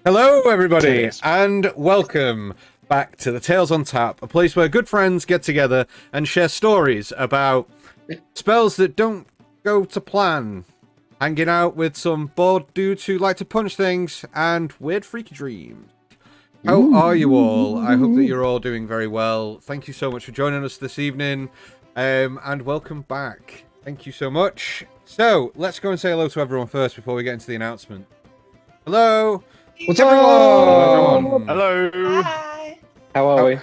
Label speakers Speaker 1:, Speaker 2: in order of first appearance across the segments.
Speaker 1: Hello, everybody, and welcome back to the Tales on Tap, a place where good friends get together and share stories about spells that don't go to plan, hanging out with some bored dudes who like to punch things, and weird freaky dreams. How are you all? I hope that you're all doing very well. Thank you so much for joining us this evening, and welcome back. Thank you so much. So, let's go and say hello to everyone first before we get into the announcement. Hello!
Speaker 2: What's everyone?
Speaker 1: Hello, everyone.
Speaker 3: Hello.
Speaker 2: Hi. How are we?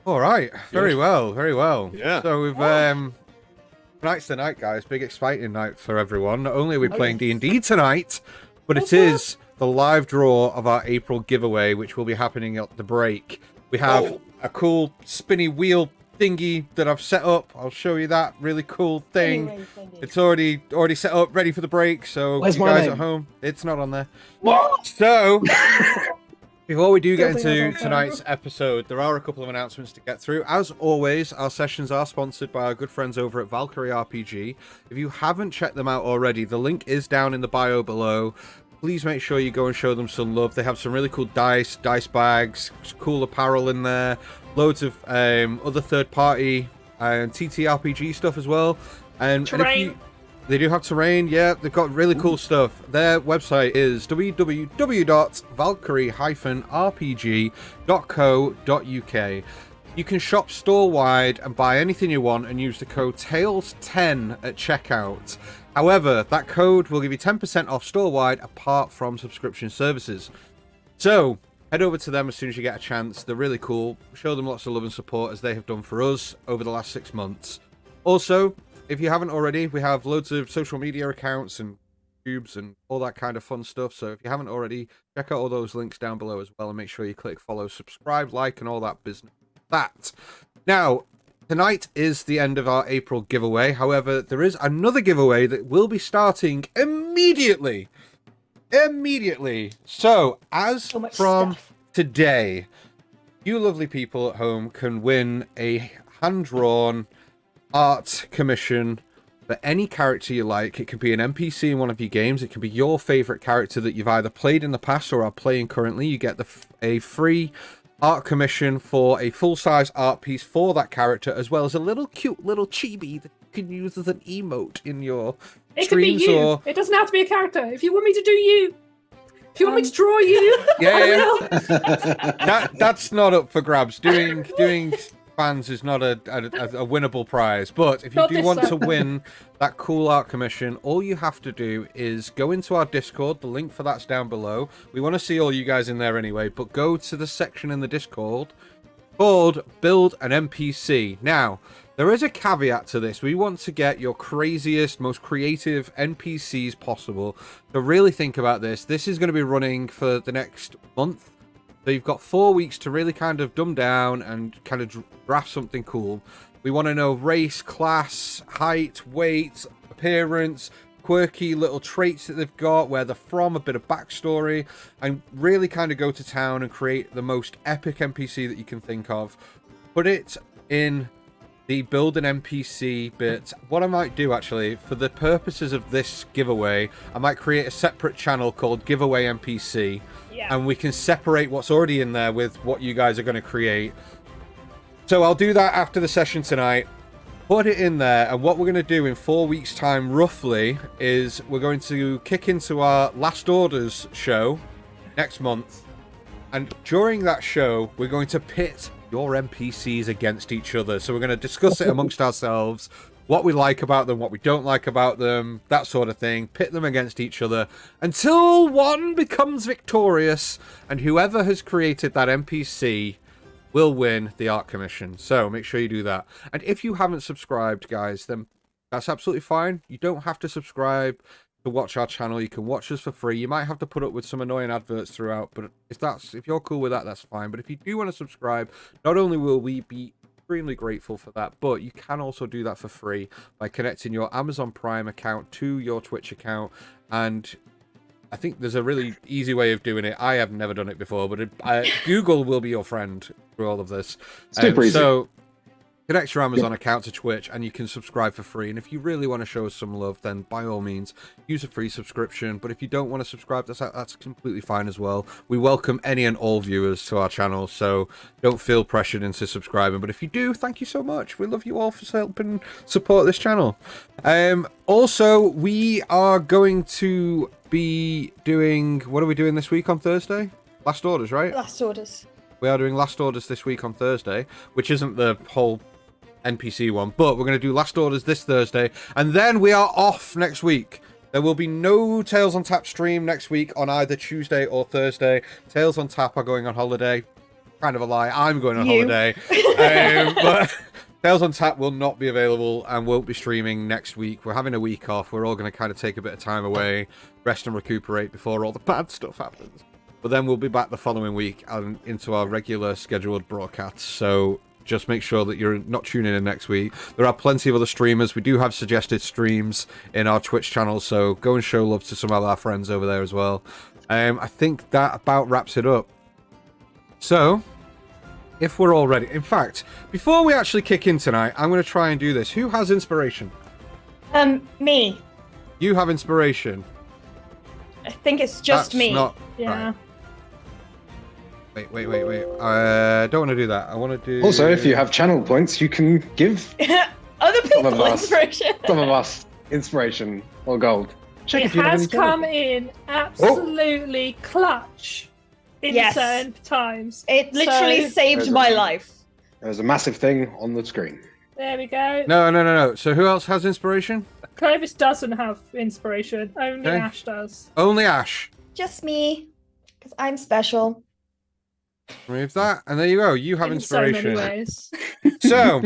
Speaker 1: All right, very well, very well.
Speaker 3: Yeah.
Speaker 1: So we've tonight's the night, guys. Big exciting night for everyone. Not only are we playing D&D tonight, but it is the live draw of our April giveaway, which will be happening at the break. We have a cool spinny wheel thingy that I've set up. I'll show you that really cool thing. It's already set up, ready for the break. So
Speaker 2: Where's
Speaker 1: you
Speaker 2: my
Speaker 1: guys
Speaker 2: name?
Speaker 1: at home, it's not on there.
Speaker 2: What?
Speaker 1: So before we do get into tonight's episode, there are a couple of announcements to get through. As always, our sessions are sponsored by our good friends over at Valkyrie RPG. If you haven't checked them out already, the link is down in the bio below. Please make sure you go and show them some love. They have some really cool dice bags, cool apparel in there, loads of other third-party TTRPG stuff as well. And
Speaker 4: Terrain.
Speaker 1: They do have terrain, yeah. They've got really cool stuff. Their website is www.valkyrierrpg.co.uk. You can shop store-wide and buy anything you want and use the code TALES10 at checkout. However, that code will give you 10% off store-wide apart from subscription services. So, head over to them as soon as you get a chance. They're really cool. Show them lots of love and support as they have done for us over the last 6 months. Also, if you haven't already, we have loads of social media accounts and tubes and all that kind of fun stuff. So if you haven't already, check out all those links down below as well and make sure you click follow, subscribe, like, and all that business. Now, tonight is the end of our April giveaway. However, there is another giveaway that will be starting immediately. So, as from today, you lovely people at home can win a hand-drawn art commission for any character you like. It can be an NPC in one of your games. It can be your favorite character that you've either played in the past or are playing currently. You get a free art commission for a full-size art piece for that character, as well as a little cute little chibi that you can use as an emote in your streams.
Speaker 4: It could be you.
Speaker 1: Or
Speaker 4: It doesn't have to be a character. If you want me to do you, if you want me to draw you, I will.
Speaker 1: That's not up for grabs. Doing fans is not a winnable prize, but if you do want to win that cool art commission, all you have to do is go into our Discord. The link for that's down below. We want to see all you guys in there anyway, but go to the section in the Discord called Build an NPC. Now, there is a caveat to this. We want to get your craziest, most creative NPCs possible. So really think about this. This is going to be running for the next month. So you've got 4 weeks to really kind of dumb down and kind of draft something cool. We want to know race, class, height, weight, appearance, quirky little traits that they've got, where they're from, a bit of backstory, and really kind of go to town and create the most epic NPC that you can think of. Put it in the build an NPC bit. What I might do, actually, for the purposes of this giveaway, I might create a separate channel called Giveaway NPC.
Speaker 4: Yeah.
Speaker 1: And we can separate what's already in there with what you guys are going to create. So I'll do that after the session tonight. Put it in there, and what we're going to do in 4 weeks' time, roughly, is we're going to kick into our Last Orders show next month. And during that show, we're going to pit your NPCs against each other. So we're going to discuss it amongst ourselves. What we like about them, what we don't like about them, that sort of thing. Pit them against each other until one becomes victorious, and whoever has created that NPC will win the art commission. So make sure you do that. And if you haven't subscribed, guys, then that's absolutely fine. You don't have to subscribe to watch our channel. You can watch us for free. You might have to put up with some annoying adverts throughout, but if you're cool with that, that's fine. But if you do want to subscribe, not only will we be extremely grateful for that, but you can also do that for free by connecting your Amazon Prime account to your Twitch account. And I think there's a really easy way of doing it. I have never done it before, but Google will be your friend through all of this.
Speaker 2: Super easy.
Speaker 1: So Connect your Amazon account to Twitch, and you can subscribe for free. And if you really want to show us some love, then by all means, use a free subscription. But if you don't want to subscribe, that's completely fine as well. We welcome any and all viewers to our channel, so don't feel pressured into subscribing. But if you do, thank you so much. We love you all for helping support this channel. Also, we are going to be doing... What are we doing this week on Thursday? Last Orders, right?
Speaker 3: Last Orders.
Speaker 1: We are doing Last Orders this week on Thursday, which isn't the whole NPC one, but we're going to do Last Orders this Thursday, and then we are off next week. There will be no Tales on Tap stream next week on either Tuesday or Thursday. Tales on Tap are going on holiday. Kind of a lie. I'm going on holiday. But Tales on Tap will not be available and won't be streaming next week. We're having a week off. We're all going to kind of take a bit of time away, rest and recuperate before all the bad stuff happens. But then we'll be back the following week and into our regular scheduled broadcasts. So just make sure that you're not tuning in next week. There are plenty of other streamers. We do have suggested streams in our Twitch channel, so go and show love to some of our friends over there as well. I think that about wraps it up. So, if we're all ready... In fact, before we actually kick in tonight, I'm going to try and do this. Who has inspiration?
Speaker 3: Me.
Speaker 1: You have inspiration.
Speaker 3: I think it's just
Speaker 1: That's
Speaker 3: me.
Speaker 1: Not...
Speaker 4: Yeah.
Speaker 1: Right. Wait. I don't want to do that. I want to do...
Speaker 2: Also, if you have channel points, you can give
Speaker 3: Other
Speaker 2: some
Speaker 3: people
Speaker 2: of us
Speaker 3: inspiration.
Speaker 2: some of us inspiration or gold. Check
Speaker 4: It
Speaker 2: if you have
Speaker 4: has
Speaker 2: any channel
Speaker 4: come
Speaker 2: points.
Speaker 4: in absolutely clutch in
Speaker 3: Yes.
Speaker 4: certain times.
Speaker 3: It literally
Speaker 4: So,
Speaker 3: saved
Speaker 2: There's
Speaker 3: my
Speaker 2: a-
Speaker 3: life.
Speaker 2: There's a massive thing on the screen.
Speaker 4: there we go.
Speaker 1: No. So who else has inspiration?
Speaker 4: Clovis doesn't have inspiration. Only
Speaker 1: Okay.
Speaker 4: Ash does.
Speaker 1: Only Ash.
Speaker 3: Just me. Because I'm special.
Speaker 1: Remove that, and there you go. You have
Speaker 4: In so many
Speaker 1: inspiration.
Speaker 4: ways.
Speaker 1: So,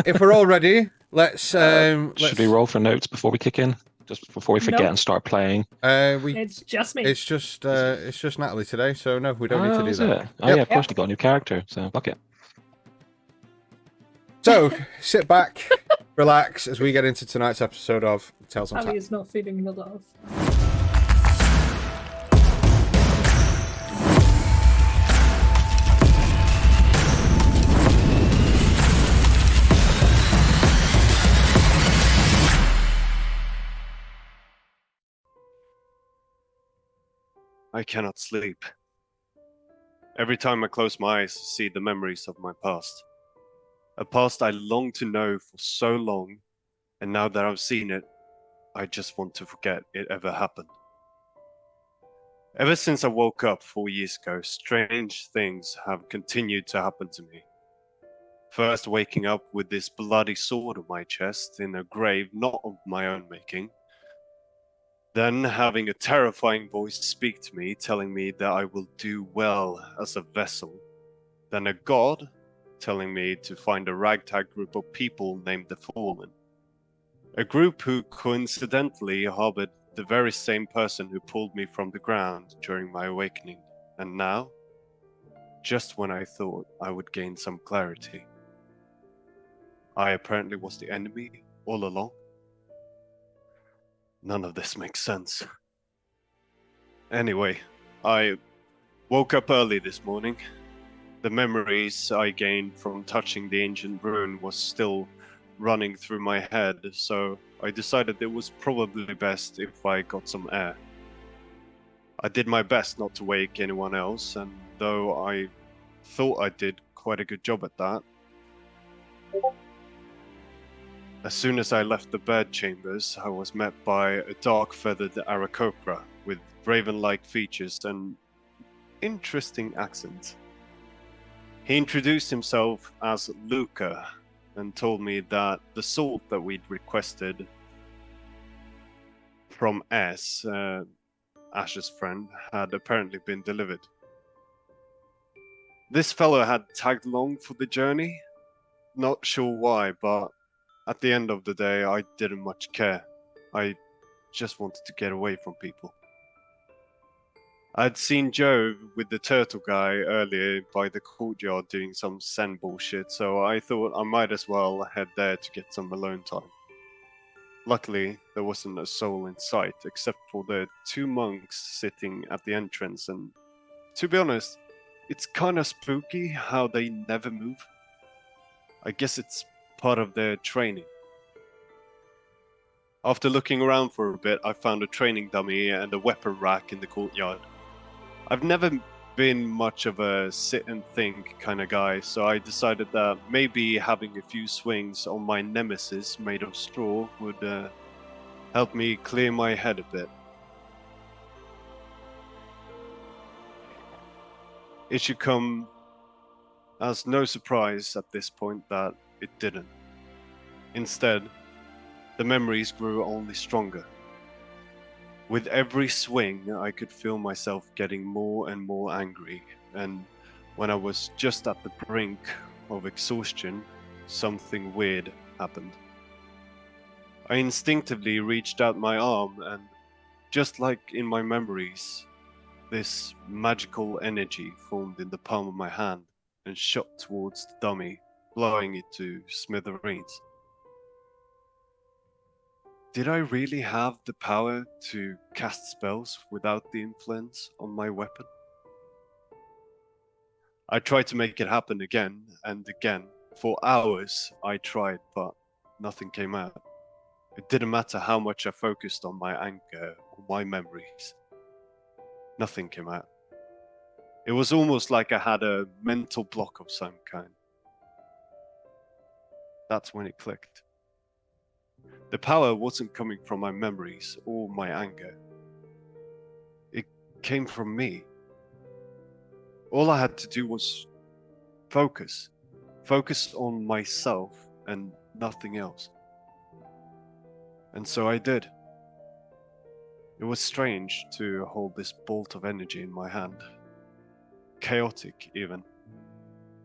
Speaker 1: if we're all ready, let's
Speaker 5: Should we roll for notes before we kick in? Just before we forget
Speaker 4: Nope.
Speaker 5: and start playing.
Speaker 4: It's just me.
Speaker 1: It's just Natalie today, so no, we don't need to do
Speaker 5: is
Speaker 1: that.
Speaker 5: it? Oh
Speaker 1: Yep.
Speaker 5: yeah, of course, you got a new character, so fuck it.
Speaker 1: So, sit back, relax as we get into tonight's episode of Tales on
Speaker 4: Ali
Speaker 1: Tap.
Speaker 4: is not feeling the love.
Speaker 6: I cannot sleep. Every time I close my eyes, I see the memories of my past. A past I longed to know for so long, and now that I've seen it, I just want to forget it ever happened. Ever since I woke up 4 years ago, strange things have continued to happen to me. First, waking up with this bloody sword on my chest in a grave not of my own making. Then having a terrifying voice speak to me, telling me that I will do well as a vessel. Then a god telling me to find a ragtag group of people named the Fallen. A group who coincidentally harbored the very same person who pulled me from the ground during my awakening. And now, just when I thought I would gain some clarity, I apparently was the enemy all along. None of this makes sense. Anyway, I woke up early this morning. The memories I gained from touching the ancient rune was still running through my head, so I decided it was probably best if I got some air. I did my best not to wake anyone else, and though I thought I did quite a good job at that, as soon as I left the bed chambers, I was met by a dark-feathered Aarakocra with raven-like features and interesting accent. He introduced himself as Luca and told me that the salt that we'd requested from Ash's friend, had apparently been delivered. This fellow had tagged along for the journey. Not sure why, but at the end of the day, I didn't much care. I just wanted to get away from people. I'd seen Joe with the turtle guy earlier by the courtyard doing some Zen bullshit, so I thought I might as well head there to get some alone time. Luckily, there wasn't a soul in sight, except for the two monks sitting at the entrance, and to be honest, it's kinda spooky how they never move. I guess it's part of their training. After looking around for a bit, I found a training dummy and a weapon rack in the courtyard. I've never been much of a sit and think kind of guy, so I decided that maybe having a few swings on my nemesis made of straw would help me clear my head a bit. It should come as no surprise at this point that it didn't. Instead, the memories grew only stronger. With every swing, I could feel myself getting more and more angry, and when I was just at the brink of exhaustion, something weird happened. I instinctively reached out my arm, and just like in my memories, this magical energy formed in the palm of my hand and shot towards the dummy, blowing it to smithereens. Did I really have the power to cast spells without the influence on my weapon? I tried to make it happen again and again. For hours I tried, but nothing came out. It didn't matter how much I focused on my anger or my memories. Nothing came out. It was almost like I had a mental block of some kind. That's when it clicked. The power wasn't coming from my memories or my anger. It came from me. All I had to do was focus. Focus on myself and nothing else. And so I did. It was strange to hold this bolt of energy in my hand. Chaotic, even.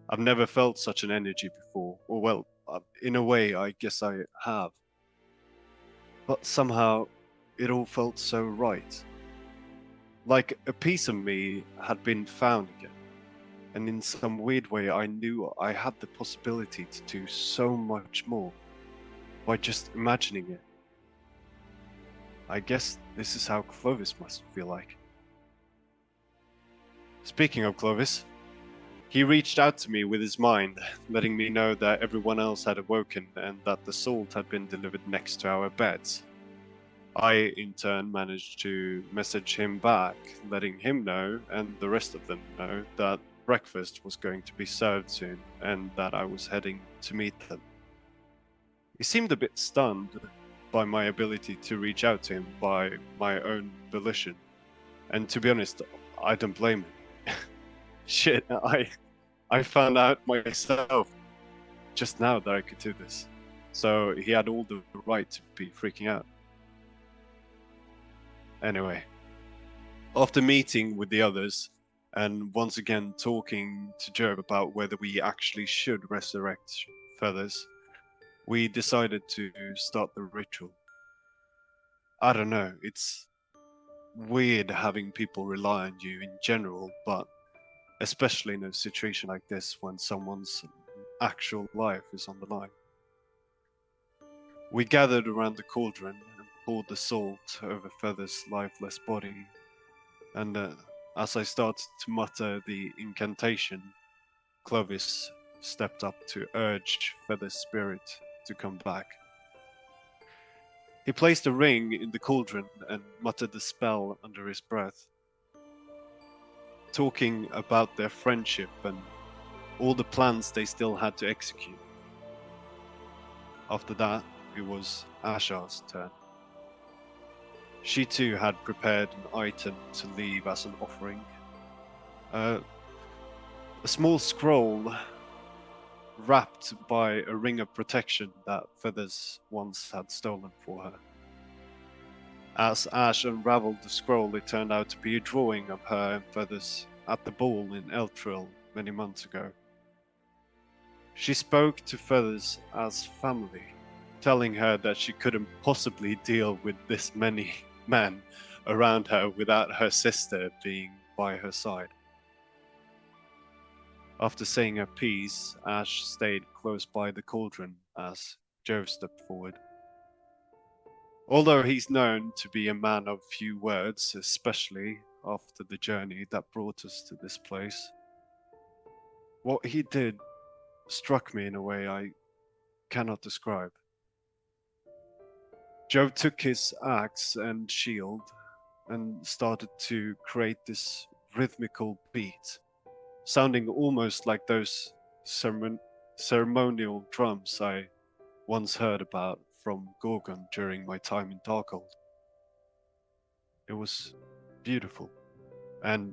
Speaker 6: I've never felt such an energy before. Or well, in a way, I guess I have. But somehow, it all felt so right. Like a piece of me had been found again. And in some weird way, I knew I had the possibility to do so much more by just imagining it. I guess this is how Clovis must feel like. Speaking of Clovis, he reached out to me with his mind, letting me know that everyone else had awoken and that the salt had been delivered next to our beds. I, in turn, managed to message him back, letting him know, and the rest of them know, that breakfast was going to be served soon, and that I was heading to meet them. He seemed a bit stunned by my ability to reach out to him by my own volition, and to be honest, I don't blame him. Shit, I found out myself just now that I could do this, so he had all the right to be freaking out. Anyway, after meeting with the others, and once again talking to Job about whether we actually should resurrect Feathers, we decided to start the ritual. I don't know, it's weird having people rely on you in general, but especially in a situation like this when someone's actual life is on the line. We gathered around the cauldron and poured the salt over Feather's lifeless body, and as I started to mutter the incantation, Clovis stepped up to urge Feather's spirit to come back. He placed a ring in the cauldron and muttered the spell under his breath, talking about their friendship and all the plans they still had to execute. After that, it was Ashar's turn. She too had prepared an item to leave as an offering. A small scroll wrapped by a ring of protection that Feathers once had stolen for her. As Ash unraveled the scroll, it turned out to be a drawing of her and Feathers at the ball in Eltril many months ago. She spoke to Feathers as family, telling her that she couldn't possibly deal with this many men around her without her sister being by her side. After saying her piece, Ash stayed close by the cauldron as Jove stepped forward. Although he's known to be a man of few words, especially after the journey that brought us to this place, what he did struck me in a way I cannot describe. Jove took his axe and shield and started to create this rhythmical beat, sounding almost like those ceremonial drums I once heard about from Gorgon during my time in Darkhold. It was beautiful, and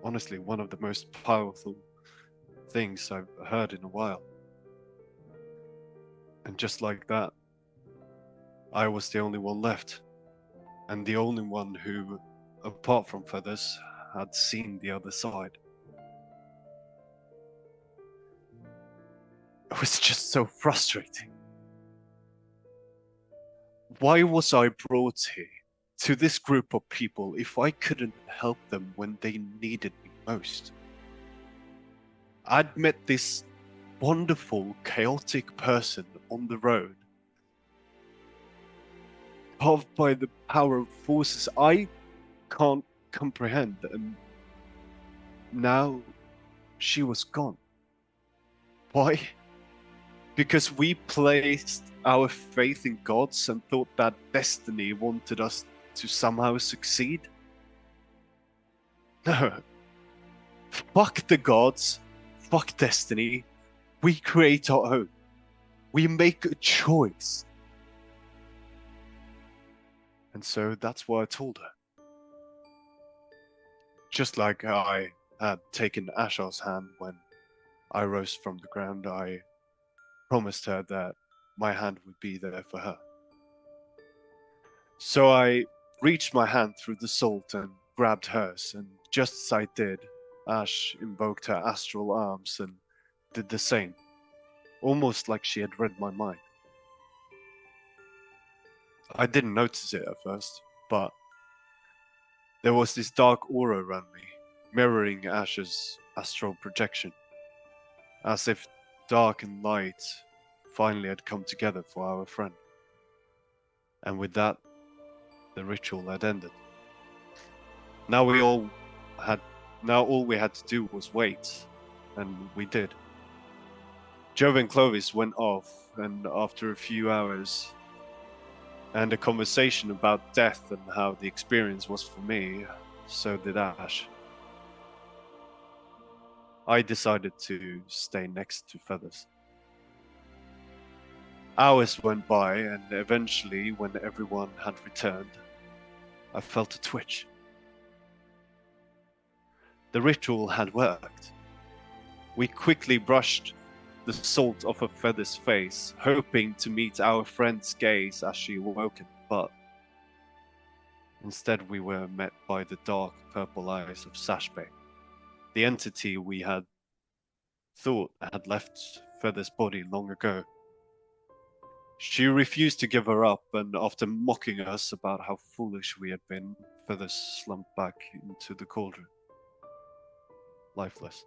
Speaker 6: honestly one of the most powerful things I've heard in a while. And just like that, I was the only one left, and the only one who, apart from Feathers, had seen the other side. It was just so frustrating. Why was I brought here to this group of people if I couldn't help them when they needed me most? I'd met this wonderful, chaotic person on the road, carved by the power of forces I can't comprehend, and now she was gone. Why? Because we placed our faith in gods and thought that destiny wanted us to somehow succeed? No. Fuck the gods. Fuck destiny. We create our own. We make a choice. And so that's what I told her. Just like I had taken Ashar's hand when I rose from the ground, I promised her that my hand would be there for her. So I reached my hand through the salt and grabbed hers, and just as I did, Ash invoked her astral arms and did the same, almost like she had read my mind. I didn't notice it at first, but there was this dark aura around me, mirroring Ash's astral projection, as if dark and light finally had come together for our friend. And with that, the ritual had ended. Now all we had to do was wait, and we did. Jove and Clovis went off, and after a few hours and a conversation about death and how the experience was for me, so did Ash. I decided to stay next to Feathers. Hours went by, and eventually, when everyone had returned, I felt a twitch. The ritual had worked. We quickly brushed the salt off of Feather's face, hoping to meet our friend's gaze as she awoken, but instead we were met by the dark purple eyes of Sashbay, the entity we had thought had left Feather's body long ago. She refused to give her up, and after mocking us about how foolish we had been, Feathers slumped back into the cauldron, lifeless.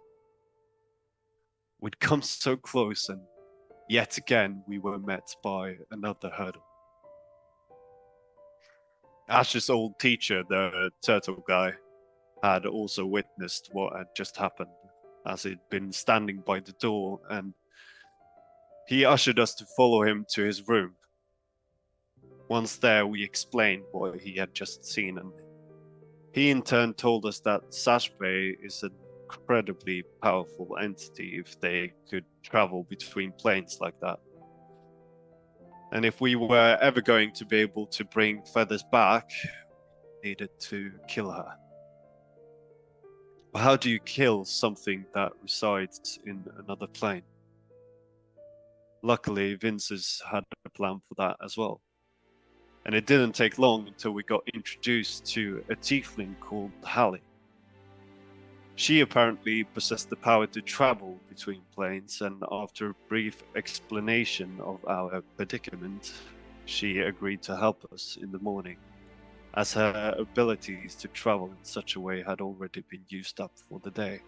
Speaker 6: We'd come so close, and yet again we were met by another hurdle. Ash's old teacher, the turtle guy, had also witnessed what had just happened, as he'd been standing by the door, and he ushered us to follow him to his room. Once there, we explained what he had just seen, and he in turn told us that Sashbay is an incredibly powerful entity if they could travel between planes like that. And if we were ever going to be able to bring Feathers back, we needed to kill her. But how do you kill something that resides in another plane? Luckily, Vince's had a plan for that as well. And it didn't take long until we got introduced to a tiefling called Hallie. She apparently possessed the power to travel between planes, and after a brief explanation of our predicament, she agreed to help us in the morning, as her abilities to travel in such a way had already been used up for the day.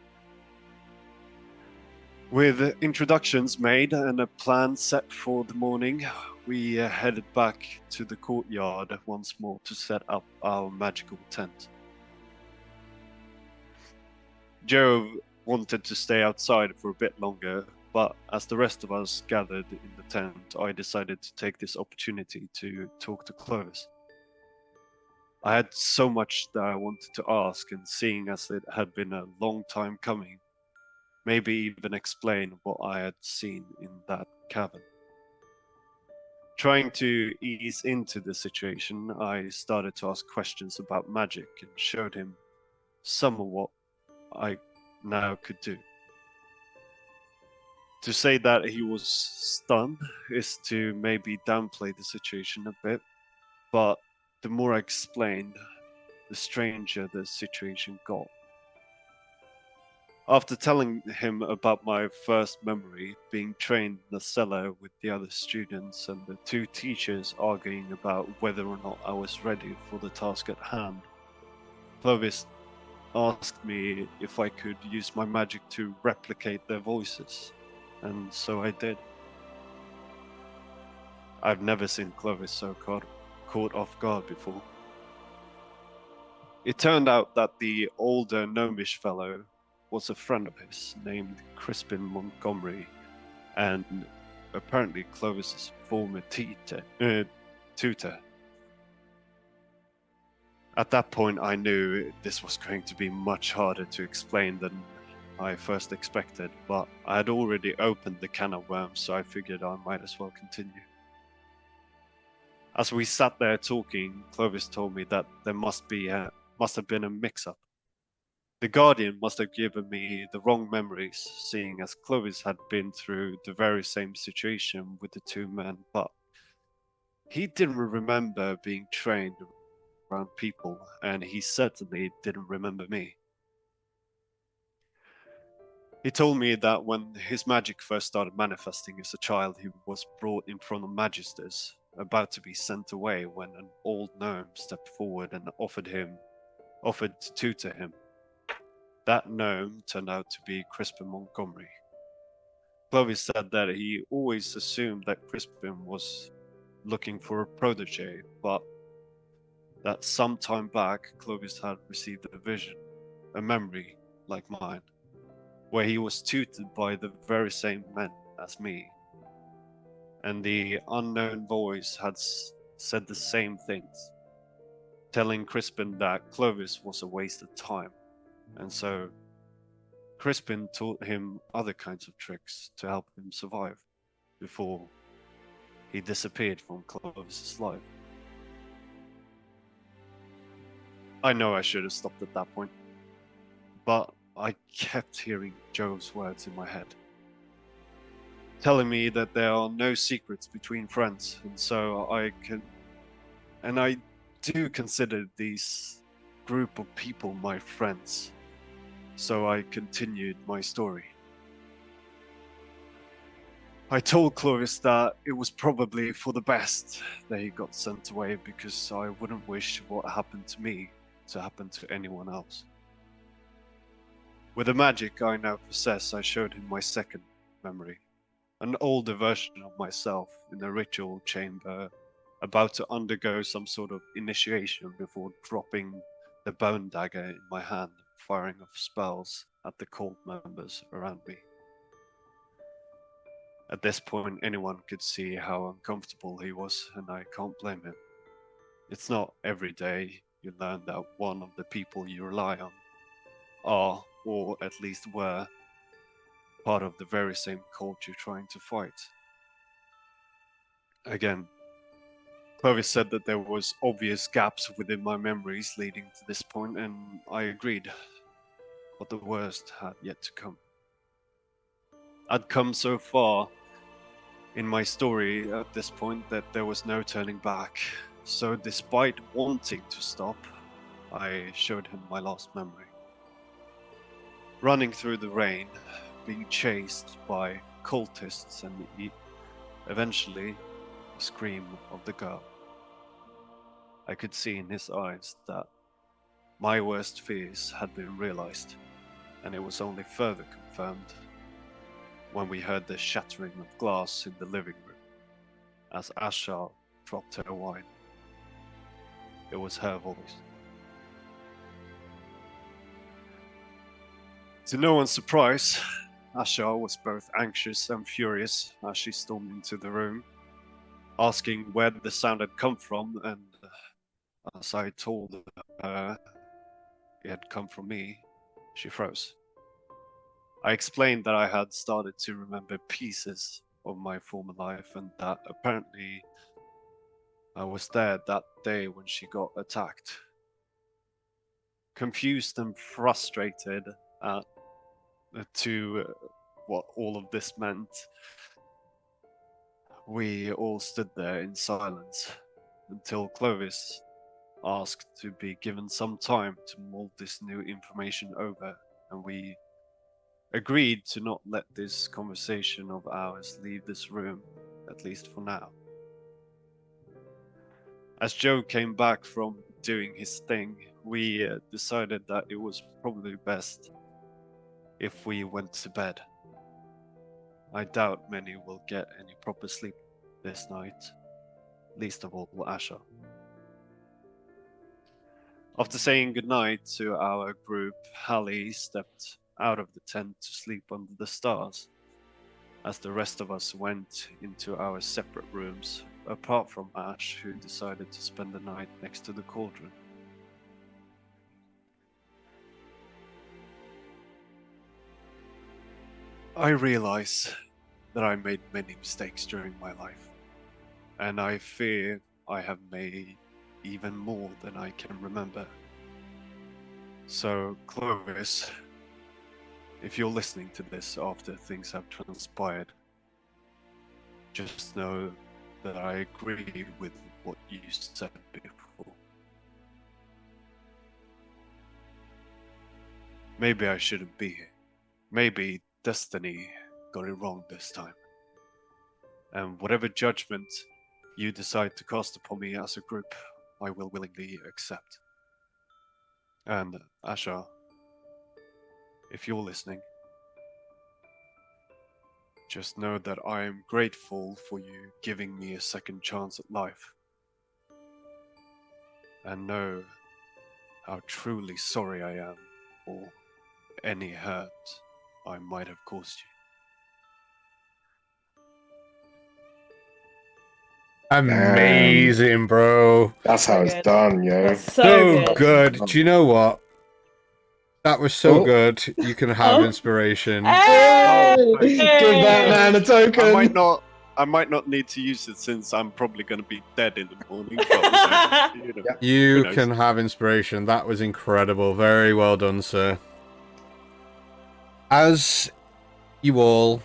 Speaker 6: With introductions made and a plan set for the morning, we headed back to the courtyard once more to set up our magical tent. Jove wanted to stay outside for a bit longer, but as the rest of us gathered in the tent, I decided to take this opportunity to talk to Clovis. I had so much that I wanted to ask, and seeing as it had been a long time coming, maybe even explain what I had seen in that cavern. Trying to ease into the situation, I started to ask questions about magic and showed him some of what I now could do. To say that he was stunned is to maybe downplay the situation a bit, but the more I explained, the stranger the situation got. After telling him about my first memory, being trained in the cellar with the other students and the two teachers arguing about whether or not I was ready for the task at hand, Clovis asked me if I could use my magic to replicate their voices, and so I did. I've never seen Clovis so caught off guard before. It turned out that the older gnomish fellow was a friend of his named Crispin Montgomery, and apparently Clovis's former tutor. At that point, I knew this was going to be much harder to explain than I first expected, but I had already opened the can of worms, so I figured I might as well continue. As we sat there talking, Clovis told me that there must have been a mix-up. The Guardian must have given me the wrong memories, seeing as Clovis had been through the very same situation with the two men, but he didn't remember being trained around people, and he certainly didn't remember me. He told me that when his magic first started manifesting as a child, he was brought in front of magisters, about to be sent away, when an old gnome stepped forward and offered to tutor him. That gnome turned out to be Crispin Montgomery. Clovis said that he always assumed that Crispin was looking for a protege, but that some time back Clovis had received a vision, a memory like mine, where he was tutored by the very same men as me. And the unknown voice had said the same things, telling Crispin that Clovis was a waste of time. And so Crispin taught him other kinds of tricks to help him survive before he disappeared from Clovis's life. I know I should have stopped at that point, but I kept hearing Joe's words in my head, telling me that there are no secrets between friends, and I do consider these group of people my friends. So I continued my story. I told Clovis that it was probably for the best that he got sent away, because I wouldn't wish what happened to me to happen to anyone else. With the magic I now possess, I showed him my second memory, an older version of myself in a ritual chamber, about to undergo some sort of initiation before dropping the bone dagger in my hand, firing off spells at the cult members around me. At this point, anyone could see how uncomfortable he was, and I can't blame him. It's not every day you learn that one of the people you rely on are, or at least were, part of the very same cult you're trying to fight. Again, Clovis said that there was obvious gaps within my memories leading to this point, and I agreed, but the worst had yet to come. I'd come so far in my story at this point that there was no turning back, so despite wanting to stop, I showed him my last memory. Running through the rain, being chased by cultists, and eventually the scream of the girl. I could see in his eyes that my worst fears had been realized, and it was only further confirmed when we heard the shattering of glass in the living room as Asha dropped her wine. It was her voice. To no one's surprise, Asha was both anxious and furious as she stormed into the room, asking where the sound had come from, and as I told her it had come from me, she froze. I explained that I had started to remember pieces of my former life and that apparently I was there that day when she got attacked. Confused and frustrated to what all of this meant, we all stood there in silence until Clovis asked to be given some time to mull this new information over, and we agreed to not let this conversation of ours leave this room, at least for now. As Joe came back from doing his thing, we decided that it was probably best if we went to bed. I doubt many will get any proper sleep this night, least of all Asha. After saying goodnight to our group, Hallie stepped out of the tent to sleep under the stars, as the rest of us went into our separate rooms, apart from Ash, who decided to spend the night next to the cauldron. I realize that I made many mistakes during my life, and I fear I have made even more than I can remember. So, Clovis, if you're listening to this after things have transpired, just know that I agree with what you said before. Maybe I shouldn't be here. Maybe destiny got it wrong this time. And whatever judgment you decide to cast upon me as a group, I will willingly accept. And Asha, if you're listening, just know that I am grateful for you giving me a second chance at life. And know how truly sorry I am for any hurt I might have caused you.
Speaker 1: Amazing, bro.
Speaker 2: That's how
Speaker 3: So
Speaker 2: it's
Speaker 3: good.
Speaker 2: done, yo.
Speaker 3: That's
Speaker 1: So
Speaker 3: so
Speaker 1: good. Do you know what? That was so
Speaker 2: Oh.
Speaker 1: good. You can have
Speaker 3: Oh.
Speaker 1: inspiration.
Speaker 3: Hey!
Speaker 2: Give that man a token.
Speaker 6: I might not need to use it since I'm probably going to be dead in the morning. But you know,
Speaker 1: You
Speaker 6: who knows?
Speaker 1: can have inspiration. That was incredible. Very well done, sir. As you all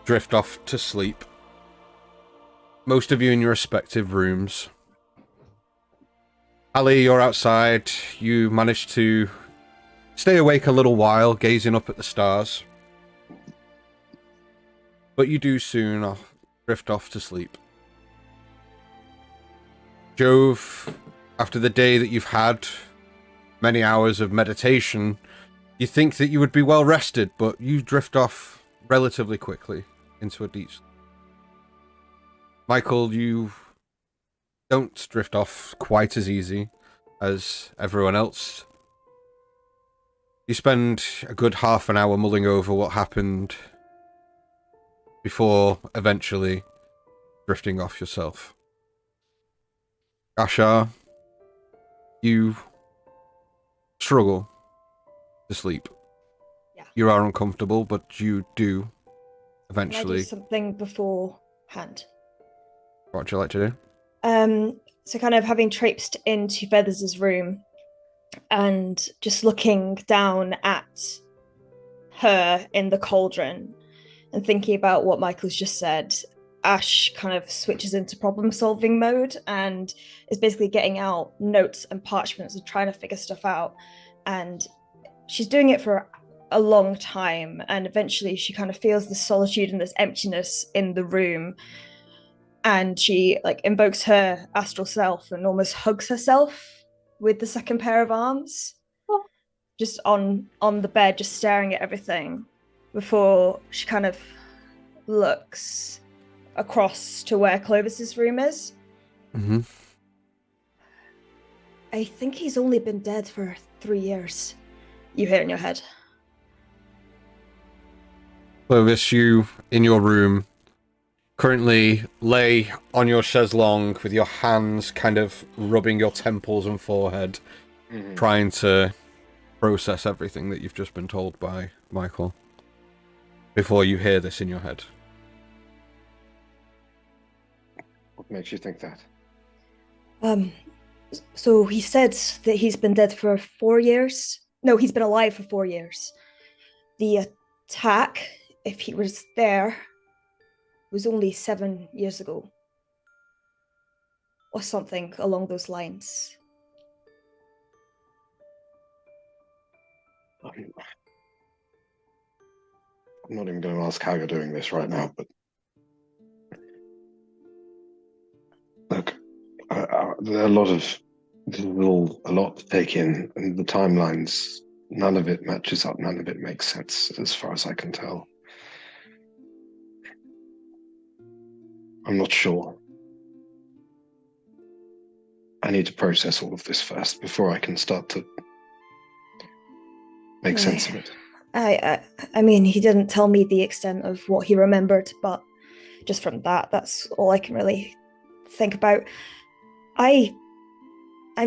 Speaker 1: drift off to sleep, most of you in your respective rooms. Ali, you're outside. You managed to stay awake a little while, gazing up at the stars. But you do soon drift off to sleep. Jove, after the day that you've had, many hours of meditation, you think that you would be well rested, but you drift off relatively quickly into a deep sleep. Michael, you don't drift off quite as easy as everyone else. You spend a good half an hour mulling over what happened before eventually drifting off yourself. Ashar, you struggle to sleep.
Speaker 3: Yeah.
Speaker 1: You are uncomfortable, but you do
Speaker 3: Can I
Speaker 1: eventually.
Speaker 3: do something beforehand?
Speaker 1: What would you like to do?
Speaker 3: So kind of having traipsed into Feathers' room and just looking down at her in the cauldron and thinking about what Michael's just said, Ash kind of switches into problem-solving mode and is basically getting out notes and parchments and trying to figure stuff out. And she's doing it for a long time, and eventually she kind of feels this solitude and this emptiness in the room. And she like invokes her astral self and almost hugs herself with the second pair of arms, just on the bed, just staring at everything, before she kind of looks across to where Clovis's room is.
Speaker 1: Mm-hmm.
Speaker 3: I think he's only been dead for 3 years. You hear in your head.
Speaker 1: Clovis, you in your room currently lay on your chaise-longue with your hands kind of rubbing your temples and forehead, trying to process everything that you've just been told by Michael before you hear this in your head.
Speaker 2: What makes you think that?
Speaker 3: So he said that he's been dead for 4 years. No, he's been alive for 4 years. The attack, if he was there, was only 7 years ago. Or something along those lines.
Speaker 2: I'm not even going to ask how you're doing this right now, but look, there are a lot to take in, and the timelines, none of it matches up, none of it makes sense, as far as I can tell. I'm not sure. I need to process all of this first before I can start to make sense of it.
Speaker 3: I mean, he didn't tell me the extent of what he remembered, but just from that's all I can really think about. I'm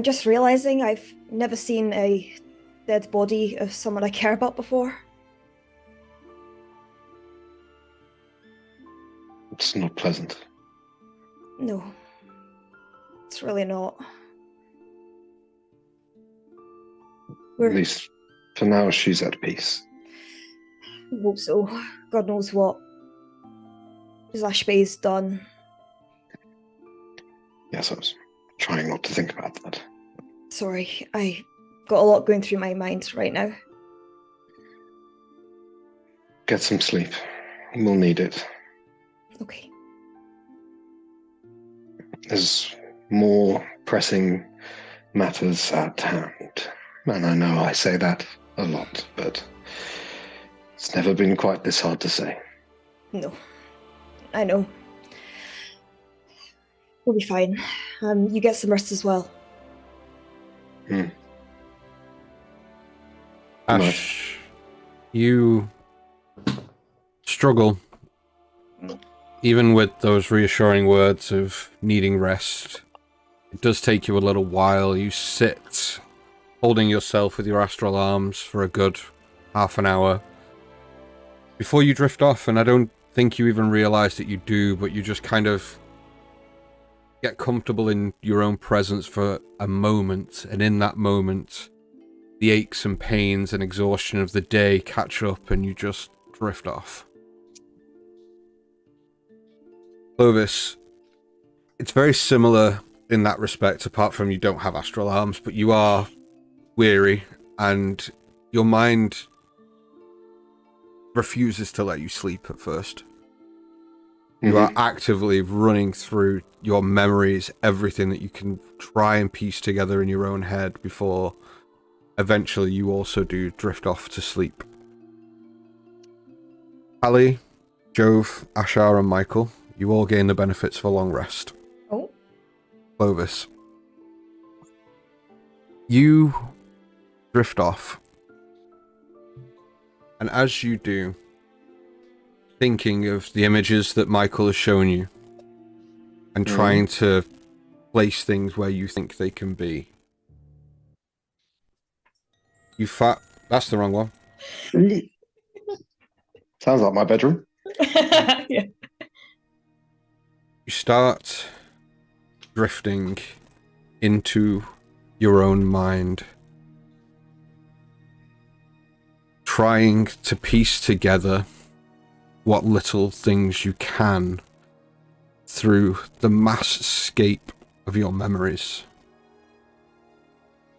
Speaker 3: just realizing I've never seen a dead body of someone I care about before.
Speaker 2: It's not pleasant.
Speaker 3: No, it's really not.
Speaker 2: At least for now, she's at peace.
Speaker 3: I hope so. God knows what Ashby's done.
Speaker 2: Yes, I was trying not to think about that.
Speaker 3: Sorry, I got a lot going through my mind right now.
Speaker 2: Get some sleep. We'll need it.
Speaker 3: Okay.
Speaker 2: There's more pressing matters at hand. And I know I say that a lot, but it's never been quite this hard to say.
Speaker 3: No, I know. We'll be fine. You get some rest as well.
Speaker 1: Ash, you struggle. Even with those reassuring words of needing rest, it does take you a little while. You sit, holding yourself with your astral arms for a good half an hour before you drift off, and I don't think you even realize that you do, but you just kind of get comfortable in your own presence for a moment, and in that moment, the aches and pains and exhaustion of the day catch up and you just drift off. Clovis, it's very similar in that respect, apart from you don't have astral arms, but you are weary and your mind refuses to let you sleep at first. You are actively running through your memories, everything that you can try and piece together in your own head before eventually you also do drift off to sleep. Ali, Jove, Ashar, and Michael, you all gain the benefits of a long rest.
Speaker 3: Oh.
Speaker 1: Clovis, you drift off. And as you do, thinking of the images that Michael has shown you and trying to place things where you think they can be. That's the wrong one.
Speaker 2: Sounds like my bedroom.
Speaker 3: Yeah.
Speaker 1: You start drifting into your own mind, trying to piece together what little things you can through the mass-scape of your memories.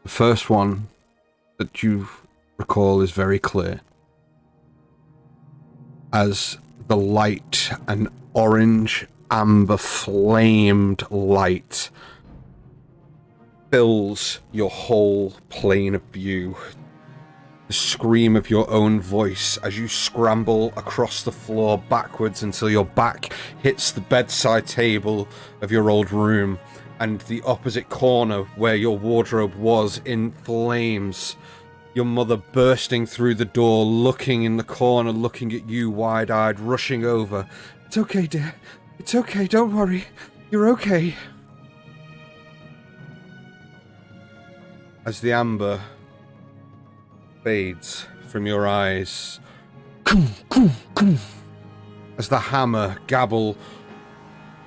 Speaker 1: The first one that you recall is very clear. As the light, an orange, amber, flamed light fills your whole plane of view. The scream of your own voice as you scramble across the floor backwards until your back hits the bedside table of your old room, and the opposite corner where your wardrobe was in flames. Your mother bursting through the door, looking in the corner, looking at you wide-eyed, rushing over. It's okay, dear. It's okay, don't worry. You're okay. As the amber fades from your eyes, as the hammer gabble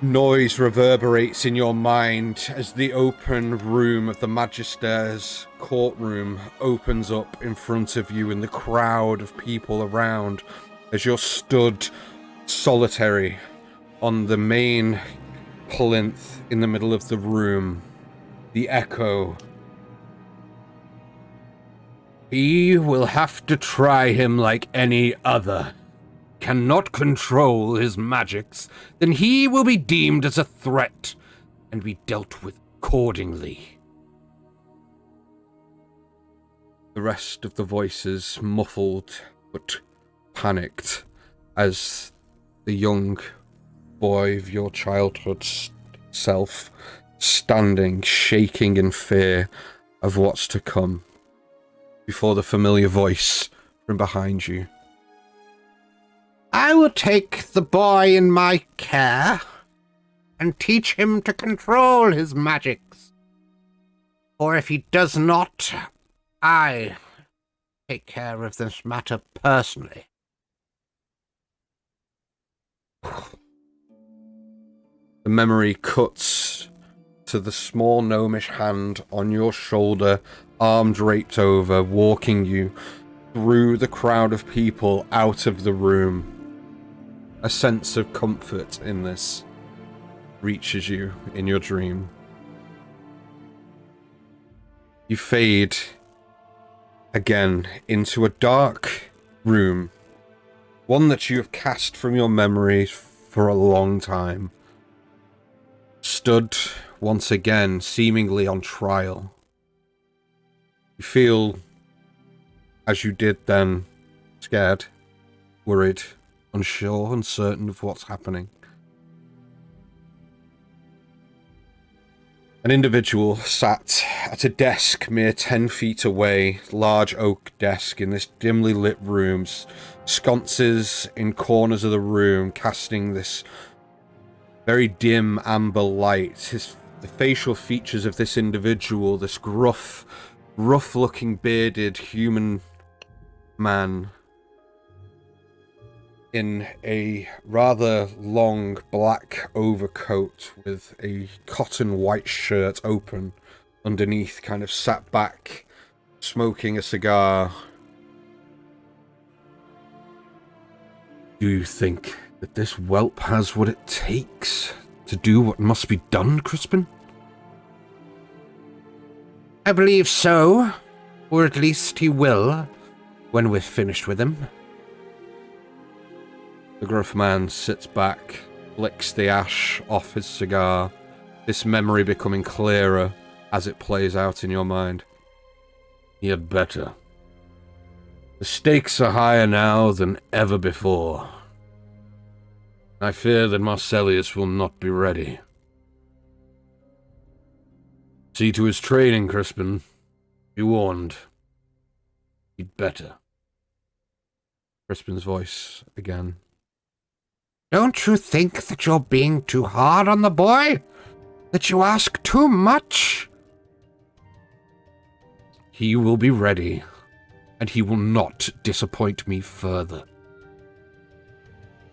Speaker 1: noise reverberates in your mind, as the open room of the Magister's courtroom opens up in front of you and the crowd of people around, as you're stood solitary on the main plinth in the middle of the room, the echo. He will have to try him like any other. Cannot control his magics, then he will be deemed as a threat and be dealt with accordingly. The rest of the voices muffled but panicked as the young boy of your childhood self standing, shaking in fear of what's to come, before the familiar voice from behind you. I will take the boy in my care and teach him to control his magics. Or if he does not, I take care of this matter personally. The memory cuts to the small gnomish hand on your shoulder, arm draped over, walking you through the crowd of people out of the room. A sense of comfort in this reaches you in your dream. You fade again into a dark room, one that you have cast from your memory for a long time. Stood once again, seemingly on trial. You feel, as you did then, scared, worried, unsure, uncertain of what's happening. An individual sat at a desk mere 10 feet away, large oak desk in this dimly lit room, sconces in corners of the room, casting this very dim amber light. The facial features of this individual, this rough-looking bearded human man, in a rather long black overcoat with a cotton white shirt open underneath, kind of sat back, smoking a cigar. Do you think that this whelp has what it takes to do what must be done, Crispin? I believe so, or at least he will, when we're finished with him. The gruff man sits back, flicks the ash off his cigar, this memory becoming clearer as it plays out in your mind. He had better. The stakes are higher now than ever before. I fear that Marcellius will not be ready. See to his training, Crispin. Be warned. He'd better. Crispin's voice again. Don't you think that you're being too hard on the boy? That you ask too much? He will be ready, and he will not disappoint me further.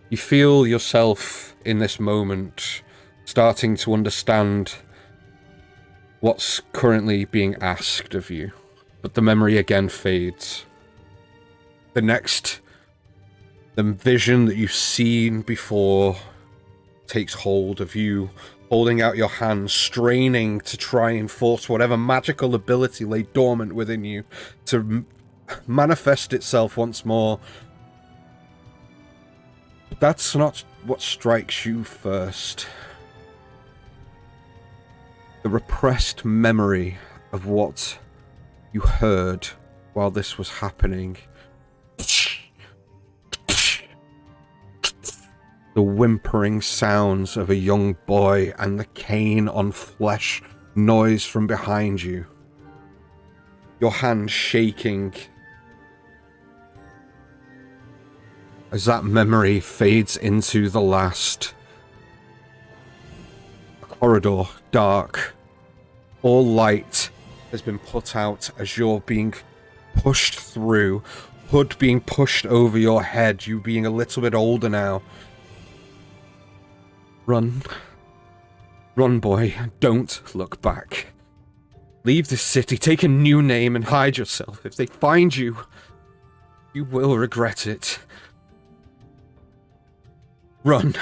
Speaker 1: You feel yourself in this moment starting to understand what's currently being asked of you, but the memory again fades. The vision that you've seen before takes hold of you, holding out your hands, straining to try and force whatever magical ability lay dormant within you to manifest itself once more. But that's not what strikes you first. The repressed memory of what you heard while this was happening. The whimpering sounds of a young boy and the cane on flesh noise from behind you. your hand shaking as that memory fades into the last. Corridor, dark. All light has been put out as you're being pushed through. Hood being pushed over your head, you being a little bit older now. Run. Run, boy. Don't look back. Leave this city, take a new name, and hide yourself. If they find you, you will regret it. Run.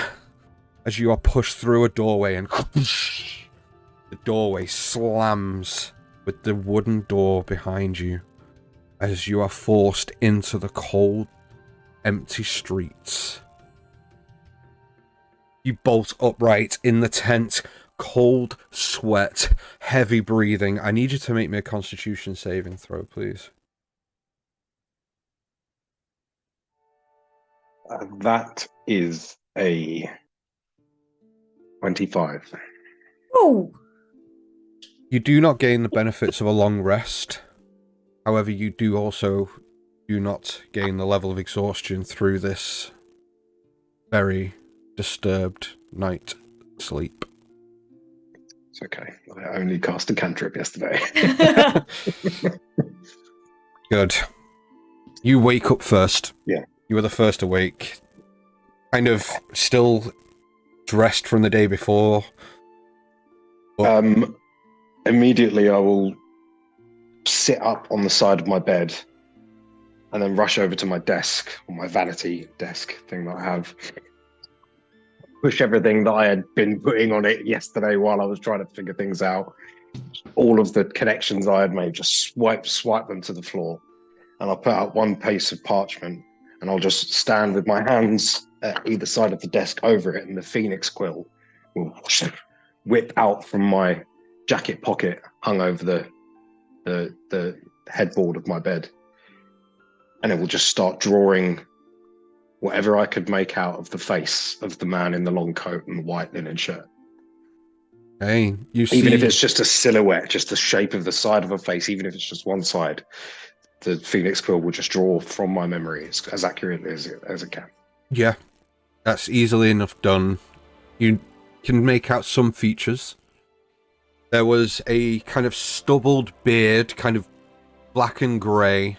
Speaker 1: As you are pushed through a doorway and the doorway slams with the wooden door behind you as you are forced into the cold, empty streets. You bolt upright in the tent, cold sweat, heavy breathing. I need you to make me a Constitution saving throw, please.
Speaker 2: That is a 25.
Speaker 3: Oh,
Speaker 1: You do not gain the benefits of a long rest. However, you do not gain the level of exhaustion through this very disturbed night sleep.
Speaker 2: It's okay. I only cast a cantrip yesterday.
Speaker 1: Good. You wake up first.
Speaker 2: Yeah.
Speaker 1: You were the first awake. Kind of still dressed from the day before. But
Speaker 2: Immediately I will sit up on the side of my bed and then rush over to my desk, or my vanity desk thing that I have. Push everything that I had been putting on it yesterday while I was trying to figure things out. All of the connections I had made, just swipe them to the floor. And I'll put out one piece of parchment and I'll just stand with my hands at either side of the desk over it, and the phoenix quill will whip out from my jacket pocket hung over the headboard of my bed. And it will just start drawing whatever I could make out of the face of the man in the long coat and the white linen shirt.
Speaker 1: hey, you see,
Speaker 2: Even if it's just a silhouette, just the shape of the side of a face, even if it's just one side, the phoenix quill will just draw from my memory as accurately as it can.
Speaker 1: yeah, that's easily enough done. You can make out some features. There was a kind of stubbled beard, kind of black and grey.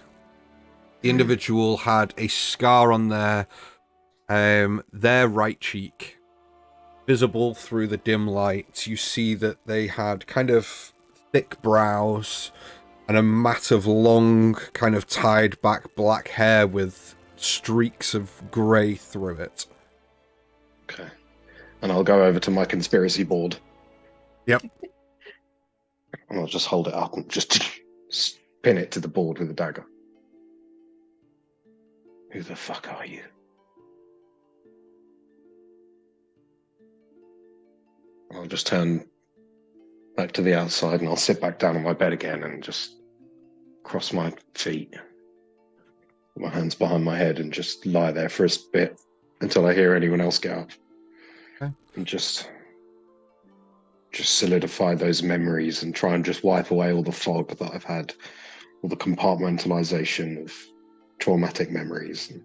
Speaker 1: The individual had a scar on their right cheek, visible through the dim light. You see that they had kind of thick brows and a mat of long, kind of tied back black hair with streaks of grey through it.
Speaker 2: Okay. And I'll go over to my conspiracy board.
Speaker 1: Yep.
Speaker 2: And I'll just hold it up and just pin it to the board with a dagger. Who the fuck are you? I'll just turn back to the outside and I'll sit back down on my bed again and just cross my feet, put my hands behind my head and just lie there for a bit until I hear anyone else get up.
Speaker 1: Okay.
Speaker 2: And just solidify those memories and try and just wipe away all the fog that I've had, all the compartmentalization of traumatic memories, and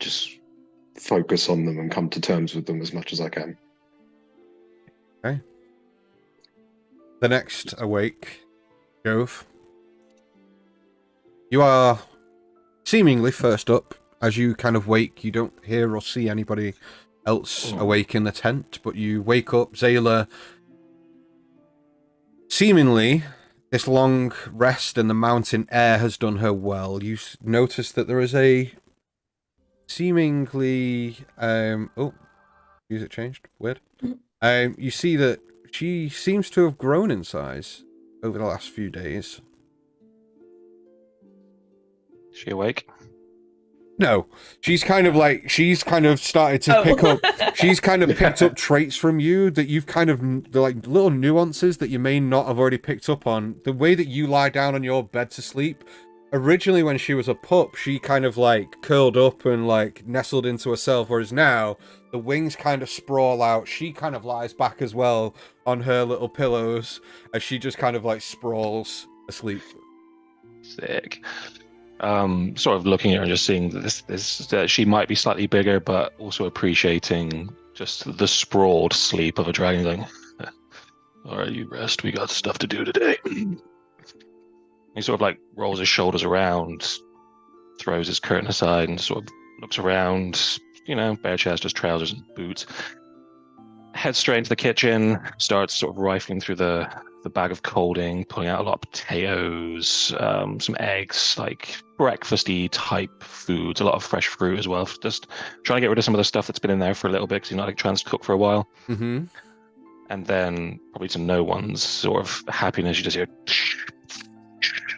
Speaker 2: just focus on them and come to terms with them as much as I can.
Speaker 1: Okay. The next awake, Jove. You are seemingly first up. As you kind of wake, you don't hear or see anybody else awake in the tent, but you wake up. Zayla, seemingly, this long rest in the mountain air has done her well. You notice that there is a seemingly... music changed. Weird. You see that she seems to have grown in size over the last few days.
Speaker 5: Is she awake?
Speaker 1: No, she's kind of started to pick up. She's kind of picked up traits from you that you've kind of, like, little nuances that you may not have already picked up on. The way that you lie down on your bed to sleep. Originally, when she was a pup, she kind of like curled up and like nestled into herself, whereas now the wings kind of sprawl out. She kind of lies back as well on her little pillows as she just kind of like sprawls asleep.
Speaker 5: Sick. Sort of looking at her and just seeing that she might be slightly bigger, but also appreciating just the sprawled sleep of a dragon. Going, all right, you rest. We got stuff to do today. He sort of like rolls his shoulders around, throws his curtain aside, and sort of looks around. Bare chest, just trousers and boots. Heads straight into the kitchen. Starts sort of rifling through the bag of colding, pulling out a lot of potatoes, some eggs, like breakfasty type foods, a lot of fresh fruit as well. Just trying to get rid of some of the stuff that's been in there for a little bit because he's not like trying to cook for a while.
Speaker 1: Mm-hmm.
Speaker 5: And then, probably to no one's sort of happiness, you just hear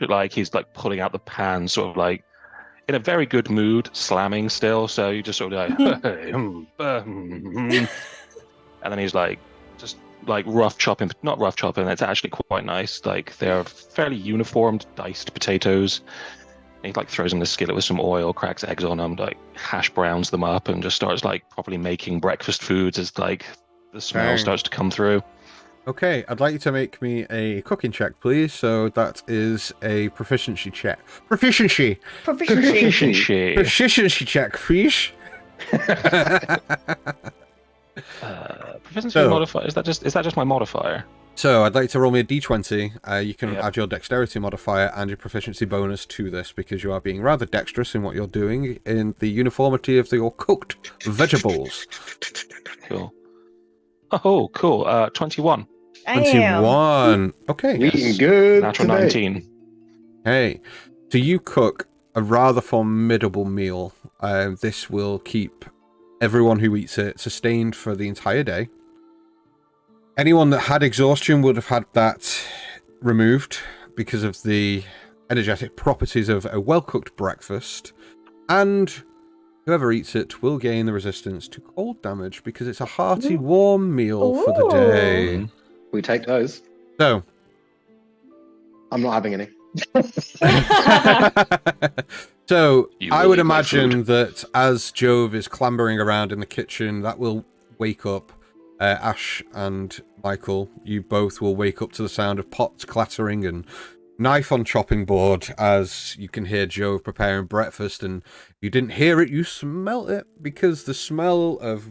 Speaker 5: like he's like pulling out the pan, sort of like in a very good mood, slamming still. So you just sort of like, and then he's like, just like not rough chopping. It's actually quite nice. Like they're fairly uniformed diced potatoes. And he like throws them in the skillet with some oil, cracks eggs on them, like hash browns them up, and just starts like properly making breakfast foods as like the smell starts to come through.
Speaker 1: Okay, I'd like you to make me a cooking check, please. So that is a proficiency check. Proficiency check, please.
Speaker 5: Proficiency modifier. Is that just my modifier?
Speaker 1: So I'd like to roll me a d20. You can add your dexterity modifier and your proficiency bonus to this because you are being rather dexterous in what you're doing in the uniformity of your cooked vegetables.
Speaker 5: Cool. Oh, cool. 21.
Speaker 1: 21. Okay.
Speaker 2: Eating good.
Speaker 5: Natural
Speaker 2: today.
Speaker 5: 19.
Speaker 1: Hey, so you cook a rather formidable meal. This will keep everyone who eats it sustained for the entire day. Anyone that had exhaustion would have had that removed because of the energetic properties of a well-cooked breakfast. And whoever eats it will gain the resistance to cold damage because it's a hearty, warm meal for the day.
Speaker 2: We take those.
Speaker 1: So,
Speaker 2: I'm not having any.
Speaker 1: So,
Speaker 5: You
Speaker 1: I
Speaker 5: will
Speaker 1: would
Speaker 5: eat my
Speaker 1: imagine
Speaker 5: food.
Speaker 1: that as Jove is clambering around in the kitchen, that will wake up Ash and Michael. You both will wake up to the sound of pots clattering and knife on chopping board as you can hear Jove preparing breakfast. And if you didn't hear it, you smell it because the smell of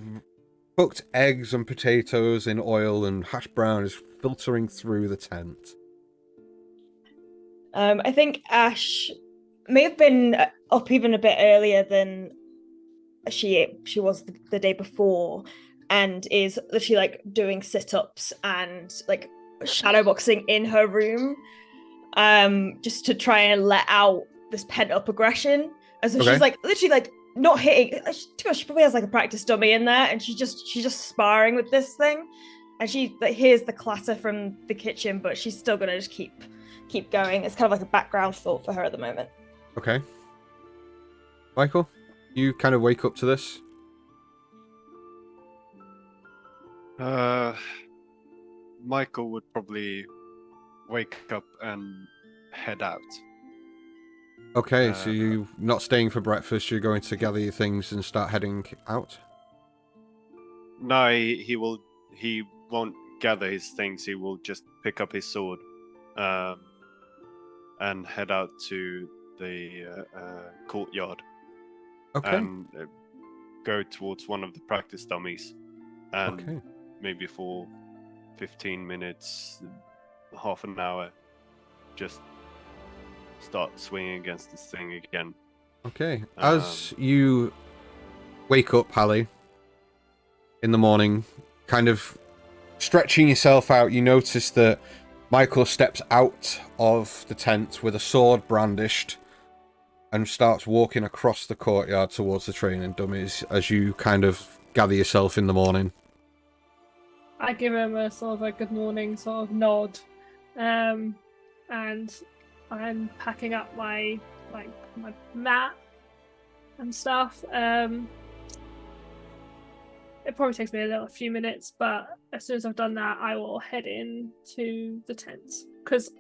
Speaker 1: cooked eggs and potatoes in oil and hash brown is filtering through the tent.
Speaker 3: I think Ash may have been up even a bit earlier than she was the day before, and is literally like doing sit-ups and like shadowboxing in her room, just to try and let out this pent-up aggression. And so she's like literally like not hitting. She probably has like a practice dummy in there, and she's just sparring with this thing, and she like hears the clatter from the kitchen, but she's still gonna just keep going. It's kind of like a background thought for her at the moment.
Speaker 1: Okay. Michael, you kind of wake up to this?
Speaker 6: Michael would probably wake up and head out.
Speaker 1: Okay, so you're not staying for breakfast, you're going to gather your things and start heading out?
Speaker 6: No, he won't gather his things. He will just pick up his sword, and head out to the courtyard.
Speaker 1: Okay.
Speaker 6: And go towards one of the practice dummies, and maybe for 15 minutes, half an hour, just start swinging against this thing again.
Speaker 1: Okay. As you wake up, Hallie, in the morning, kind of stretching yourself out, you notice that Michael steps out of the tent with a sword brandished and starts walking across the courtyard towards the training dummies as you kind of gather yourself in the morning.
Speaker 4: I give him a sort of a good morning sort of nod, and I'm packing up my mat and stuff. It probably takes me a few minutes, but as soon as I've done that, I will head in to the tent because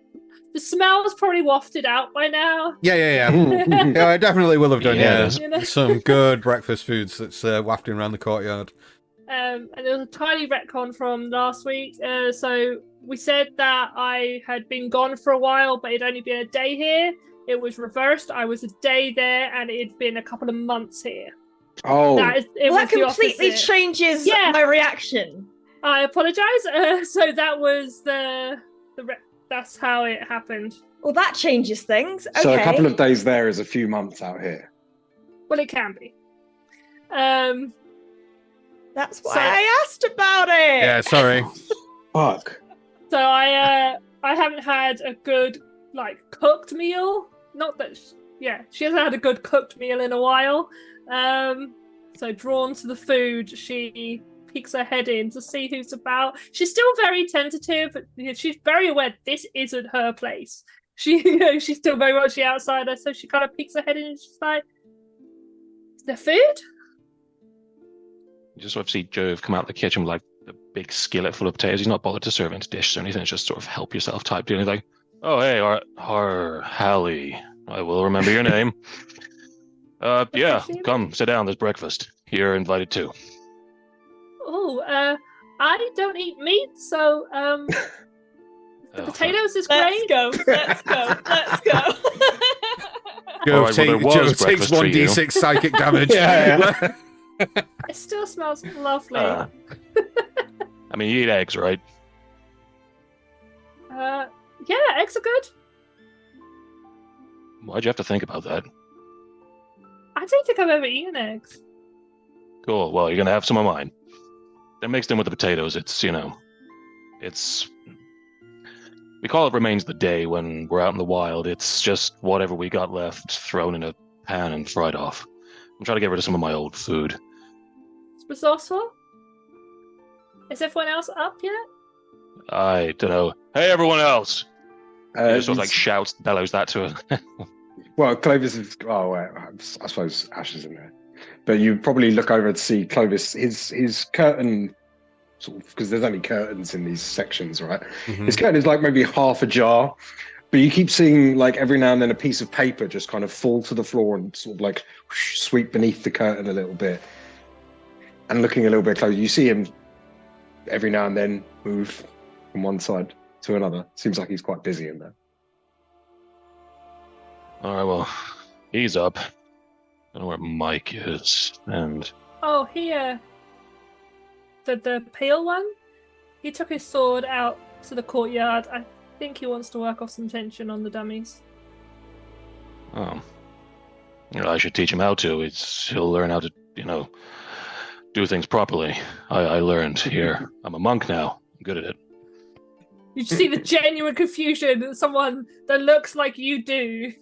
Speaker 4: the smell is probably wafted out by now.
Speaker 1: Yeah. Yeah, I definitely will have done,
Speaker 5: Yeah,
Speaker 1: yeah. Some good breakfast foods that's wafting around the courtyard.
Speaker 4: And there was a tiny retcon from last week. So we said that I had been gone for a while, but it'd only been a day here. it was reversed. I was a day there, and it had been a couple of months here.
Speaker 2: Oh,
Speaker 4: It
Speaker 3: Well,
Speaker 4: was
Speaker 3: that
Speaker 4: the
Speaker 3: completely
Speaker 4: opposite.
Speaker 3: changes
Speaker 4: Yeah.
Speaker 3: my reaction.
Speaker 4: I apologize. So that was that's how it happened.
Speaker 3: Well, that changes things. Okay.
Speaker 2: so a couple of days there is a few months out here.
Speaker 4: Well, it can be.
Speaker 3: That's why
Speaker 4: So-
Speaker 3: I asked about it.
Speaker 1: Yeah, sorry.
Speaker 2: Fuck.
Speaker 4: So I haven't had a good cooked meal. Not that she hasn't had a good cooked meal in a while. So drawn to the food, she peeks her head in to see who's about. She's still very tentative. She's very aware this isn't her place. She's still very much the outsider, so she kind of peeks her head in and she's like, "Is there food?"
Speaker 5: You just sort of see Jove come out of the kitchen with like a big skillet full of potatoes. He's not bothered to serve into dishes or anything. It's just sort of help yourself type deal. He's like, "Oh hey, Hallie, I will remember your name. Yeah, come sit down. There's breakfast. You're invited too."
Speaker 4: Oh, I don't eat meat, so the potatoes is
Speaker 3: Let's
Speaker 4: great.
Speaker 3: go. Let's go. Let's go.
Speaker 1: Joe,
Speaker 5: Alright, well, there was
Speaker 1: Joe takes
Speaker 5: breakfast for you.
Speaker 1: 1d6 psychic damage.
Speaker 2: Yeah,
Speaker 4: It still smells lovely.
Speaker 5: I mean, you eat eggs, right?
Speaker 4: Yeah, eggs are good.
Speaker 5: Why'd you have to think about that?
Speaker 4: I don't think I've ever eaten eggs.
Speaker 5: Cool. Well, you're gonna have some of mine. They're mixed in with the potatoes. It's we call it remains of the day when we're out in the wild. It's just whatever we got left thrown in a pan and fried off. I'm trying to get rid of some of my old food.
Speaker 4: It's resourceful. Is everyone else up yet?
Speaker 5: I don't know. Hey, everyone else! He just sort of like
Speaker 2: he's-
Speaker 5: shouts, bellows that to her.
Speaker 2: well, Clovis is. Oh, wait, I suppose Ash is in there. But you probably look over to see Clovis. His curtain, sort of, because there's only curtains in these sections, right?
Speaker 1: Mhm.
Speaker 2: His curtain is like maybe half ajar, but you keep seeing like every now and then a piece of paper just kind of fall to the floor and sort of like whoosh, sweep beneath the curtain a little bit. And looking a little bit closer, you see him every now and then move from one side to another. Seems like he's quite busy in there.
Speaker 5: All right, well, he's up. I don't know where Mike is, and
Speaker 4: Oh, here. The pale one? He took his sword out to the courtyard. I think he wants to work off some tension on the dummies.
Speaker 5: oh, I should teach him how to. He'll learn how to, do things properly. I learned here. I'm a monk now. I'm good at it.
Speaker 4: You see the genuine confusion that someone that looks like you do,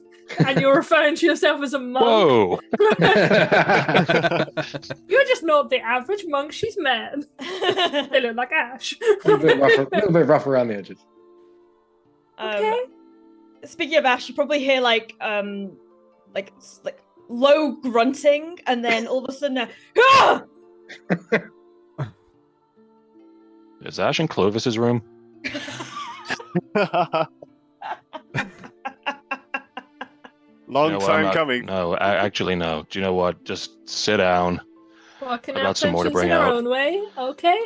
Speaker 4: and you're referring to yourself as a monk.
Speaker 5: Whoa!
Speaker 4: You're just not the average monk she's met. They look like Ash.
Speaker 2: A little bit rough around the edges.
Speaker 4: Okay.
Speaker 3: Speaking of Ash, you probably hear like low grunting, and then all of a sudden, ah!
Speaker 5: Is Ash in Clovis's room?
Speaker 6: Long
Speaker 5: You know what,
Speaker 6: time
Speaker 5: I'm not-
Speaker 6: coming.
Speaker 5: No, actually, no. Do you know what? Just sit down.
Speaker 4: Working
Speaker 5: I've
Speaker 4: out
Speaker 5: got some more to
Speaker 4: tensions
Speaker 5: bring
Speaker 4: in our
Speaker 5: out.
Speaker 4: own way. Okay.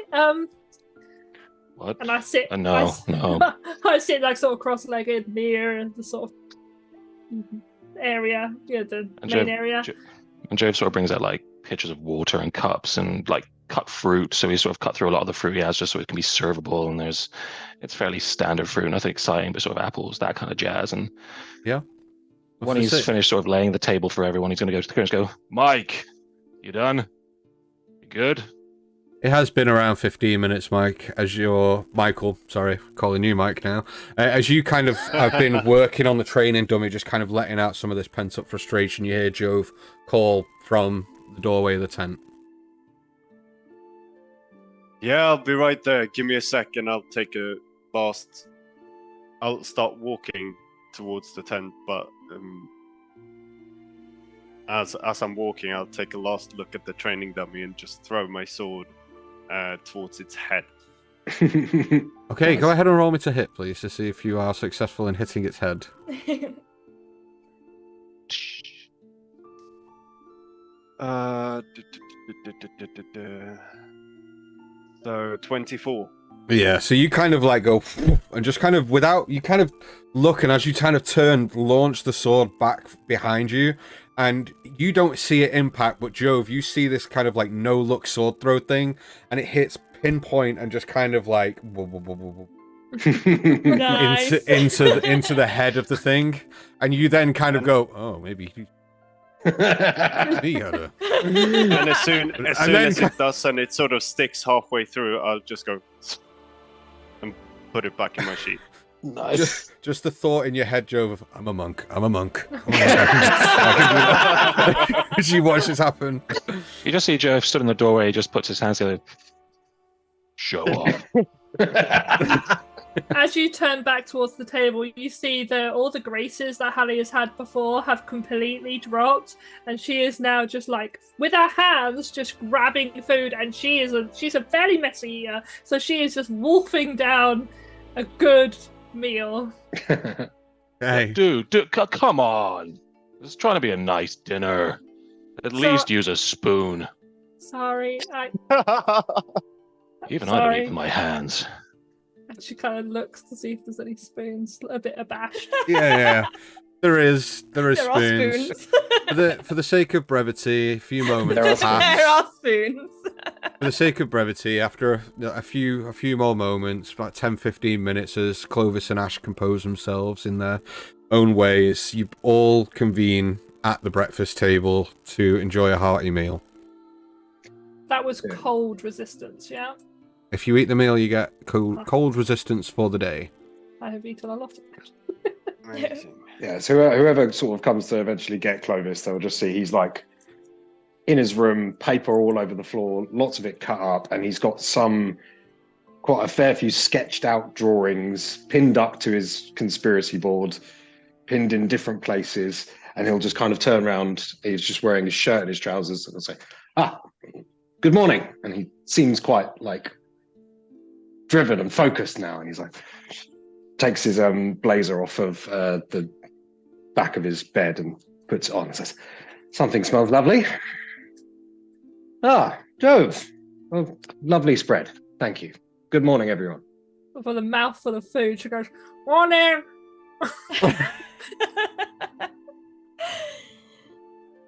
Speaker 5: What?
Speaker 4: And I sit.
Speaker 5: No, no.
Speaker 4: I sit like sort of cross-legged near the sort of area, the
Speaker 5: And
Speaker 4: main area.
Speaker 5: And Jove sort of brings out like pitchers of water and cups and like cut fruit. So he sort of cut through a lot of the fruit he has just so it can be servable. And it's fairly standard fruit, nothing exciting, but sort of apples, that kind of jazz. And
Speaker 1: Yeah.
Speaker 5: when he's finished sort of laying the table for everyone, he's going to go to the curtains and go, "Mike, you done? You good?"
Speaker 1: It has been around 15 minutes, Mike, Michael, sorry, calling you Mike now. As you kind of have been working on the training dummy, just kind of letting out some of this pent-up frustration, you hear Jove call from the doorway of the tent.
Speaker 6: Yeah, I'll be right there. Give me a sec and I'll take a fast. I'll start walking towards the tent, but as I'm walking, I'll take a last look at the training dummy and just throw my sword towards its head.
Speaker 1: Okay, go ahead and roll me to hit, please, to see if you are successful in hitting its head.
Speaker 6: So 24.
Speaker 1: Yeah, so you kind of like go and just kind of you kind of look, and as you kind of turn, launch the sword back behind you, and you don't see it impact, but Jove, you see this kind of like no look sword throw thing, and it hits pinpoint and just kind of like
Speaker 4: Nice.
Speaker 1: into the head of the thing, and you then kind of go, oh, maybe he had a.
Speaker 6: And as soon
Speaker 1: And
Speaker 6: as
Speaker 1: then
Speaker 6: it does, and it sort of sticks halfway through, I'll just go and put it back in my sheath.
Speaker 2: Nice.
Speaker 1: Just the thought in your head, Jove, of, I'm a monk. I can do as you watch this happen.
Speaker 5: You just see Joe stood in the doorway. He just puts his hands together. Show off.
Speaker 4: As you turn back towards the table, you see that all the graces that Hallie has had before have completely dropped, and she is now just like with her hands just grabbing food, and she's a very messy eater, so she is just wolfing down a good meal.
Speaker 1: Hey,
Speaker 5: Dude, come on. It's trying to be a nice dinner. At least use a spoon.
Speaker 4: Sorry,
Speaker 5: Even I don't
Speaker 4: Sorry.
Speaker 5: eat with my hands.
Speaker 4: and she kind of looks to see if there's any spoons, a bit abashed.
Speaker 1: yeah. There is
Speaker 3: There are
Speaker 1: spoons.
Speaker 3: spoons.
Speaker 1: For the sake of brevity, a few moments
Speaker 2: There are
Speaker 1: pass.
Speaker 3: There are spoons.
Speaker 1: For the sake of brevity, after a few more moments, about 10-15 minutes, as Clovis and Ash compose themselves in their own ways, you all convene at the breakfast table to enjoy a hearty meal.
Speaker 4: That was
Speaker 2: Yeah.
Speaker 4: cold resistance, yeah?
Speaker 1: If you eat the meal, you get cold resistance for the day.
Speaker 4: I have eaten a lot of it.
Speaker 6: Amazing.
Speaker 2: Yeah, so whoever sort of comes to eventually get Clovis, they'll just see he's like in his room, paper all over the floor, lots of it cut up, and he's got quite a fair few sketched out drawings pinned up to his conspiracy board, pinned in different places, and he'll just kind of turn around. He's just wearing his shirt and his trousers, and he'll say, good morning. And he seems quite like driven and focused now, and he's like, takes his blazer off of the back of his bed and puts it on and says, something smells lovely. Jove. Well, lovely spread. Thank you. Good morning, everyone.
Speaker 4: With a mouthful of food, she goes, morning!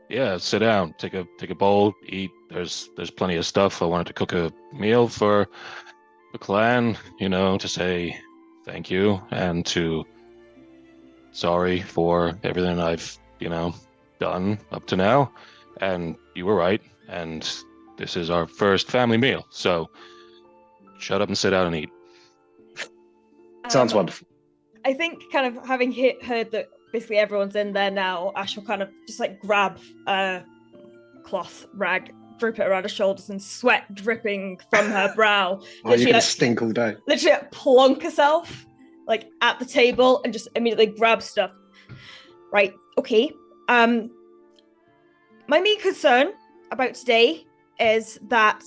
Speaker 5: Yeah, sit down, take a bowl, eat. There's plenty of stuff. I wanted to cook a meal for the clan, to say thank you and to sorry for everything I've, done up to now. And you were right, and this is our first family meal. So shut up and sit down and eat.
Speaker 2: Sounds wonderful.
Speaker 3: I think kind of having heard that basically everyone's in there now, Ash will kind of just like grab a cloth rag, droop it around her shoulders, and sweat dripping from her brow.
Speaker 2: You're going to
Speaker 3: like,
Speaker 2: stink all day.
Speaker 3: literally like, plonk herself like at the table and just immediately grab stuff. Right, okay. My main concern about today is that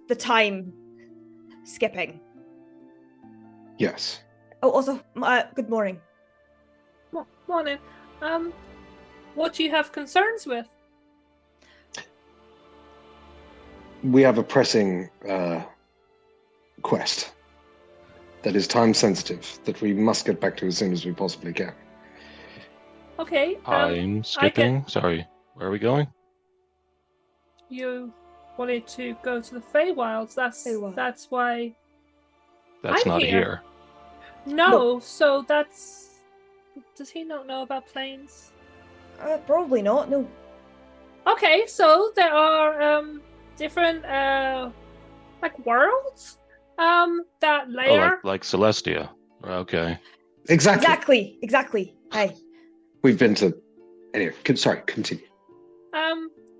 Speaker 3: the time skipping.
Speaker 2: Yes.
Speaker 3: Oh, also, good morning.
Speaker 4: Morning. What do you have concerns with?
Speaker 2: We have a pressing quest that is time sensitive that we must get back to as soon as we possibly can.
Speaker 4: Okay.
Speaker 5: I'm skipping. Sorry. Where are we going?
Speaker 4: You wanted to go to the Feywilds.
Speaker 3: Feywild.
Speaker 4: That's why.
Speaker 5: That's
Speaker 4: I'm
Speaker 5: not
Speaker 4: here.
Speaker 5: here.
Speaker 4: No, so that's. Does he not know about planes?
Speaker 3: Probably not, no.
Speaker 4: Okay, so there are different like worlds that layer.
Speaker 5: Oh, like Celestia. Okay.
Speaker 2: Exactly.
Speaker 3: Hey.
Speaker 2: We've been to... Anyway, sorry, continue.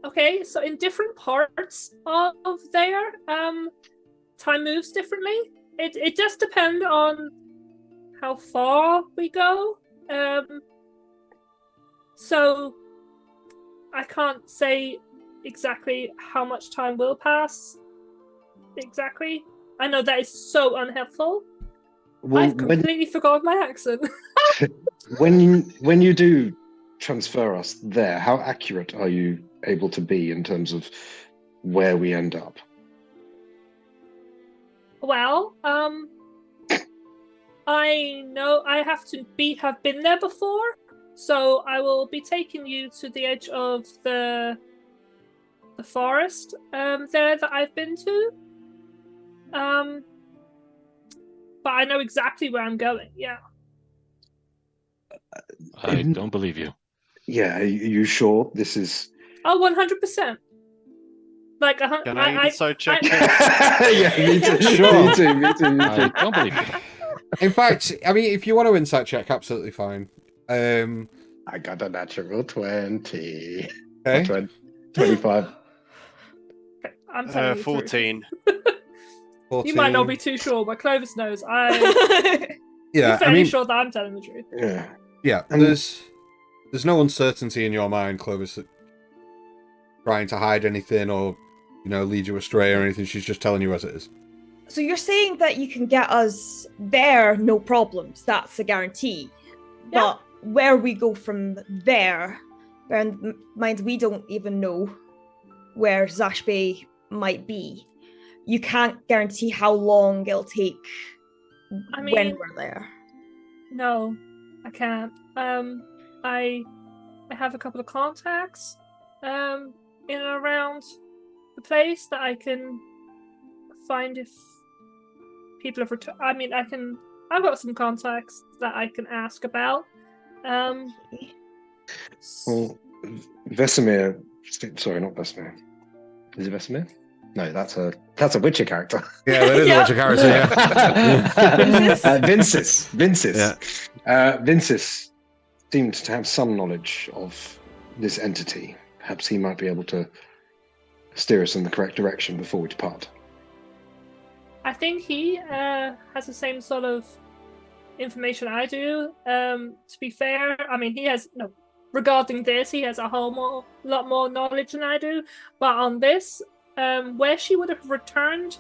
Speaker 4: Okay, so in different parts of there, time moves differently. It does depend on how far we go. So I can't say exactly how much time will pass. Exactly. I know that is so unhelpful.
Speaker 2: Well,
Speaker 4: I've completely forgot my accent.
Speaker 2: when you do transfer us there, how accurate are you able to be in terms of where we end up?
Speaker 4: Well, I know I have been there before, so I will be taking you to the edge of the forest there that I've been to. But I know exactly where I'm going. Yeah.
Speaker 5: I don't believe you.
Speaker 2: Yeah, are you sure this is?
Speaker 4: Oh, 100%. Like,
Speaker 6: Can I inside check?
Speaker 2: Yeah, me too.
Speaker 1: Sure.
Speaker 2: Me too. Me too. Me
Speaker 5: I
Speaker 2: too.
Speaker 5: don't believe you.
Speaker 1: In fact, I mean, if you want to insight check, absolutely fine.
Speaker 2: I got a natural 20.
Speaker 1: Okay.
Speaker 2: 25.
Speaker 4: I'm telling you the truth.
Speaker 6: 14.
Speaker 1: 14.
Speaker 4: You might not be too sure, but Clovis knows. I'm
Speaker 1: Yeah, I
Speaker 4: fairly
Speaker 1: mean,
Speaker 4: sure that I'm telling the truth.
Speaker 2: Yeah.
Speaker 1: yeah. There's no uncertainty in your mind, Clovis, that trying to hide anything or lead you astray or anything. She's just telling you as it is.
Speaker 3: So you're saying that you can get us there, no problems. That's a guarantee.
Speaker 4: Yeah.
Speaker 3: But where we go from there, bear in mind we don't even know where Zashbe might be. You can't guarantee how long it'll take
Speaker 4: I
Speaker 3: when
Speaker 4: mean,
Speaker 3: we're there.
Speaker 4: no, I can't. I have a couple of contacts in and around the place that I can find if people have returned. I mean, I've got some contacts that I can ask about.
Speaker 2: Well, Vesemir. Sorry, not Vesemir. Is it Vesemir? No, that's a Witcher character.
Speaker 1: Yeah, that is
Speaker 3: Yeah.
Speaker 1: a Witcher character. Yeah.
Speaker 2: Vincis.
Speaker 1: Yeah.
Speaker 2: Vincis seemed to have some knowledge of this entity. Perhaps he might be able to steer us in the correct direction before we depart.
Speaker 4: I think he has the same sort of information I do. To be fair, I mean, regarding this, he has a lot more knowledge than I do. But on this, where she would have returned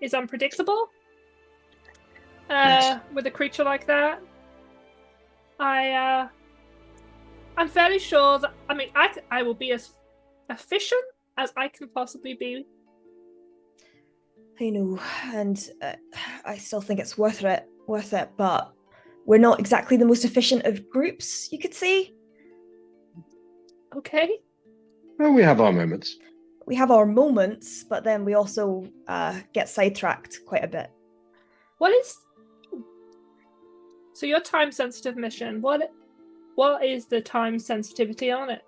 Speaker 4: is unpredictable.
Speaker 2: Yes.
Speaker 4: With a creature like that, I'm fairly sure that I will be as efficient as I can possibly be.
Speaker 3: I know, and I still think it's worth it, but we're not exactly the most efficient of groups, you could say.
Speaker 4: Okay.
Speaker 2: Well, we have our moments.
Speaker 3: We have our moments, but then we also get sidetracked quite a bit.
Speaker 4: So your time sensitive mission, what is the time sensitivity on it?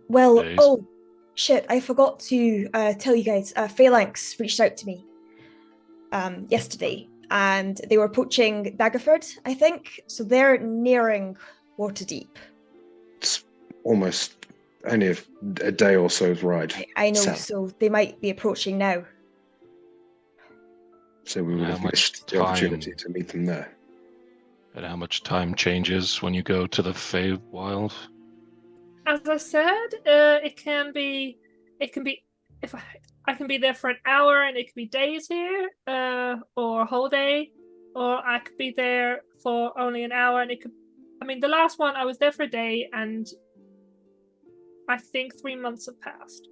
Speaker 3: Well,
Speaker 5: Days.
Speaker 3: oh, shit, I forgot to tell you guys, Phalanx reached out to me yesterday, and they were approaching Daggerford, I think, so they're nearing Waterdeep.
Speaker 2: It's almost only a day or so's ride.
Speaker 3: I know,
Speaker 2: south.
Speaker 3: so they might be approaching now.
Speaker 2: So we would
Speaker 5: How
Speaker 2: have
Speaker 5: much
Speaker 2: missed the
Speaker 5: time?
Speaker 2: opportunity to meet them there.
Speaker 5: And how much time changes when you go to the Feywild?
Speaker 4: As I said, it can be if I can be there for an hour and it could be days here, or a whole day, or I could be there for only an hour and it could. I mean, the last one I was there for a day and I think 3 months have passed.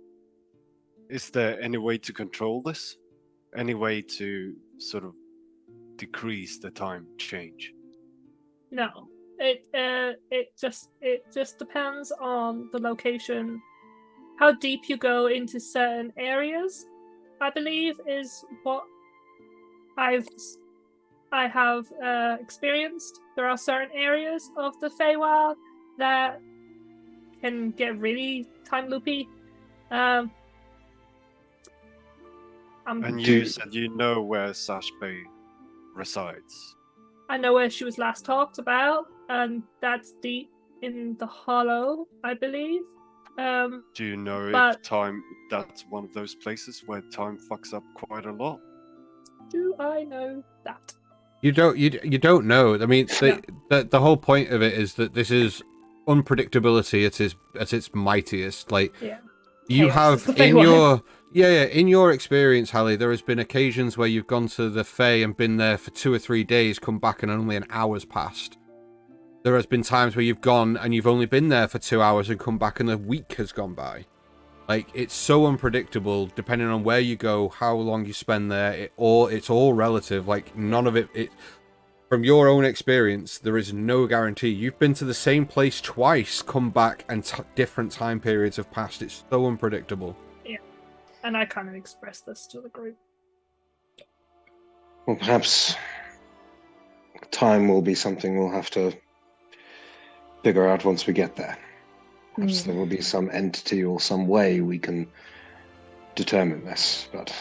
Speaker 6: Is there any way to control this? Any way to sort of decrease the time change?
Speaker 4: No, it just depends on the location, how deep you go into certain areas. I believe is what I have experienced. There are certain areas of the Feywild that can get really time loopy.
Speaker 6: And you said you know where Zashbe resides.
Speaker 4: I know where she was last talked about, and that's deep in the Hollow, I believe.
Speaker 6: Do you know
Speaker 4: but-
Speaker 6: if time that's one of those places where time fucks up quite a lot?
Speaker 4: Do I know that?
Speaker 1: You don't know. I mean, the whole point of it is that this is unpredictability at its mightiest. Like,
Speaker 4: Yeah.
Speaker 1: you
Speaker 3: Chaos is
Speaker 1: have
Speaker 3: the big
Speaker 1: in
Speaker 3: one.
Speaker 1: your in your experience, Hallie, there has been occasions where you've gone to the Fae and been there for 2 or 3 days, come back and only an hour's passed. There has been times where you've gone and you've only been there for 2 hours and come back and a week has gone by. Like, it's so unpredictable depending on where you go, how long you spend there. It's all relative. Like, none of it. From your own experience, there is no guarantee. You've been to the same place twice, come back, and different time periods have passed. It's so unpredictable.
Speaker 4: Yeah, and I kind of expressed this to the group.
Speaker 2: Well, perhaps time will be something we'll have to figure out once we get there. Perhaps there will be some entity or some way we can determine this, but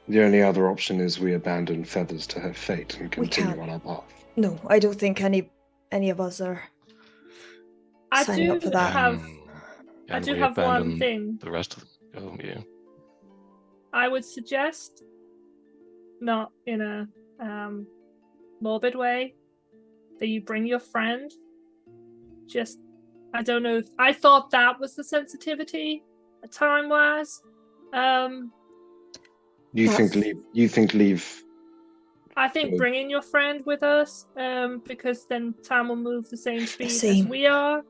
Speaker 2: the only other option is we abandon Feathers to her fate and continue on our path.
Speaker 3: No, I don't think any of us are signing up for that.
Speaker 4: I do have one thing.
Speaker 5: The rest of them. Oh, yeah.
Speaker 4: I would suggest, not in a morbid way, that you bring your friend. Just, I don't know. I thought that was the sensitivity, time-wise.
Speaker 2: You think leave?
Speaker 4: I think bringing your friend with us, because then time will move the same speed as we are.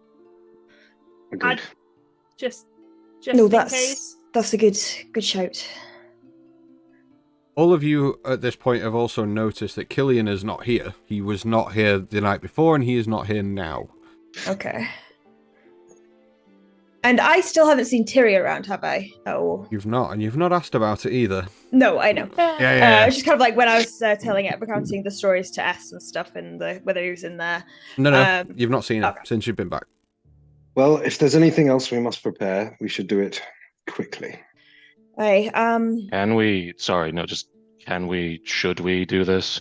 Speaker 2: Agreed.
Speaker 4: Just
Speaker 3: no,
Speaker 4: in case.
Speaker 3: That's a good shout.
Speaker 1: All of you at this point have also noticed that Killian is not here. He was not here the night before, and he is not here now.
Speaker 3: Okay. And I still haven't seen Tiri around, have I? Oh.
Speaker 1: You've not, and you've not asked about it either.
Speaker 3: No, I know.
Speaker 1: Yeah.
Speaker 3: It's just kind of like when I was recounting the stories to S and stuff, and whether he was in there.
Speaker 1: No, you've not seen it since you've been back.
Speaker 2: Well, if there's anything else we must prepare, we should do it quickly.
Speaker 5: Can we? Sorry, no. Just can we? Should we do this?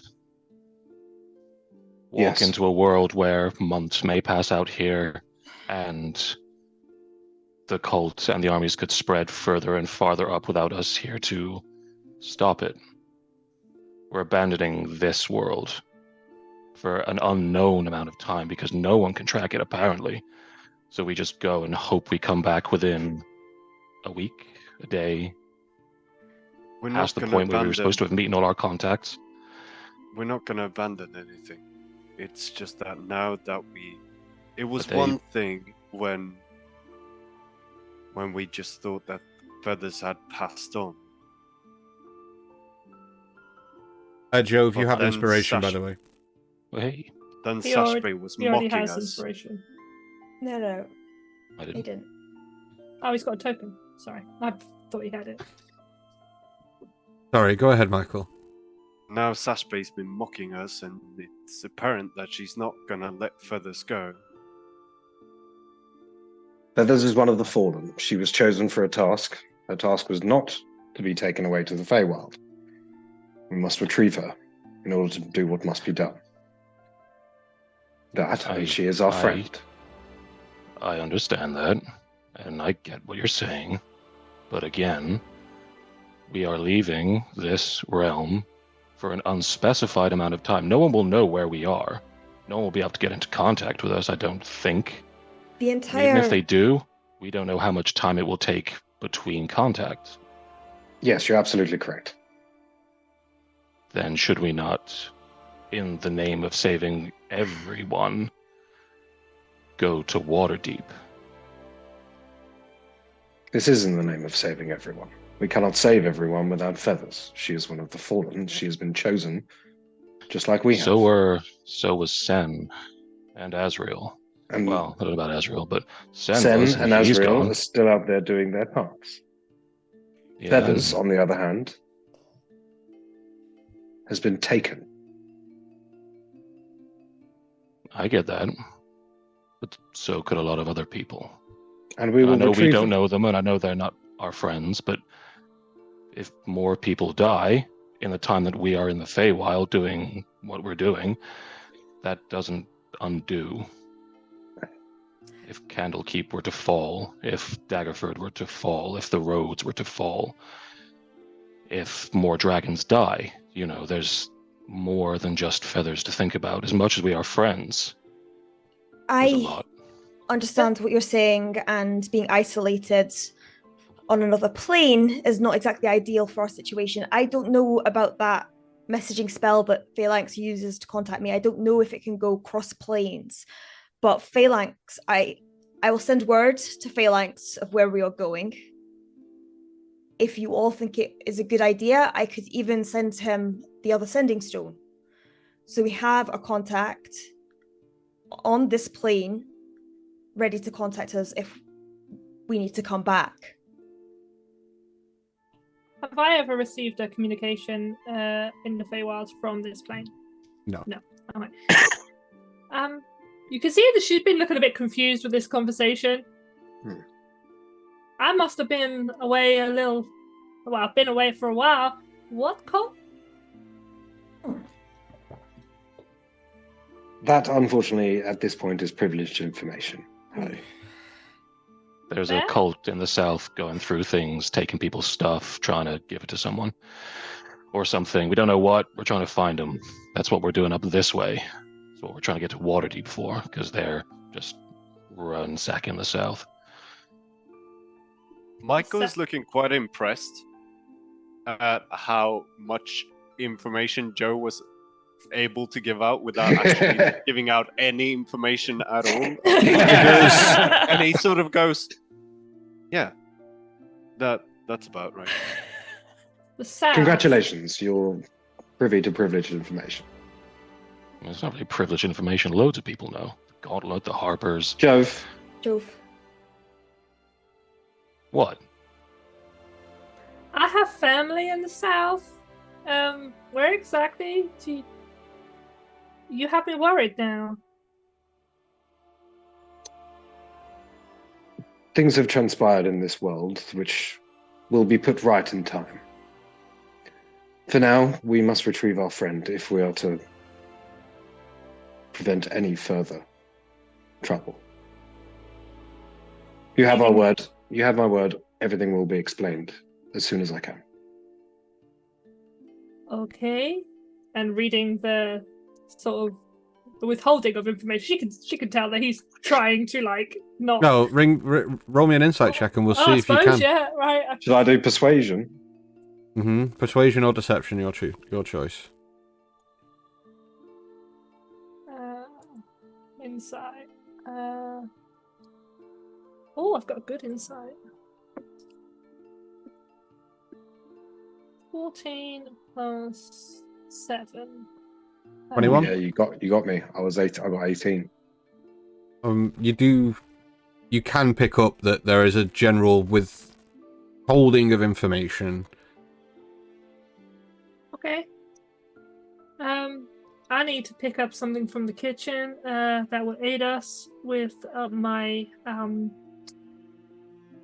Speaker 5: Walk into a world where months may pass out here, and the cult and the armies could spread further and farther up without us here to stop it. We're abandoning this world for an unknown amount of time because no one can track it apparently. So we just go and hope we come back within a week, a day, past the point where we were supposed to have meeting all our contacts.
Speaker 6: We're not going to abandon anything. It's just that now that it was one thing when we just thought that Feathers had passed on.
Speaker 1: Joe, if you have inspiration, by the way.
Speaker 5: Well, hey.
Speaker 6: Then Sashbury was mocking
Speaker 4: has
Speaker 6: us.
Speaker 4: Inspiration.
Speaker 3: No.
Speaker 5: I didn't.
Speaker 3: He didn't.
Speaker 4: Oh, he's got a token. Sorry. I thought he had it.
Speaker 1: Sorry, go ahead, Michael.
Speaker 6: Now Sashbury's been mocking us, and it's apparent that she's not going to let Feathers go.
Speaker 2: Feathers is one of the fallen. She was chosen for a task. Her task was not to be taken away to the Feywild. We must retrieve her in order to do what must be done. And she is our friend.
Speaker 5: I understand that, and I get what you're saying. But again, we are leaving this realm for an unspecified amount of time. No one will know where we are. No one will be able to get into contact with us, I don't think. Even if they do, we don't know how much time it will take between contacts.
Speaker 2: Yes, you're absolutely correct.
Speaker 5: Then should we not, in the name of saving everyone, go to Waterdeep?
Speaker 2: This is in the name of saving everyone. We cannot save everyone without Feathers. She is one of the fallen. She has been chosen, just like we have.
Speaker 5: So was Sen and Azrael.
Speaker 2: And
Speaker 5: well, I don't know about Azrael, but Sen
Speaker 2: and Azrael are still out there doing their parts. Yeah. Feathers, on the other hand, has been taken.
Speaker 5: I get that. But so could a lot of other people.
Speaker 2: And we will
Speaker 5: I know we don't
Speaker 2: them.
Speaker 5: know them, and I know they're not our friends, but if more people die in the time that we are in the Feywild doing what we're doing, that doesn't undo. If Candlekeep were to fall, if Daggerford were to fall, if the roads were to fall, if more dragons die, there's more than just Feathers to think about. As much as we are friends, there's a lot.
Speaker 3: Understand what you're saying, and being isolated on another plane is not exactly ideal for our situation. I don't know about that messaging spell that Phalanx uses to contact me. I don't know if it can go cross planes, but Phalanx, I will send word to Phalanx of where we are going, if you all think it is a good idea, I could even send him the other sending stone. So we have a contact on this plane ready to contact us if we need to come back.
Speaker 4: Have I ever received a communication in the Feywilds from this plane?
Speaker 1: No.
Speaker 4: No. Okay. You can see that she's been looking a bit confused with this conversation. I must have been away I've been away for a while. What call?
Speaker 2: That, unfortunately, at this point, is privileged information. Harry.
Speaker 5: There's a cult in the south going through things, taking people's stuff, trying to give it to someone. Or something. We don't know what. We're trying to find them. That's what we're doing up this way. That's what we're trying to get to Waterdeep for, because they're just ransacking the south.
Speaker 6: Michael is looking quite impressed at how much information Joe was able to give out without actually giving out any information at all. And he sort of goes, "Yeah, that's about right."
Speaker 4: The south.
Speaker 2: Congratulations, you're privy to privileged information.
Speaker 5: It's not really privileged information. Loads of people know. The Gauntlet, the Harpers.
Speaker 2: Jove.
Speaker 5: What?
Speaker 4: I have family in the south. Where exactly do you have me worried now?
Speaker 2: Things have transpired in this world which will be put right in time. For now, we must retrieve our friend if we are to prevent any further trouble. You have our word. You have my word. Everything will be explained as soon as I can.
Speaker 4: Okay. And reading the sort of the withholding of information, she can tell that he's trying to not.
Speaker 1: No, roll me an insight check and we'll see if you can.
Speaker 4: Yeah, right.
Speaker 2: Should I do persuasion?
Speaker 1: Persuasion or deception, your choice.
Speaker 4: Insight. Oh, I've got a good insight. 14 plus 7.
Speaker 1: 21?
Speaker 2: Yeah, you got me. I got 18.
Speaker 1: You can pick up that there is a general withholding of information.
Speaker 4: Okay. I need to pick up something from the kitchen that will aid us with my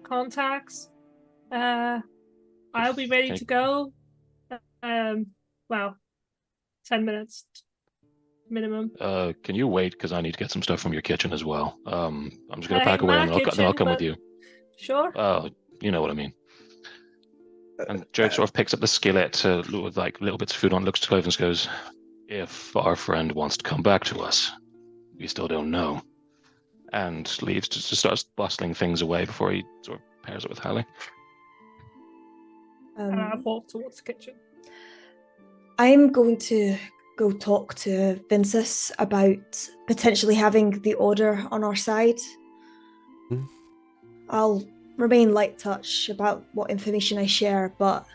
Speaker 4: contacts. I'll be ready to go. 10 minutes minimum.
Speaker 5: Can you wait? Because I need to get some stuff from your kitchen as well. I'm just going to pack away
Speaker 4: my
Speaker 5: and then I'll come with you.
Speaker 4: Sure.
Speaker 5: You know what I mean. And Joe sort of picks up the skillet with little bits of food on, looks to Clovis and goes, "If our friend wants to come back to us, we still don't know." And leaves to starts bustling things away before he sort of pairs it with Hallie.
Speaker 4: And I walk towards the kitchen.
Speaker 3: I'm going to go talk to Vinces about potentially having the Order on our side. I'll remain light touch about what information I share, but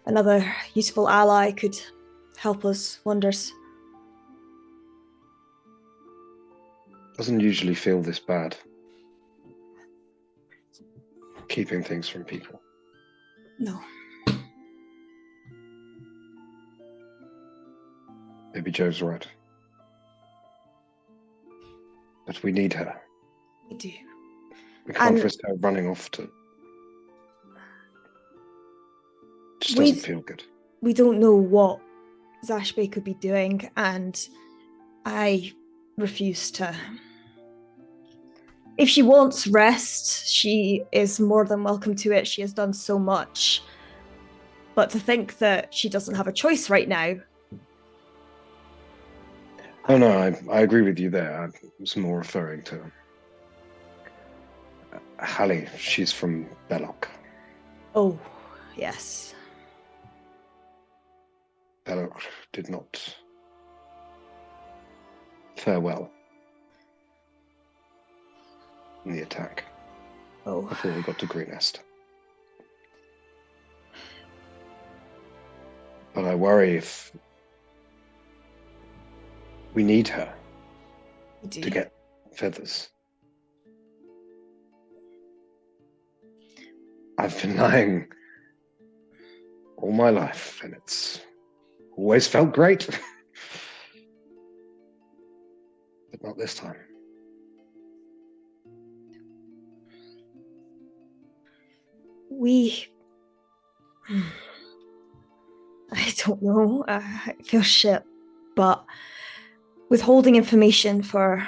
Speaker 3: another useful ally could help us wonders.
Speaker 2: Doesn't usually feel this bad. Keeping things from people.
Speaker 3: No.
Speaker 2: Maybe Joe's right. But we need her.
Speaker 3: We do.
Speaker 2: We can't risk her running off to... Just doesn't feel good.
Speaker 3: We don't know what Zashbe could be doing, and I refuse to... If she wants rest, she is more than welcome to it. She has done so much. But to think that she doesn't have a choice right now...
Speaker 2: Oh no, I agree with you there. I was more referring to Hallie. She's from Belloc.
Speaker 3: Oh, yes.
Speaker 2: Belloc did not fare well in the attack.
Speaker 3: Oh.
Speaker 2: Before we got to Green Nest. But I worry if we need her to get feathers. I've been lying all my life, and it's always felt great. But not this time.
Speaker 3: I don't know. I feel shit, but withholding information for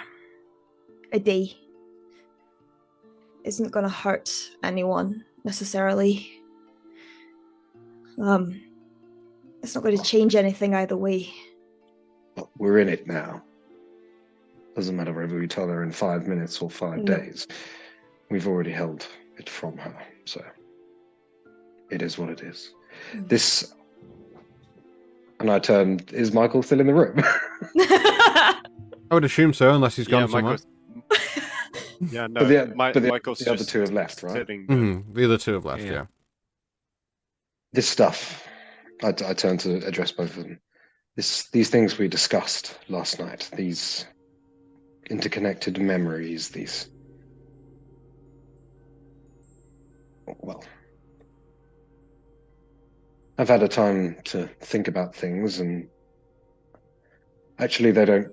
Speaker 3: a day isn't gonna hurt anyone necessarily. It's not going to change anything either way.
Speaker 2: But we're in it now. Doesn't matter whether we tell her in 5 minutes or 5 days. We've already held it from her, so it is what it is. This, and I turned. Is Michael still in the room?
Speaker 1: I would assume so, unless he's gone somewhere.
Speaker 6: Yeah, no.
Speaker 2: But
Speaker 6: Michael's
Speaker 2: the other two have left, right?
Speaker 1: The other two have left. Yeah.
Speaker 2: This stuff. I turned to address both of them. These things we discussed last night. These interconnected memories. These. Well, I've had a time to think about things, and actually they're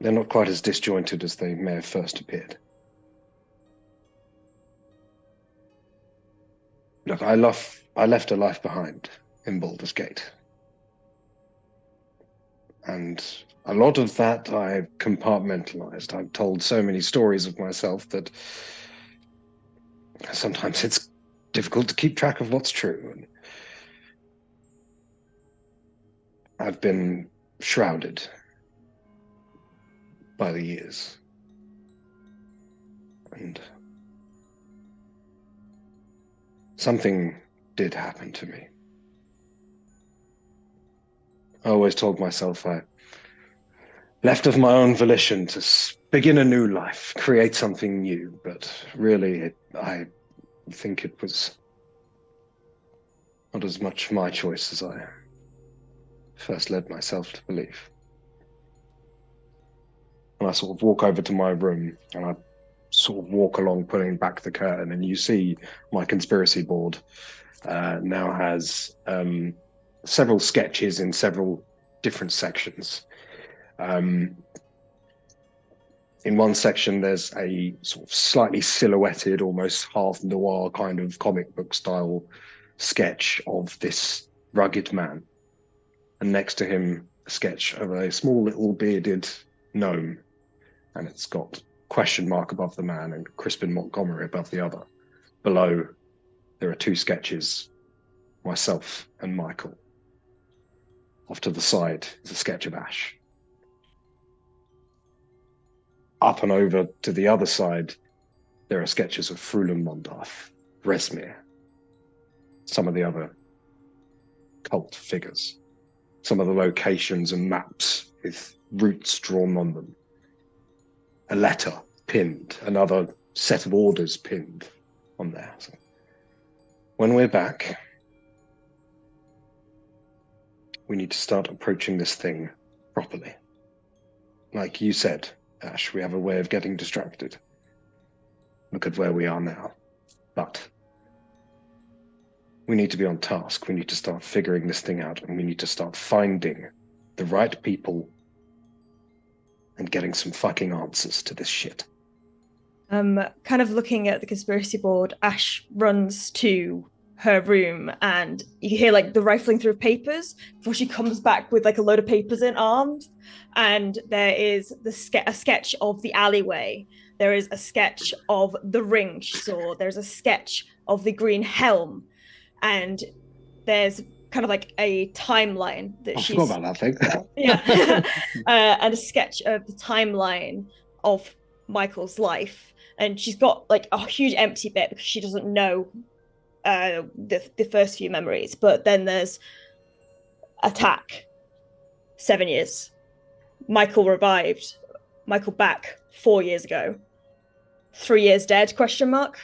Speaker 2: not quite as disjointed as they may have first appeared. Look, I left a life behind in Baldur's Gate. And a lot of that I've compartmentalized. I've told so many stories of myself that sometimes it's difficult to keep track of what's true. And I've been shrouded by the years. And something did happen to me. I always told myself I left of my own volition to begin a new life, create something new, but really I think it was not as much my choice as I first led myself to believe. And I sort of walk over to my room and I sort of walk along pulling back the curtain, and you see my conspiracy board now has several sketches in several different sections. In one section there's a sort of slightly silhouetted, almost half noir kind of comic book style sketch of this rugged man, and next to him a sketch of a small little bearded gnome, and it's got question mark above the man and Crispin Montgomery above the other. Below there are two sketches, myself and Michael. Off to the side is a sketch of Ash. Up and over to the other side, there are sketches of Frulin Mondarth, Resmir, some of the other cult figures, some of the locations and maps with routes drawn on them, a letter pinned, another set of orders pinned on there. So when we're back, we need to start approaching this thing properly. Like you said, Ash, we have a way of getting distracted. Look at where we are now. But we need to be on task. We need to start figuring this thing out, and we need to start finding the right people and getting some fucking answers to this shit.
Speaker 3: Kind of looking at the conspiracy board, Ash runs to her room and you hear like the rifling through papers before she comes back with like a load of papers in arms, and there is a sketch of the alleyway, there is a sketch of the ring she saw, there's a sketch of the green helm, and there's kind of like a timeline that
Speaker 2: I forgot about that thing.
Speaker 3: Yeah. And a sketch of the timeline of Michael's life, and she's got like a huge empty bit because she doesn't know the first few memories. But then there's attack, 7 years, Michael revived, Michael back 4 years ago, 3 years dead, question mark.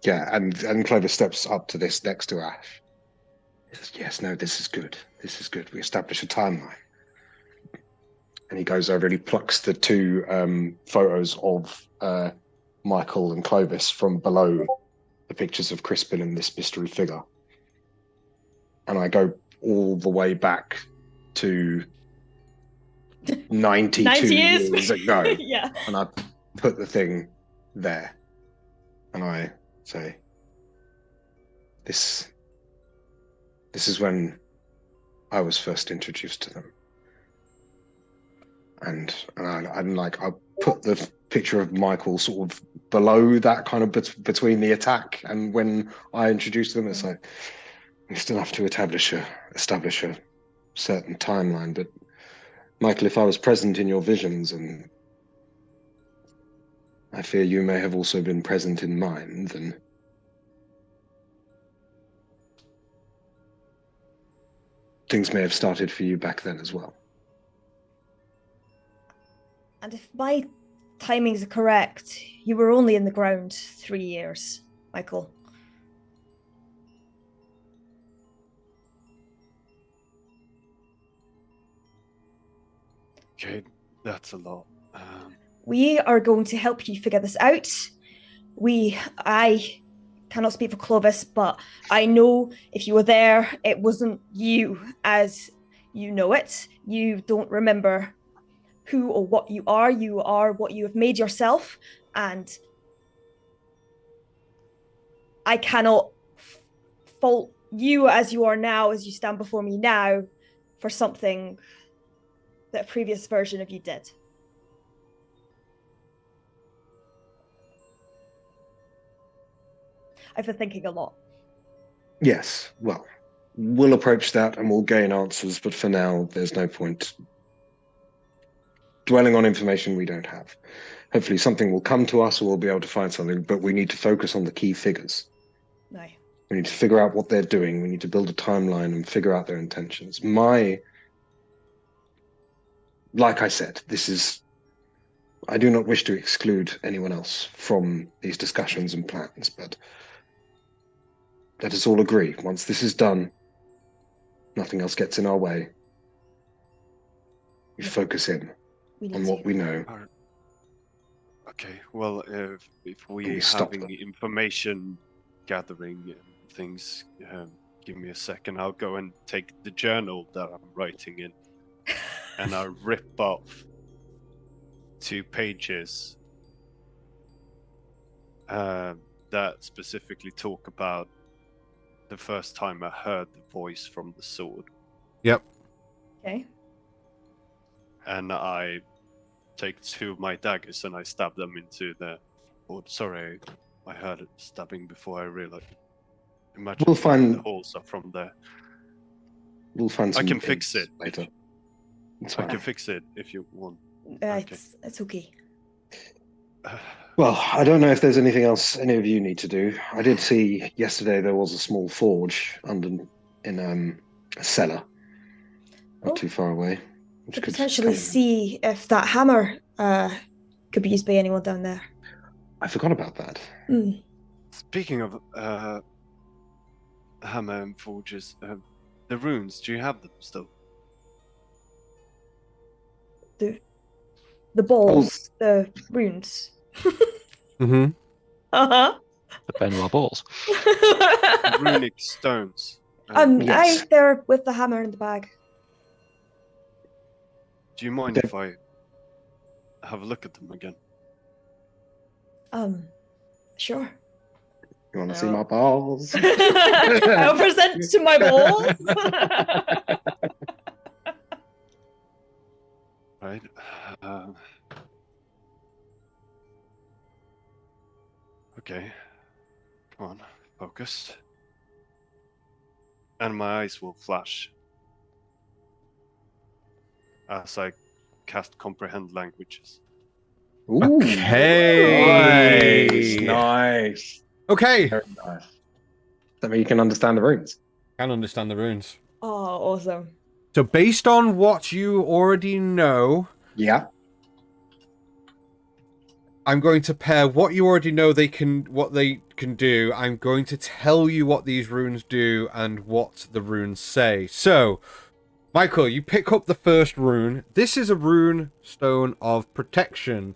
Speaker 2: Yeah, and Clover steps up to this next to Ash. Yes, no, this is good. This is good. We establish a timeline. And he goes over and he plucks the two photos of Michael and Clovis from below the pictures of Crispin and this mystery figure. And I go all the way back to 92
Speaker 3: 90
Speaker 2: years ago.
Speaker 3: Yeah.
Speaker 2: And I put the thing there. And I say, this is when I was first introduced to them. And I'm like, I'll put the picture of Michael sort of below that, kind of between the attack and when I introduced them. It's like, we still have to establish a certain timeline. But Michael, if I was present in your visions, and I fear you may have also been present in mine, then things may have started for you back then as well.
Speaker 3: And if my timings are correct, you were only in the ground 3 years, Michael.
Speaker 6: Okay, that's a lot.
Speaker 3: We are going to help you figure this out. I cannot speak for Clovis, but I know if you were there, it wasn't you as you know it. You don't remember who or what you are. You are what you have made yourself, and I cannot fault you as you are now, as you stand before me now, for something that a previous version of you did. I've been thinking a lot.
Speaker 2: Yes, well, we'll approach that and we'll gain answers, but for now, there's no point dwelling on information we don't have. Hopefully something will come to us or we'll be able to find something, but we need to focus on the key figures.
Speaker 3: No.
Speaker 2: We need to figure out what they're doing. We need to build a timeline and figure out their intentions. Like I said, I do not wish to exclude anyone else from these discussions and plans, but let us all agree, once this is done, nothing else gets in our way. We focus in on what we know.
Speaker 6: Okay, well, if we
Speaker 2: stop
Speaker 6: having
Speaker 2: them.
Speaker 6: information gathering and things, give me a second. I'll go and take the journal that I'm writing in, and I'll rip off 2 pages that specifically talk about the first time I heard the voice from the sword.
Speaker 1: Yep.
Speaker 3: Okay.
Speaker 6: And I take 2 of my daggers and I stab them into the... Oh, sorry, I heard it stabbing before I realized. Imagine
Speaker 2: We'll find-
Speaker 6: the holes are from there.
Speaker 2: We'll find
Speaker 6: I
Speaker 2: some
Speaker 6: can fix
Speaker 2: hints
Speaker 6: it
Speaker 2: later. It's
Speaker 6: I
Speaker 2: fine.
Speaker 6: can fix it if you want.
Speaker 3: It's okay.
Speaker 2: Well, I don't know if there's anything else any of you need to do. I did see yesterday there was a small forge in a cellar, not too far away. Which
Speaker 3: Could
Speaker 2: could
Speaker 3: potentially
Speaker 2: come in.
Speaker 3: see if that hammer could be used by anyone down there.
Speaker 2: I forgot about that.
Speaker 3: Mm.
Speaker 6: Speaking of hammer and forges, the runes, do you have them still?
Speaker 3: The balls, the runes.
Speaker 1: Mm-hmm.
Speaker 3: Uh-huh.
Speaker 5: The Benoit balls.
Speaker 6: Runic stones.
Speaker 2: Yes.
Speaker 3: They're with the hammer in the bag.
Speaker 6: Do you mind if I have a look at them again?
Speaker 3: Sure.
Speaker 2: You want to see my balls?
Speaker 3: I'll present to my balls.
Speaker 6: Right. Okay. Come on. Focus. And my eyes will flash as I cast comprehend languages.
Speaker 2: Ooh,
Speaker 1: Okay.
Speaker 2: Nice.
Speaker 1: Okay.
Speaker 2: Very nice. That means you can understand the runes.
Speaker 1: Can understand the runes.
Speaker 3: Oh, awesome.
Speaker 1: So based on what you already know,
Speaker 2: Yeah.
Speaker 1: I'm going to pair what you already know what they can do, I'm going to tell you what these runes do and what the runes say. So, Michael, you pick up the first rune. This is a rune stone of protection.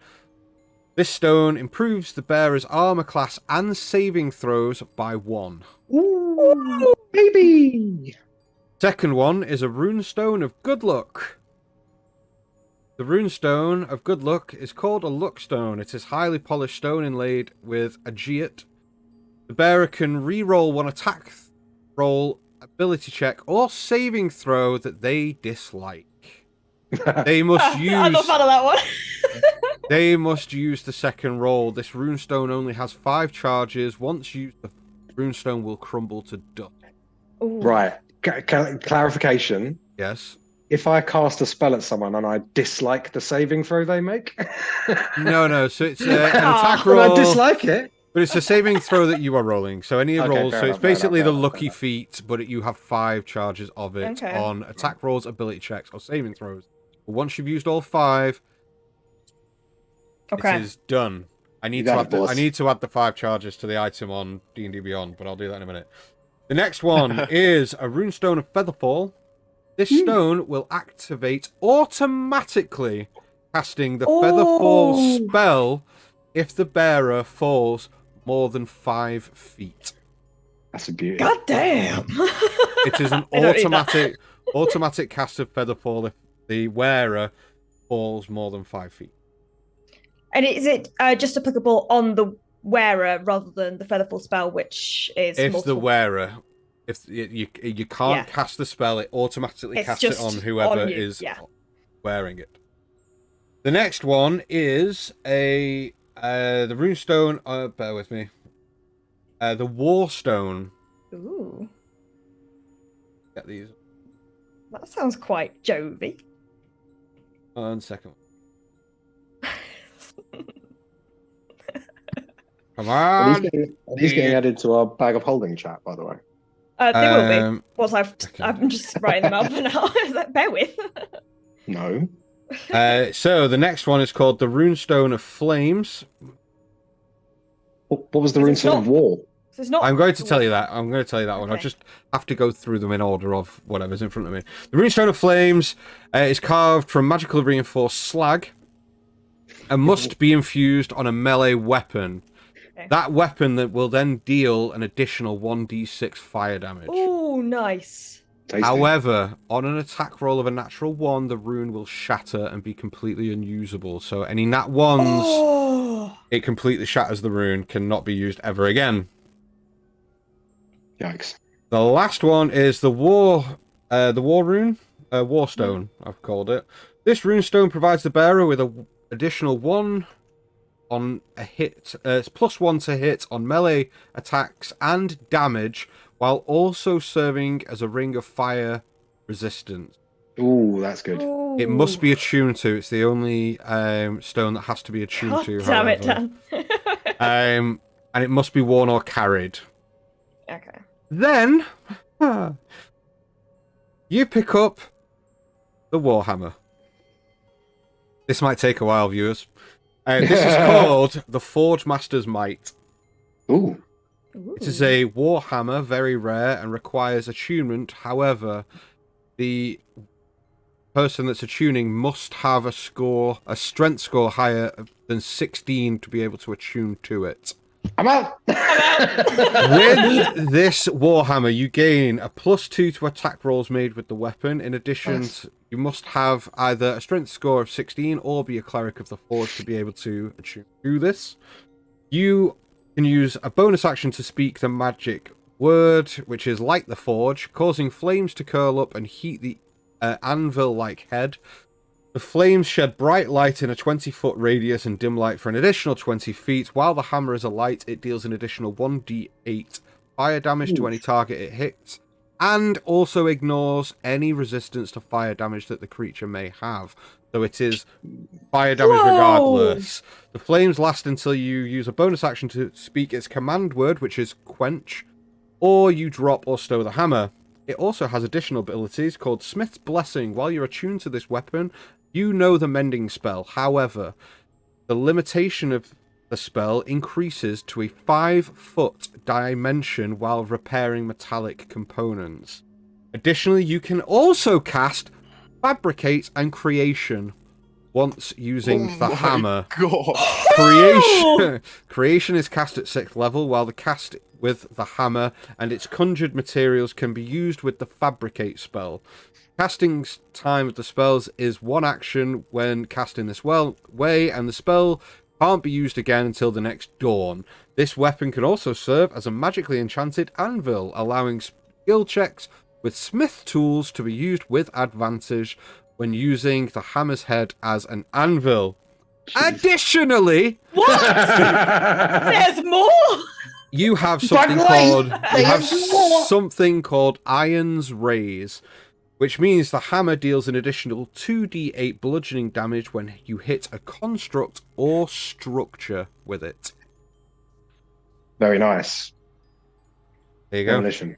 Speaker 1: This stone improves the bearer's armor class and saving throws by 1.
Speaker 2: Ooh, baby!
Speaker 1: Second one is a rune stone of good luck. The rune stone of good luck is called a luck stone. It is highly polished stone inlaid with aegis. The bearer can re-roll one attack roll, ability check, or saving throw that they dislike. They must use.
Speaker 3: I'm not fan of that one.
Speaker 1: They must use the second roll. This runestone only has 5 charges. Once used, the runestone will crumble to dust.
Speaker 3: Ooh.
Speaker 2: Right. Clarification.
Speaker 1: Yes.
Speaker 2: If I cast a spell at someone and I dislike the saving throw they make,
Speaker 1: No. So it's an attack
Speaker 2: but
Speaker 1: roll.
Speaker 2: I dislike it.
Speaker 1: But it's a saving throw that you are rolling. So any
Speaker 2: Okay,
Speaker 1: rolls.
Speaker 2: fair
Speaker 1: So
Speaker 2: enough,
Speaker 1: it's
Speaker 2: fair
Speaker 1: basically
Speaker 2: enough,
Speaker 1: the
Speaker 2: fair
Speaker 1: lucky
Speaker 2: enough.
Speaker 1: feat, but you have 5 charges of it
Speaker 3: Okay.
Speaker 1: on attack rolls, ability checks, or saving throws. But once you've used all 5,
Speaker 3: Okay.
Speaker 1: it is done. I need
Speaker 2: You
Speaker 1: to
Speaker 2: got
Speaker 1: add
Speaker 2: it,
Speaker 1: the,
Speaker 2: boss.
Speaker 1: I need to add the 5 charges to the item on D&D Beyond, but I'll do that in a minute. The next one is a runestone of Featherfall. This stone will activate automatically, casting the Featherfall spell if the bearer falls more than 5 feet.
Speaker 2: That's a beauty.
Speaker 3: God damn.
Speaker 1: It is an
Speaker 3: I don't need that.
Speaker 1: automatic cast of Featherfall if the wearer falls more than 5 feet.
Speaker 3: And is it just applicable on the wearer rather than the Featherfall spell, which is
Speaker 1: If
Speaker 3: multiple?
Speaker 1: the wearer, if you can't
Speaker 3: Yeah.
Speaker 1: cast the spell, it automatically
Speaker 3: It's
Speaker 1: casts it
Speaker 3: just
Speaker 1: on whoever
Speaker 3: on you,
Speaker 1: is
Speaker 3: yeah.
Speaker 1: wearing it. The next one is the runestone. Bear with me. The Warstone.
Speaker 3: Ooh,
Speaker 1: Get these.
Speaker 3: that sounds quite Jovi.
Speaker 1: 1 second. Come
Speaker 2: Are
Speaker 1: on.
Speaker 2: these getting added to our bag of holding chat, by the way?
Speaker 3: They will be.
Speaker 1: Um,
Speaker 3: Once I'm just writing them up for now. Is that bear with?
Speaker 2: No.
Speaker 1: So the next one is called the Runestone of Flames.
Speaker 2: What was the
Speaker 3: Is it
Speaker 2: runestone
Speaker 3: not-
Speaker 2: of war?
Speaker 3: So it's not.
Speaker 1: I'm going to tell you that. I'm going to tell you that one. I
Speaker 3: Okay.
Speaker 1: just have to go through them in order of whatever's in front of me. The Runestone of Flames is carved from magical reinforced slag and must be infused on a melee weapon.
Speaker 3: Okay.
Speaker 1: That weapon that will then deal an additional 1d6 fire damage.
Speaker 3: Ooh, nice.
Speaker 2: Tasty.
Speaker 1: However, on an attack roll of a natural 1, the rune will shatter and be completely unusable. So any nat 1s,
Speaker 3: Oh,
Speaker 1: it completely shatters the rune, cannot be used ever again.
Speaker 2: Yikes.
Speaker 1: The last one is the war rune, Warstone, I've called it. This runestone provides the bearer with an additional 1 on a hit, it's +1 to hit on melee attacks and damage, while also serving as a ring of fire resistance.
Speaker 2: Ooh, that's good.
Speaker 1: It must be attuned to. It's the only stone that has to be attuned
Speaker 3: God
Speaker 1: to.
Speaker 3: damn it,
Speaker 1: however.
Speaker 3: Dan.
Speaker 1: And it must be worn or carried.
Speaker 3: Okay.
Speaker 1: Then you pick up the Warhammer. This might take a while, viewers. This is called the Forge Master's Might.
Speaker 2: Ooh.
Speaker 1: It is a Warhammer, very rare, and requires attunement. However, the person that's attuning must have a strength score higher than 16 to be able to attune to it.
Speaker 2: I'm out.
Speaker 1: With this Warhammer, you gain a +2 to attack rolls made with the weapon. In addition, you must have either a strength score of 16 or be a cleric of the Forge to be able to attune to this. You can use a bonus action to speak the magic word, which is Light the Forge, causing flames to curl up and heat the anvil-like head. The flames shed bright light in a 20-foot radius and dim light for an additional 20 feet. While the hammer is alight, it deals an additional 1d8 fire damage to any target it hits, and also ignores any resistance to fire damage that the creature may have. So it is fire damage regardless. The flames last until you use a bonus action to speak its command word, which is Quench, or you drop or stow the hammer. It also has additional abilities called Smith's Blessing. While you're attuned to this weapon, you know the mending spell. However, the limitation of the spell increases to a 5-foot dimension while repairing metallic components. Additionally, you can also cast Fabricate and Creation once using the hammer.
Speaker 2: God.
Speaker 1: Creation is cast at 6th level, while the cast with the hammer and its conjured materials can be used with the Fabricate spell. Casting time of the spells is 1 action when cast in this way, and the spell can't be used again until the next dawn. This weapon can also serve as a magically enchanted anvil, allowing skill checks with smith tools to be used with advantage when using the hammer's head as an anvil. Additionally,
Speaker 3: What? There's more.
Speaker 1: you have something called Iron's Rays, which means the hammer deals an additional 2d8 bludgeoning damage when you hit a construct or structure with it.
Speaker 2: Very nice.
Speaker 1: There you go.
Speaker 2: Demolition.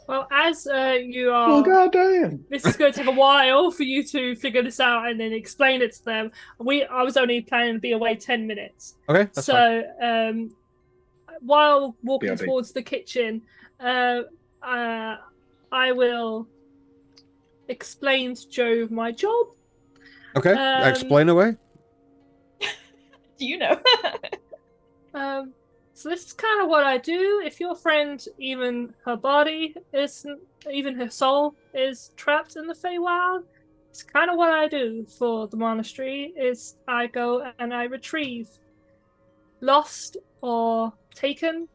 Speaker 4: Well, as you
Speaker 2: Oh,
Speaker 4: are,
Speaker 2: goddamn.
Speaker 4: this is going to take a while for you to figure this out and then explain it to them. I was only planning to be away 10 minutes.
Speaker 1: Okay, that's fine.
Speaker 4: So, while walking
Speaker 2: BRB.
Speaker 4: towards the kitchen, I will explain to Jove my job.
Speaker 1: Okay, explain away.
Speaker 3: Do you know?
Speaker 4: So this is kind of what I do. If your friend, even her soul is trapped in the Feywild, it's kind of what I do for the monastery. Is I go and I retrieve lost or taken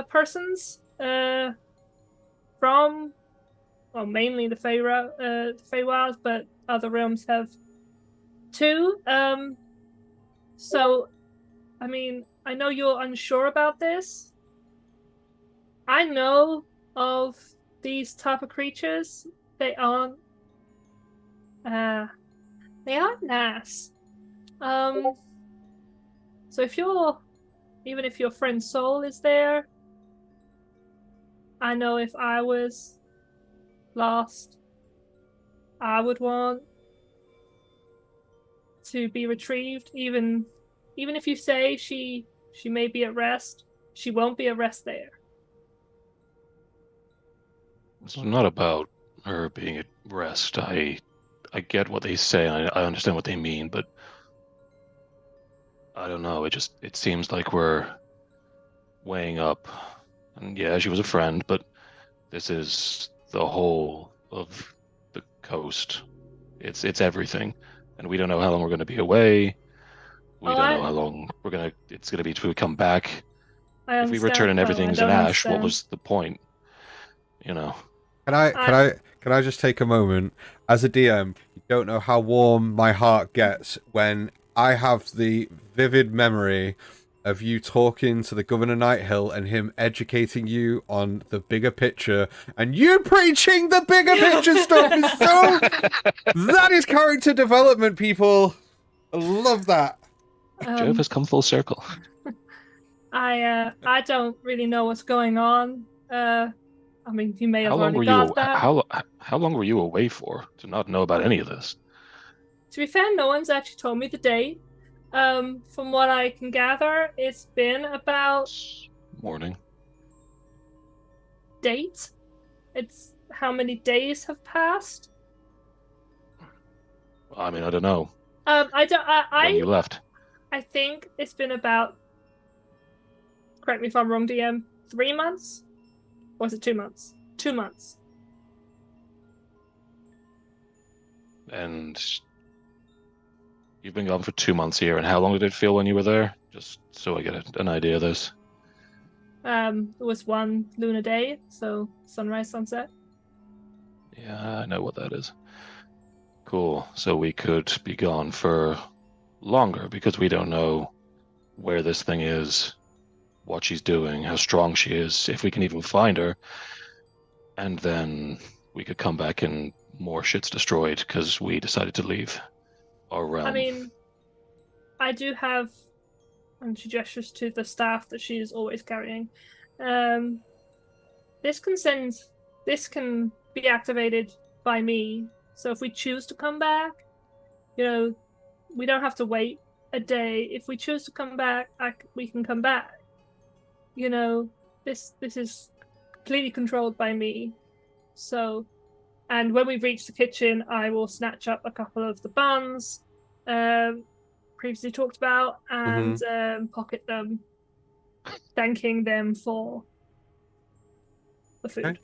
Speaker 4: persons from, well, mainly the Feywild, but other realms have too. So, I mean, I know you're unsure about this. I know of these type of creatures. They aren't nice. So even if your friend's soul is there, I know if I was lost, I would want to be retrieved. Even if you say she may be at rest, she won't be at rest there.
Speaker 5: It's not about her being at rest. I get what they say. I understand what they mean, but I don't know. It seems like we're weighing up. And yeah, she was a friend, but this is the whole of the coast. It's everything, and we don't know how long we're going to be away. We don't know how long it's gonna be till we come back. If we return and everything's in ash, what was the point? You know.
Speaker 1: Can I just take a moment? As a DM, you don't know how warm my heart gets when I have the vivid memory of you talking to the Governor Nighthill and him educating you on the bigger picture, and you preaching the bigger picture stuff is so. That is character development, people. I love that.
Speaker 5: Jove has come full circle.
Speaker 4: I don't really know what's going on. I mean, you may have
Speaker 5: How long
Speaker 4: already
Speaker 5: were you?
Speaker 4: got that.
Speaker 5: How long were you away for to not know about any of this?
Speaker 4: To be fair, no one's actually told me the date. From what I can gather, it's been about
Speaker 5: Morning.
Speaker 4: date. It's how many days have passed.
Speaker 5: I mean, I don't know.
Speaker 4: When
Speaker 5: you left.
Speaker 4: I think it's been about, correct me if I'm wrong, DM, 3 months? Or was it 2 months? 2 months.
Speaker 5: And you've been gone for 2 months here, and how long did it feel when you were there? Just so I get an idea of this.
Speaker 4: It was 1 lunar day, so sunrise, sunset.
Speaker 5: Yeah, I know what that is. Cool. So we could be gone for longer because we don't know where this thing is, what she's doing, how strong she is, if we can even find her. And then we could come back and more shit's destroyed because we decided to leave our realm.
Speaker 4: I mean, I do have, and she gestures to the staff that she is always carrying. This can be activated by me. So if we choose to come back, we don't have to wait a day. If we choose to come back, we can come back. You know, this is completely controlled by me. So, and when we reach the kitchen, I will snatch up a couple of the buns previously talked about and pocket them, thanking them for the food.
Speaker 1: Okay.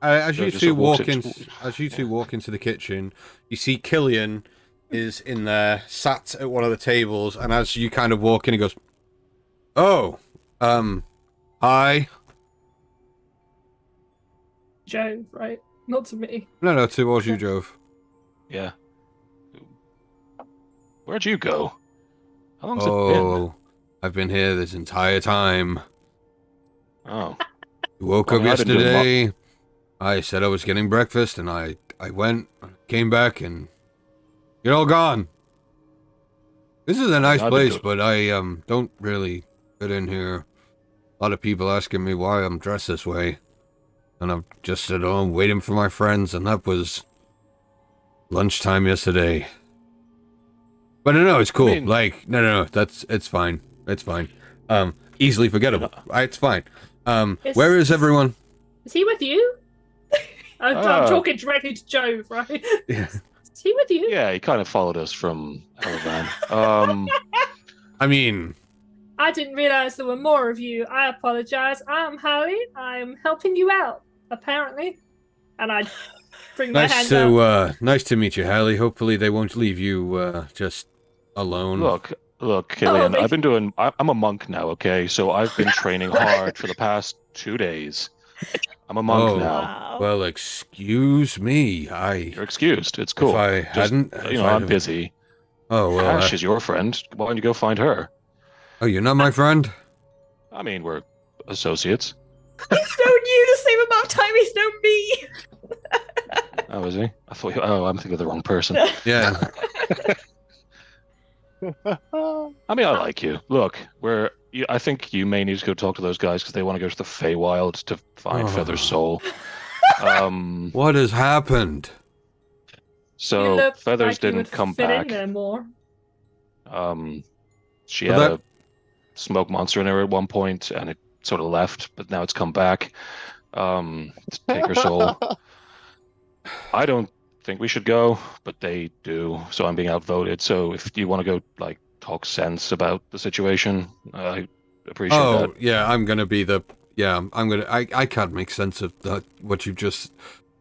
Speaker 1: As
Speaker 5: So
Speaker 1: you
Speaker 5: just
Speaker 1: two
Speaker 5: walks
Speaker 1: walk
Speaker 5: into-
Speaker 1: walk into the kitchen, you see Killian is in there, sat at one of the tables, and as you kind of walk in, he goes, "Oh, hi."
Speaker 4: Joe, right? Not to me.
Speaker 1: No, towards you, Jove.
Speaker 5: Yeah. Where'd you go? How long's it been?
Speaker 1: Oh, I've been here this entire time.
Speaker 5: Oh.
Speaker 1: You woke
Speaker 5: Well,
Speaker 1: up
Speaker 5: I didn't do
Speaker 1: yesterday. I said I was getting breakfast, and I went, came back, and you're all gone. This is a nice
Speaker 5: I didn't
Speaker 1: place,
Speaker 5: do it.
Speaker 1: but I don't really fit in here. A lot of people asking me why I'm dressed this way, and I've just said, "Oh, I'm waiting for my friends," and that was lunchtime yesterday. But no, it's cool.
Speaker 5: I mean-
Speaker 1: no, it's fine. It's fine. Easily forgettable. It's fine. Where is everyone?
Speaker 4: Is he with you? I'm talking directly to Jove, right?
Speaker 1: Yeah.
Speaker 4: Is he with you?
Speaker 5: Yeah, he kind of followed us from Elevan.
Speaker 1: I mean,
Speaker 4: I didn't realize there were more of you. I apologize. I'm Hallie. I'm helping you out, apparently. And I bring my hand up.
Speaker 1: nice to meet you, Hallie. Hopefully they won't leave you just alone.
Speaker 5: Look, Killian,
Speaker 4: they-
Speaker 5: I'm a monk now, okay? So I've been training hard for the past 2 days. I'm a monk
Speaker 1: Oh.
Speaker 5: now.
Speaker 3: Wow.
Speaker 1: Well, excuse me.
Speaker 5: You're excused. It's cool.
Speaker 1: If I hadn't,
Speaker 5: I'm busy.
Speaker 1: Oh well.
Speaker 5: Ash is your friend. Why don't you go find her?
Speaker 1: Oh, you're not my friend.
Speaker 5: I mean, we're associates.
Speaker 3: He's known you the same amount of time he's known me.
Speaker 5: Oh, is he? I thought. Oh, I'm thinking of the wrong person.
Speaker 1: Yeah.
Speaker 5: I mean, I like you. Look, I think you may need to go talk to those guys because they want to go to the Feywild to find
Speaker 1: Oh.
Speaker 5: Feather's soul.
Speaker 1: What has happened?
Speaker 4: You
Speaker 5: So
Speaker 4: look
Speaker 5: Feathers
Speaker 4: like you
Speaker 5: didn't
Speaker 4: would
Speaker 5: come
Speaker 4: fit
Speaker 5: back.
Speaker 4: in there more.
Speaker 5: She
Speaker 1: Well,
Speaker 5: had
Speaker 1: that-
Speaker 5: a smoke monster in her at one point, and it sort of left, but now it's come back to take her soul. I don't think we should go, but they do, so I'm being outvoted. So if you want to go, like, talk sense about the situation, I appreciate that.
Speaker 1: Oh, yeah. I'm gonna be the. Yeah, I can't make sense of that. What you just.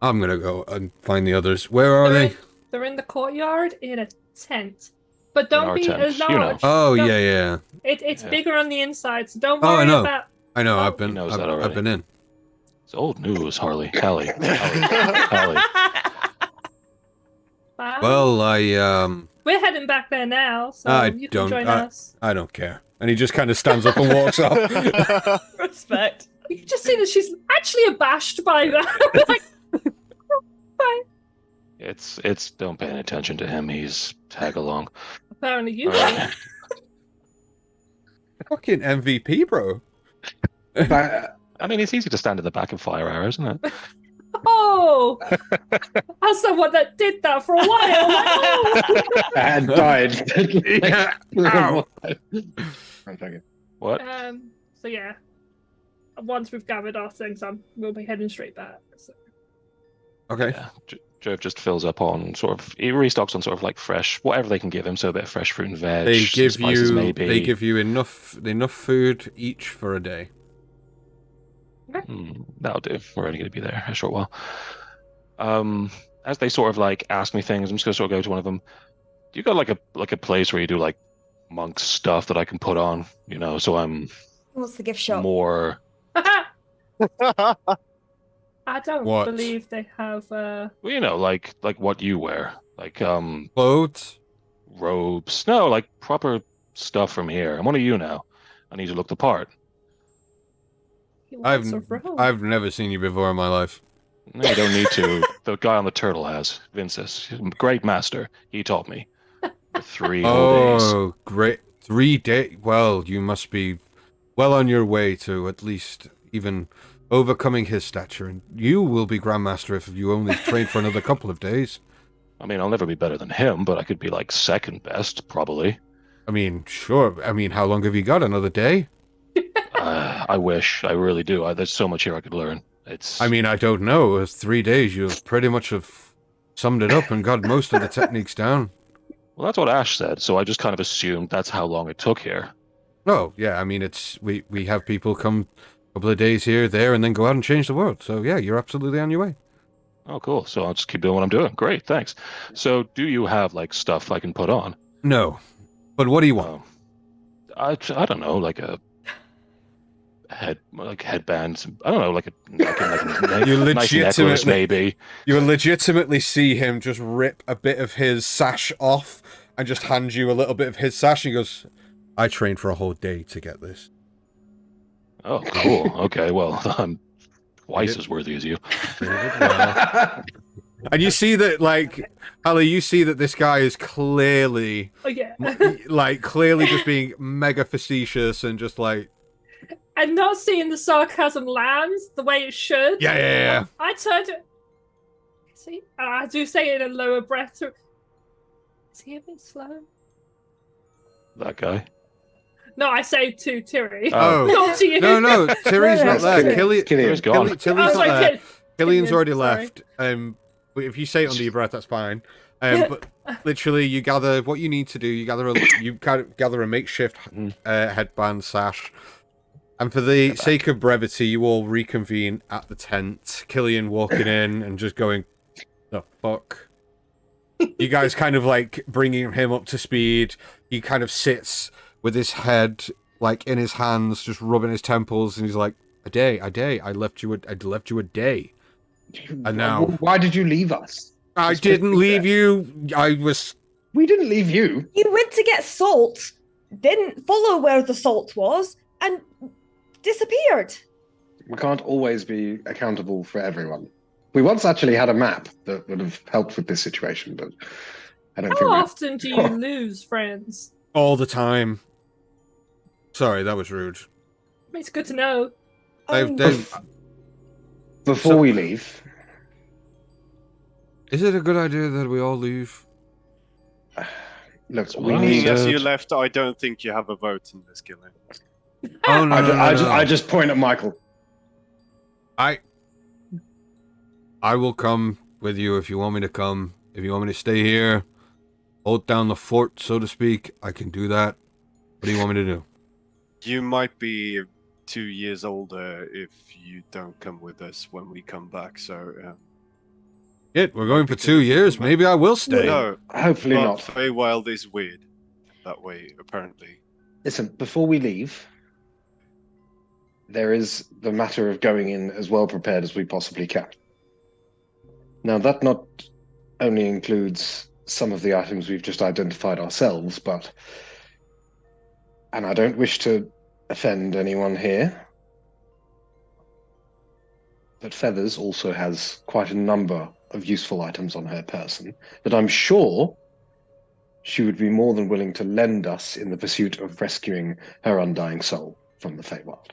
Speaker 1: I'm gonna go and find the others. Where are
Speaker 4: They're
Speaker 1: they?
Speaker 4: They're in the courtyard in a tent. But
Speaker 5: In
Speaker 4: don't
Speaker 5: our
Speaker 4: be
Speaker 5: tent,
Speaker 4: as
Speaker 5: you know.
Speaker 4: large.
Speaker 1: Oh,
Speaker 4: Don't-
Speaker 1: yeah.
Speaker 4: It's
Speaker 5: Yeah.
Speaker 4: bigger on the inside, so don't
Speaker 1: Oh, I
Speaker 4: worry
Speaker 1: know.
Speaker 4: about.
Speaker 1: I know.
Speaker 4: Oh,
Speaker 1: I've been.
Speaker 5: he knows
Speaker 1: I've,
Speaker 5: that
Speaker 1: I've
Speaker 5: already.
Speaker 1: been in.
Speaker 5: It's old news, Hallie. Hallie.
Speaker 1: Well, I
Speaker 4: We're heading back there now, so
Speaker 1: I
Speaker 4: you can
Speaker 1: don't-
Speaker 4: join
Speaker 1: I-
Speaker 4: us.
Speaker 1: I don't care. And he just kind of stands up and walks off.
Speaker 3: Respect.
Speaker 4: You can just see that she's actually abashed by that. Like, bye.
Speaker 5: It's don't pay any attention to him. He's tag along.
Speaker 4: Apparently you
Speaker 5: All
Speaker 4: do.
Speaker 5: right.
Speaker 1: Fucking MVP, bro.
Speaker 2: But
Speaker 5: I mean, it's easy to stand in the back and fire arrows, isn't it?
Speaker 4: Oh! As someone that did that for a while, like, oh!
Speaker 2: and died.
Speaker 1: Yeah. Ow.
Speaker 2: Right, thank you.
Speaker 5: What?
Speaker 4: So yeah. Once we've gathered our things, we'll be heading straight back. So.
Speaker 1: Okay.
Speaker 5: Yeah, Jove just fills up on he restocks on sort of like fresh, whatever they can give him, so a bit of fresh fruit and veg.
Speaker 1: They
Speaker 5: some
Speaker 1: give
Speaker 5: spices
Speaker 1: you.
Speaker 5: maybe.
Speaker 1: They give you enough food each for a day.
Speaker 5: That'll do. We're only going to be there a short while. As they sort of like ask me things, I'm just going to sort of go to one of them. Do you got like a place where you do like monk stuff that I can put on? You know, so I'm
Speaker 3: What's the gift shop?
Speaker 5: more.
Speaker 4: I don't
Speaker 1: What?
Speaker 4: believe they have.
Speaker 5: Well, you know, like what you wear, like
Speaker 1: Clothes.
Speaker 5: robes. No, like proper stuff from here. I'm one of you now. I need to look the part.
Speaker 4: He wants a robe.
Speaker 1: I've never seen you before in my life.
Speaker 5: No, you don't need to. The guy on the turtle has. Vincent, great master. He taught me. For 3 whole days.
Speaker 1: Oh, great. 3 days. Well, you must be well on your way to at least even overcoming his stature. And you will be Grandmaster if you only train for another couple of days.
Speaker 5: I mean, I'll never be better than him, but I could be like second best, probably.
Speaker 1: I mean, sure. I mean, how long have you got? Another day?
Speaker 5: I wish. I really do. There's so much here I could learn.
Speaker 1: I mean, I don't know. It's 3 days. You've pretty much have summed it up and got most of the techniques down.
Speaker 5: Well, that's what Ash said, so I just kind of assumed that's how long it took here.
Speaker 1: Oh, yeah. I mean, it's we have people come a couple of days here, there, and then go out and change the world. So yeah, you're absolutely on your way.
Speaker 5: Oh, cool. So I'll just keep doing what I'm doing. Great, thanks. So, do you have like stuff I can put on?
Speaker 1: No, but what do you want?
Speaker 5: I don't know, like a headband. I don't know, like a
Speaker 1: You
Speaker 5: nice necklace, maybe.
Speaker 1: You legitimately see him just rip a bit of his sash off and just hand you a little bit of his sash. And he goes, "I trained for a whole day to get this."
Speaker 5: Oh, cool. Okay, well, I'm twice as worthy as you.
Speaker 1: And you see that, like, Ali, you see that this guy is clearly,
Speaker 4: Oh yeah.
Speaker 1: like, clearly just being mega facetious and just like,
Speaker 4: And not seeing the sarcasm lands the way it should.
Speaker 1: yeah.
Speaker 4: I turned it. See, I do say it in a lower breath. Is he a bit slow?
Speaker 5: That guy.
Speaker 4: No, I say to Tiri.
Speaker 1: Oh.
Speaker 4: Not to you.
Speaker 1: No, Tiri's not there.
Speaker 5: Killian's gone.
Speaker 1: Tilly's
Speaker 4: Oh,
Speaker 1: not
Speaker 4: sorry,
Speaker 1: there. Killian's already
Speaker 4: sorry.
Speaker 1: left. But if you say it under your breath, that's fine. But literally, you gather what you need to do. You gather a makeshift headband sash, and for the sake of brevity, you all reconvene at the tent. Killian walking in and just going, "The fuck." You guys kind of like bringing him up to speed. He kind of sits with his head like in his hands, just rubbing his temples, and he's like, "A day. I left you a day." And now,
Speaker 2: why did you leave us?
Speaker 1: I didn't leave you.
Speaker 2: We didn't leave you.
Speaker 3: You went to get salt, didn't follow where the salt was, and disappeared.
Speaker 2: We can't always be accountable for everyone. We once actually had a map that would have helped with this situation, but I don't think
Speaker 4: How
Speaker 2: we...
Speaker 4: often do you lose friends?
Speaker 1: All the time. Sorry, that was rude.
Speaker 4: It's good to know.
Speaker 2: Before we leave...
Speaker 1: Is it a good idea that we all leave?
Speaker 2: Look,
Speaker 5: So
Speaker 2: we
Speaker 5: what?
Speaker 2: need...
Speaker 6: As you left, I don't think you have a vote in this, Gillian.
Speaker 1: Oh no,
Speaker 2: I just point at Michael.
Speaker 1: I will come with you if you want me to come. If you want me to stay here, hold down the fort, so to speak, I can do that. What do you want me to do?
Speaker 6: You might be 2 years older if you don't come with us when we come back, so...
Speaker 1: We're going for 2 years. Maybe I will stay.
Speaker 6: No,
Speaker 2: Hopefully
Speaker 6: but
Speaker 2: not.
Speaker 6: Feywild is weird that way, apparently.
Speaker 2: Listen, before we leave, there is the matter of going in as well prepared as we possibly can. Now, that not only includes some of the items we've just identified ourselves, but... And I don't wish to offend anyone here, but Feathers also has quite a number of useful items on her person that I'm sure she would be more than willing to lend us in the pursuit of rescuing her undying soul from the Feywild.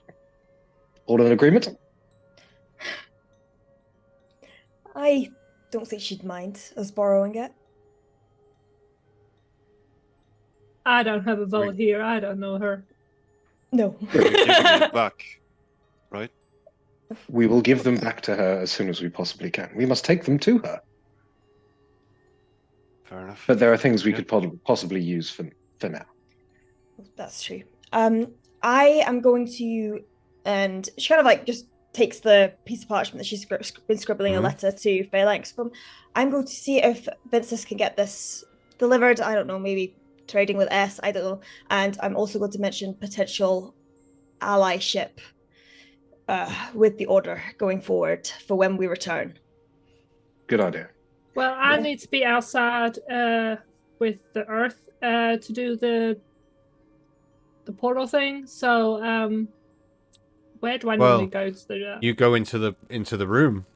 Speaker 2: All in agreement?
Speaker 3: I don't think she'd mind us borrowing it.
Speaker 4: I don't have a vote here. I don't know her.
Speaker 3: No.
Speaker 6: We're giving it back, right?
Speaker 2: We will give them back to her as soon as we possibly can. We must take them to her.
Speaker 6: Fair enough.
Speaker 2: But there are things we could possibly use for now.
Speaker 3: That's true. I am going to, and she kind of like just takes the piece of parchment that she's been scribbling a letter to Phalanx from. I'm going to see if Vincent can get this delivered. I don't know, maybe trading with S, I don't know. And I'm also going to mention potential allyship with the order going forward for when we return.
Speaker 2: Good idea.
Speaker 4: Well, I need to be outside with the earth to do the portal thing. So where do I normally go to do that?
Speaker 1: You go into the room.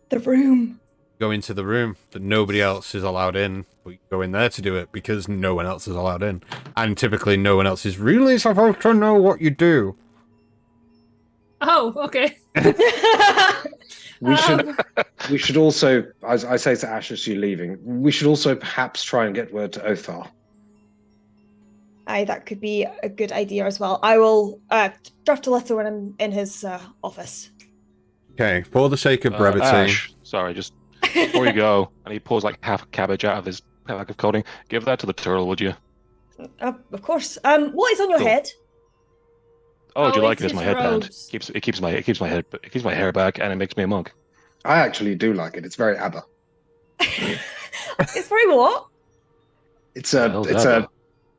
Speaker 3: The room.
Speaker 1: Go into the room that nobody else is allowed in. But you go in there to do it because no one else is allowed in, and typically no one else is really supposed to know what you do.
Speaker 4: Oh, okay.
Speaker 2: We should also, as I say to Ash as you're leaving, we should also perhaps try and get word to Othar.
Speaker 3: Aye, that could be a good idea as well. I will draft a letter when I'm in his office.
Speaker 1: Okay, for the sake of brevity.
Speaker 5: Ash, sorry, just before you go, and he pulls like half a cabbage out of his bag of coding. Give that to the turtle, would you?
Speaker 3: Of course. What is on your
Speaker 5: Cool.
Speaker 3: head?
Speaker 5: Oh, do you
Speaker 4: Oh,
Speaker 5: like it as
Speaker 4: it's
Speaker 5: my
Speaker 4: his
Speaker 5: headband?
Speaker 4: robes.
Speaker 5: It keeps my hair back, and it makes me a monk.
Speaker 2: I actually do like it. It's very ABBA.
Speaker 3: It's very what?
Speaker 2: It's a
Speaker 5: Hell's
Speaker 2: it's
Speaker 5: ABBA?
Speaker 2: a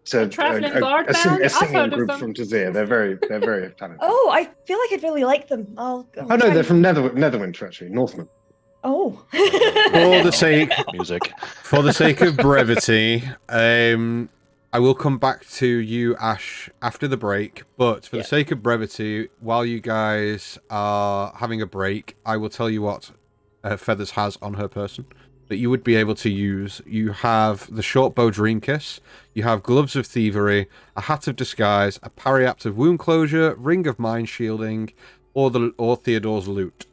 Speaker 2: it's a
Speaker 4: Travelling guard
Speaker 2: a
Speaker 4: band? I've
Speaker 2: singing
Speaker 4: heard of
Speaker 2: group
Speaker 4: them.
Speaker 2: from Tazir. They're very talented.
Speaker 3: Oh, I feel like I'd really like them. I'll
Speaker 2: Oh no,
Speaker 3: try
Speaker 2: they're
Speaker 3: and-
Speaker 2: from Netherwinter actually, Northmen.
Speaker 3: Oh.
Speaker 1: For the sake
Speaker 5: Music.
Speaker 1: For the sake of brevity, I will come back to you, Ash, after the break. But for the sake of brevity, while you guys are having a break, I will tell you what Feathers has on her person that you would be able to use. You have the short bow Dream Kiss, you have gloves of thievery, a hat of disguise, a pariapt of wound closure, ring of mind shielding, or Theodore's loot.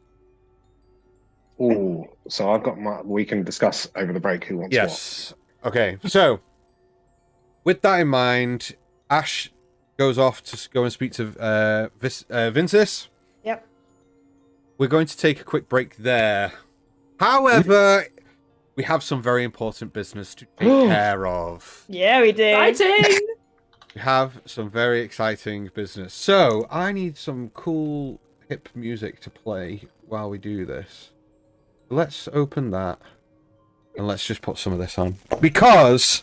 Speaker 2: Oh, so I've got my. We can discuss over the break who wants
Speaker 1: Yes. Okay. So, with that in mind, Ash goes off to go and speak to Vincis.
Speaker 3: Yep.
Speaker 1: We're going to take a quick break there. However, we have some very important business to take care of.
Speaker 3: Yeah, we do.
Speaker 4: Exciting!
Speaker 1: We have some very exciting business. So, I need some cool, hip music to play while we do this. Let's open that. And let's just put some of this on. Because,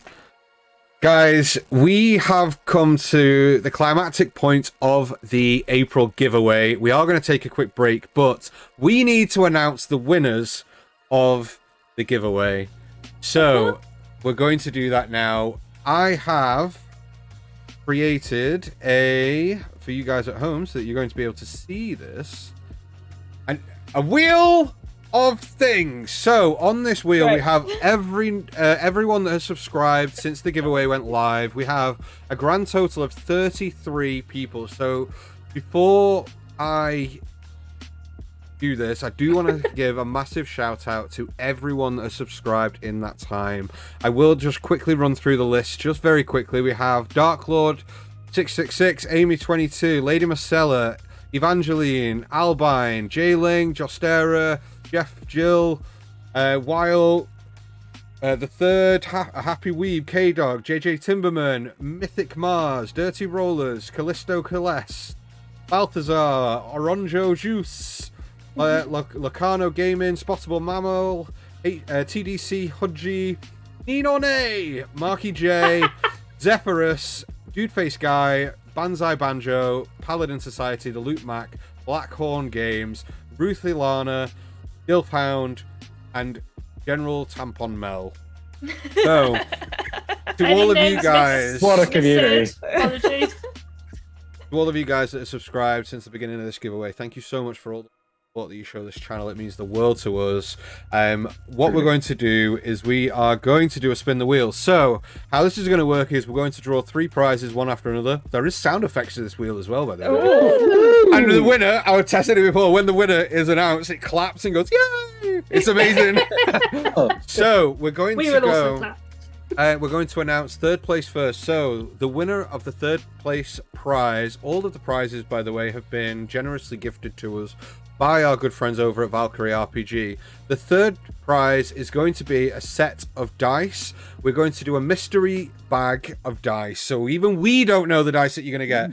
Speaker 1: guys, we have come to the climactic point of the April giveaway. We are going to take a quick break, but we need to announce the winners of the giveaway. So, we're going to do that now. I have created for you guys at home, so that you're going to be able to see this, and a wheel of things. So on this wheel we have everyone that has subscribed since the giveaway went live. We have a grand total of 33 people. So before I do this, I do want to give a massive shout out to everyone that has subscribed in that time. I will just quickly run through the list just very quickly. We have Dark Lord 666, Amy 22, Lady Marcella, Evangeline, Albine, Jayling, Jostera, Jeff, Jill, Weil, the Third, Happy Weeb, K-Dog, JJ Timberman, Mythic Mars, Dirty Rollers, Callisto Caleste, Balthazar, Oronjo Juice, Locano Gaming, Spottable Mammal, TDC Hudgy, Ninone, Marky J, Zephyrus, Dudeface Guy, Banzai Banjo, Paladin Society, The Loot Mac, Blackhorn Games, Ruth Ilana, Dilfhound, and General Tampon Mel. So, to all of you guys,
Speaker 2: What a community.
Speaker 4: Apologies.
Speaker 1: to all of you guys that have subscribed since the beginning of this giveaway, thank you so much for all the support that you show this channel. It means the world to us. What we're going to do is we are going to do a spin the wheel. So how this is going to work is we're going to draw 3 prizes one after another. There is sound effects to this wheel as well, by the way. And the winner, I tested it before, when the winner is announced, it claps and goes, yay! It's amazing. So we're going
Speaker 4: We
Speaker 1: to
Speaker 4: will
Speaker 1: go.
Speaker 4: also clap.
Speaker 1: We're going to announce third place first. So the winner of the third place prize, all of the prizes, by the way, have been generously gifted to us by our good friends over at Valkyrie RPG. The third prize is going to be a set of dice. We're going to do a mystery bag of dice. So even we don't know the dice that you're going to get.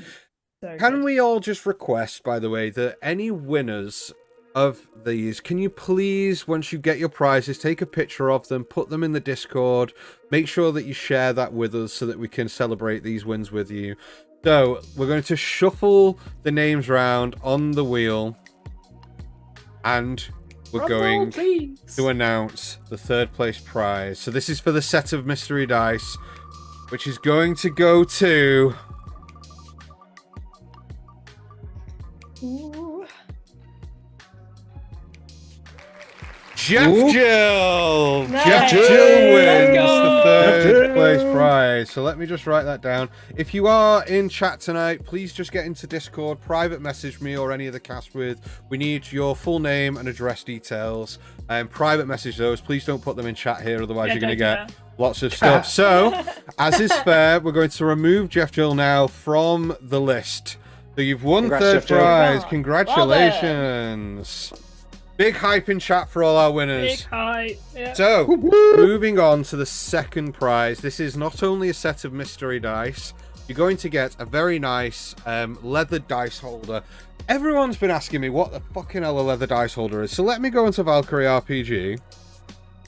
Speaker 3: So
Speaker 1: Can
Speaker 3: good.
Speaker 1: we all just request, by the way, that any winners of these, can you please, once you get your prizes, take a picture of them, put them in the Discord, make sure that you share that with us so that we can celebrate these wins with you. So we're going to shuffle the names round on the wheel, and we're
Speaker 4: Drum
Speaker 1: going
Speaker 4: roll, please.
Speaker 1: to announce the third place prize. So this is for the set of mystery dice, which is going to go to
Speaker 3: Ooh.
Speaker 1: Jeff
Speaker 2: Ooh.
Speaker 1: Jill!
Speaker 3: Nice.
Speaker 1: Jeff
Speaker 2: Jill.
Speaker 1: Jill wins
Speaker 4: Let's go.
Speaker 1: the third
Speaker 2: Jeff Jill.
Speaker 1: place prize. So let me just write that down. If you are in chat tonight, please just get into Discord, private message me or any of the cast with. We need your full name and address details. Private message those. Please don't put them in chat here, otherwise
Speaker 4: Yeah,
Speaker 1: you're going to
Speaker 4: don't
Speaker 1: get
Speaker 4: do
Speaker 1: Lots of stuff. So, as is fair, we're going to remove Jeff Jill now from the list. So you've won
Speaker 2: Congrats,
Speaker 1: third
Speaker 2: Jeff Jill.
Speaker 1: prize.
Speaker 3: Well
Speaker 1: Congratulations. Big hype in chat for all our
Speaker 4: Big
Speaker 1: winners.
Speaker 4: height. Yeah.
Speaker 1: So, moving on to the second prize. This is not only a set of mystery dice, you're going to get a very nice leather dice holder. Everyone's been asking me what the fucking hell a leather dice holder is, so let me go into Valkyrie RPG.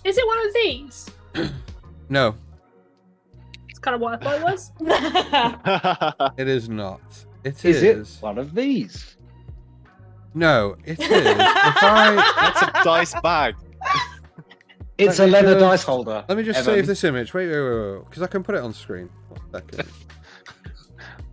Speaker 4: Is it one of these?
Speaker 1: No,
Speaker 4: It's kind of what I thought it was.
Speaker 1: it is not. It
Speaker 2: Is
Speaker 1: is.
Speaker 2: it one of these?
Speaker 1: No, it is. If
Speaker 6: That's a dice bag.
Speaker 2: It's
Speaker 1: Let
Speaker 2: a
Speaker 1: me
Speaker 2: leather
Speaker 1: just-
Speaker 2: dice holder.
Speaker 1: Let me just
Speaker 2: Evan.
Speaker 1: save this image. Wait, because I can put it on screen. 1 second.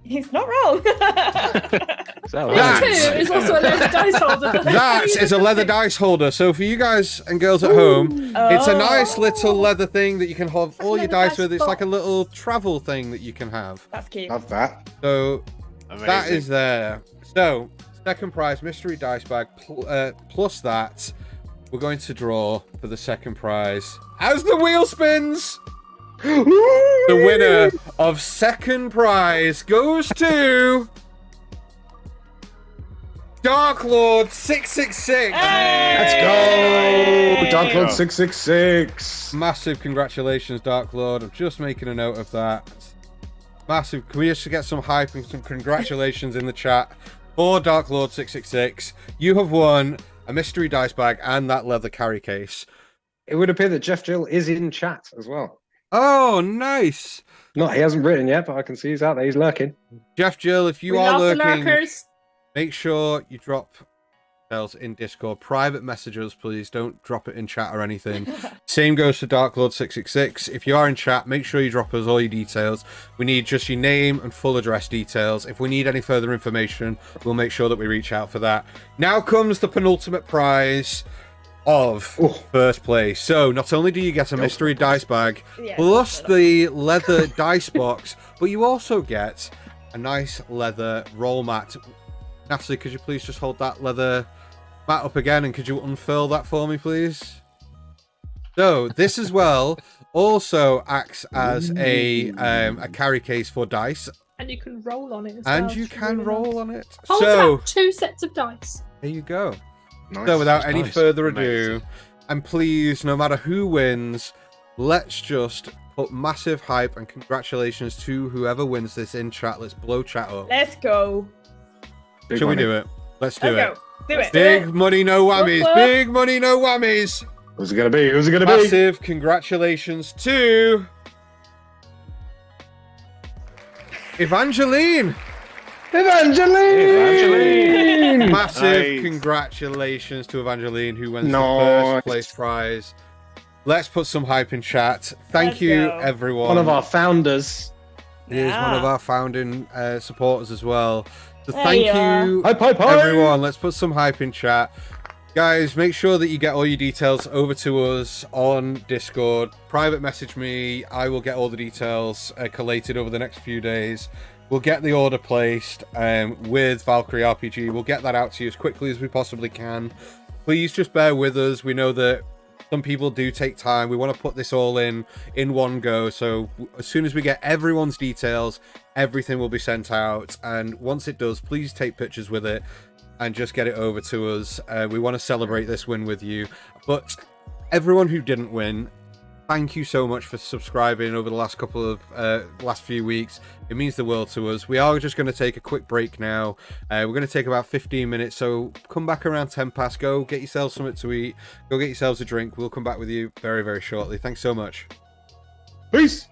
Speaker 3: He's not wrong.
Speaker 5: Is that
Speaker 4: This
Speaker 1: That-
Speaker 4: too is also a leather dice holder.
Speaker 1: That is a leather dice holder. So for you guys and girls at home, it's a nice little leather thing that you can have all your
Speaker 3: leather
Speaker 1: dice
Speaker 3: dice
Speaker 1: with. It's like a
Speaker 3: box.
Speaker 1: little travel thing that you can have.
Speaker 3: That's cute.
Speaker 2: Love that.
Speaker 1: So
Speaker 6: Amazing.
Speaker 1: that is there. So second prize, mystery dice bag. Plus that, we're going to draw for the second prize. As the wheel spins, the winner of second prize goes to Dark Lord 666.
Speaker 2: Let's
Speaker 3: Hey!
Speaker 2: go! Dark Lord 666.
Speaker 1: Massive congratulations, Dark Lord. I'm just making a note of that. Massive. Can we just get some hype and some congratulations in the chat for Dark Lord 666? You have won a mystery dice bag and that leather carry case.
Speaker 2: It would appear that Jeff Jill is in chat as well.
Speaker 1: Oh, nice.
Speaker 2: No, he hasn't written yet, but I can see he's out there. He's lurking.
Speaker 1: Jeff Jill, if you
Speaker 4: We
Speaker 1: are
Speaker 4: love the
Speaker 1: lurking,
Speaker 4: lurkers.
Speaker 1: make sure you drop details in Discord. Private messages, please. Don't drop it in chat or anything. Same goes to Dark Lord 666. If you are in chat, make sure you drop us all your details. We need just your name and full address details. If we need any further information, we'll make sure that we reach out for that. Now comes the penultimate prize of first place. So not only do you get a mystery dice bag
Speaker 3: Yeah,
Speaker 1: plus the leather dice box, but you also get a nice leather roll mat. Natalie, could you please just hold that leather mat up again, and could you unfurl that for me, please? So this as well also acts as a carry case for dice,
Speaker 4: And you can roll on it as
Speaker 1: and
Speaker 4: well,
Speaker 1: you
Speaker 4: which is
Speaker 1: can
Speaker 4: really
Speaker 1: roll
Speaker 4: nice.
Speaker 1: on it.
Speaker 4: Holds
Speaker 1: So
Speaker 4: about 2 sets of dice.
Speaker 1: there you go.
Speaker 2: Nice.
Speaker 1: So without any
Speaker 5: nice.
Speaker 1: further ado,
Speaker 6: Amazing.
Speaker 1: and please, no matter who wins, let's just put massive hype and congratulations to whoever wins this in chat. Let's blow chat up.
Speaker 3: Let's go.
Speaker 2: Big
Speaker 1: Shall we
Speaker 2: money.
Speaker 1: do it? Let's do
Speaker 3: Let's
Speaker 1: it.
Speaker 3: go. Do it.
Speaker 1: Big money, no whammies.
Speaker 4: Whoop, whoop.
Speaker 1: Big money, no whammies.
Speaker 2: Who's it going to be? Who's it going to be?
Speaker 1: Massive congratulations to Evangeline.
Speaker 2: Evangeline!
Speaker 1: Massive
Speaker 6: Nice.
Speaker 1: congratulations to Evangeline, who wins the
Speaker 2: Nice.
Speaker 1: first place prize. Let's put some hype in chat. Thank
Speaker 3: Let's
Speaker 1: you,
Speaker 3: go.
Speaker 1: everyone.
Speaker 2: One of our founders.
Speaker 1: He is one of
Speaker 3: Yeah.
Speaker 1: our founding supporters as well. So
Speaker 3: There
Speaker 1: thank
Speaker 3: you are.
Speaker 1: you,
Speaker 2: Hype, hype, hype!
Speaker 1: everyone. Let's put some hype in chat. Guys, make sure that you get all your details over to us on Discord. Private message me. I will get all the details collated over the next few days. We'll get the order placed with Valkyrie RPG. We'll get that out to you as quickly as we possibly can. Please just bear with us. We know that some people do take time. We want to put this all in one go. So as soon as we get everyone's details, everything will be sent out. And once it does, please take pictures with it and just get it over to us. We want to celebrate this win with you. But everyone who didn't win, thank you so much for subscribing over the last few weeks. It means the world to us. We are just going to take a quick break now. We're going to take about 15 minutes, so come back around 10 past. Go get yourselves something to eat. Go get yourselves a drink. We'll come back with you very, very shortly. Thanks so much.
Speaker 2: Peace!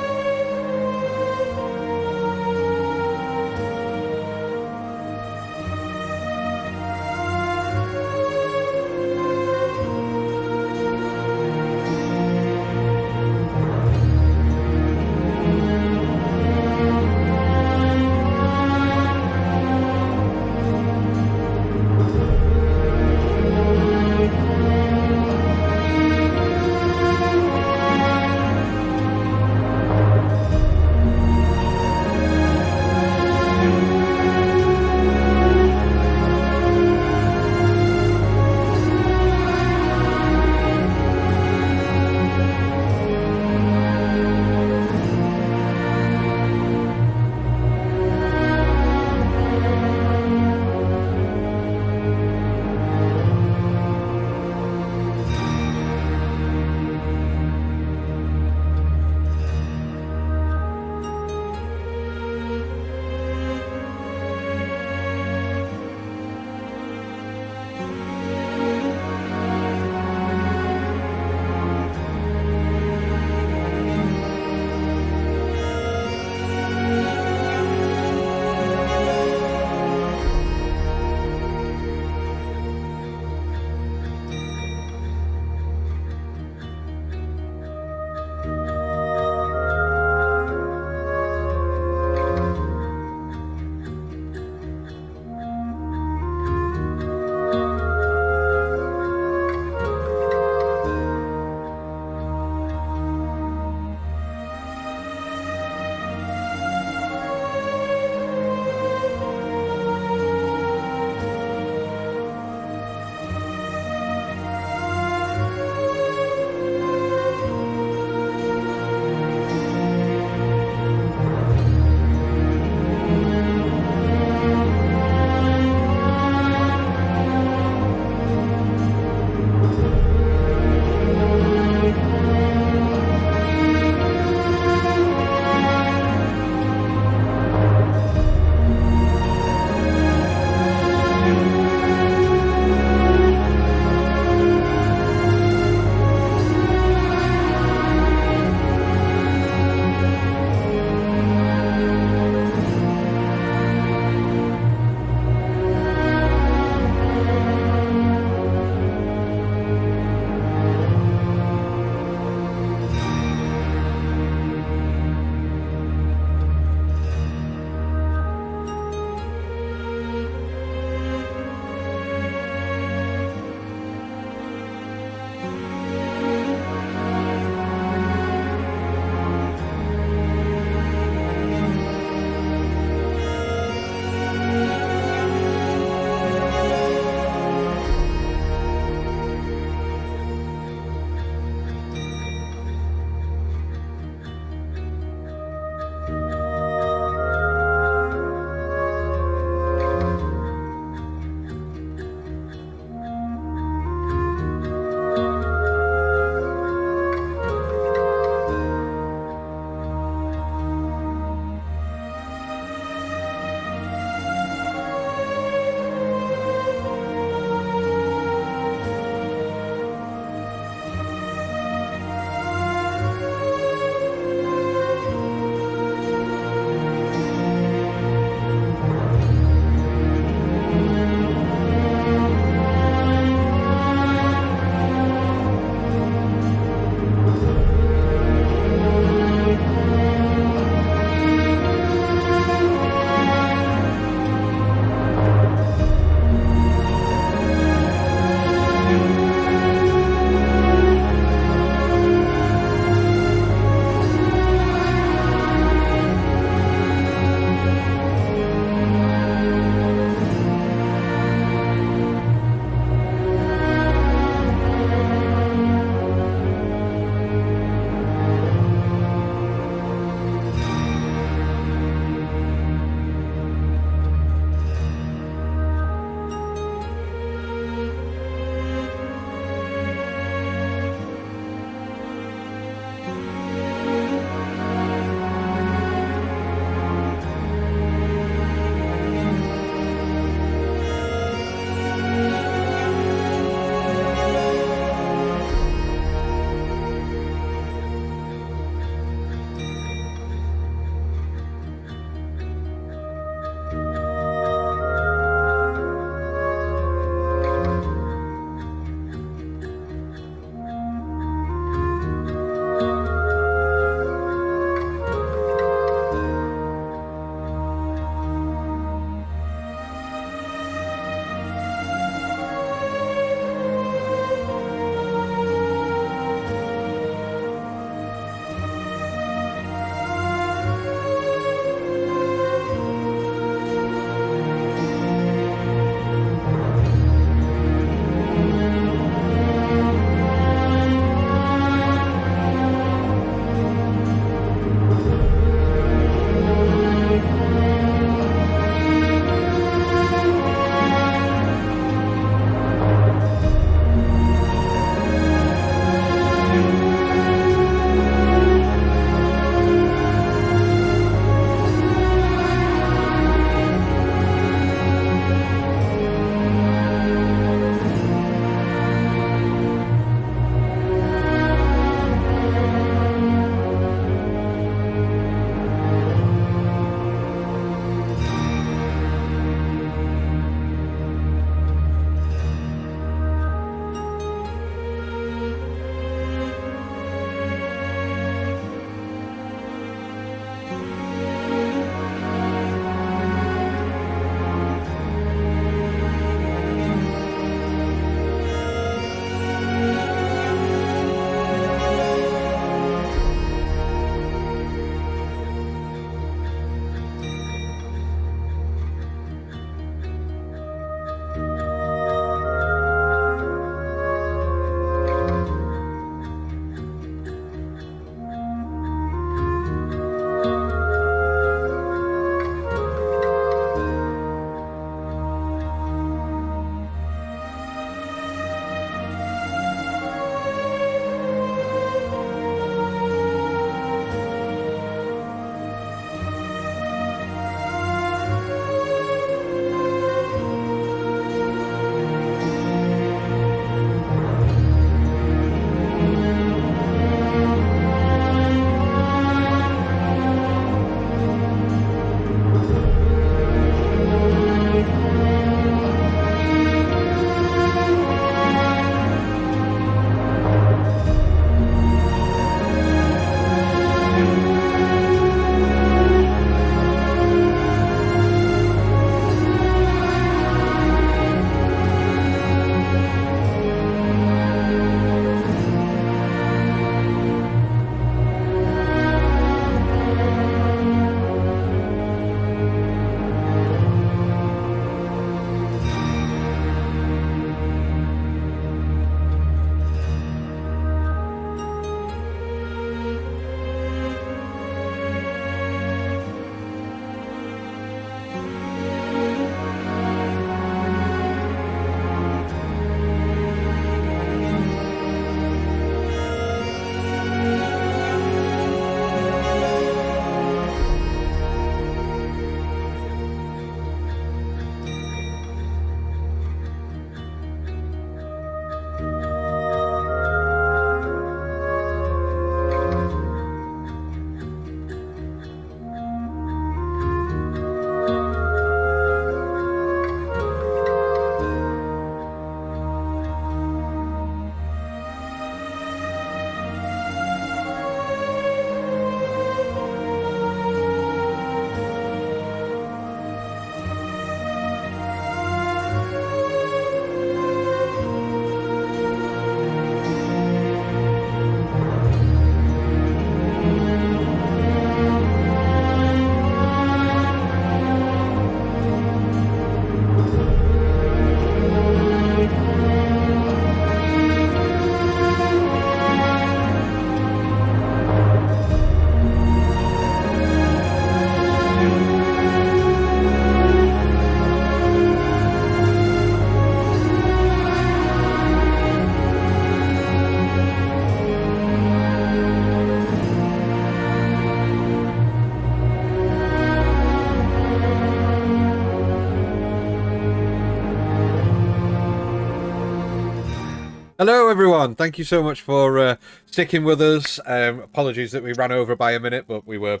Speaker 1: Hello, everyone. Thank you so much for sticking with us. Apologies that we ran over by a minute, but we were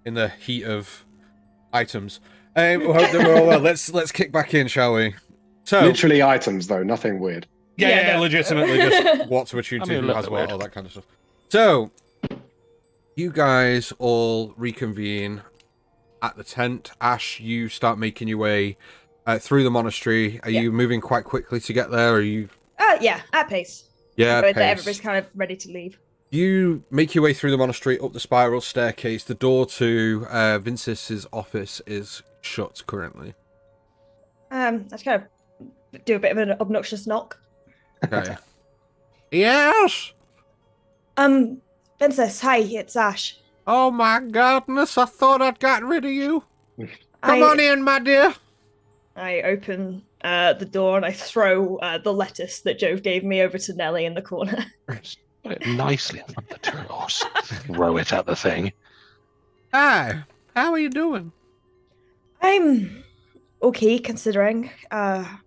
Speaker 1: in the heat of items. We hope that we're all well. Let's kick back in, shall we? So,
Speaker 2: Literally items, though, nothing weird.
Speaker 1: yeah,
Speaker 3: no.
Speaker 1: legitimately, just what to attune
Speaker 5: I
Speaker 1: to,
Speaker 5: mean, a
Speaker 1: who
Speaker 5: little
Speaker 1: has
Speaker 5: bit
Speaker 1: what,
Speaker 5: weird.
Speaker 1: all that kind of stuff. So, you guys all reconvene at the tent. Ash, you start making your way through the monastery. Are you moving quite quickly to get there? Or are you?
Speaker 3: Yeah, at pace.
Speaker 1: Yeah,
Speaker 3: But
Speaker 1: pace.
Speaker 3: everybody's kind of ready to leave.
Speaker 1: You make your way through the monastery, up the spiral staircase. The door to Vince's office is shut currently.
Speaker 3: I just kind of do a bit of an obnoxious knock.
Speaker 1: Okay. Yes?
Speaker 3: Princess, hi, it's Ash.
Speaker 1: Oh my goodness, I thought I'd gotten rid of you. Come on in, my dear.
Speaker 3: I open the door and I throw the lettuce that Jove gave me over to Nellie in the corner.
Speaker 5: Put it nicely in front of the turtles. Throw it at the thing.
Speaker 1: Hi, how are you doing?
Speaker 3: I'm okay, considering. A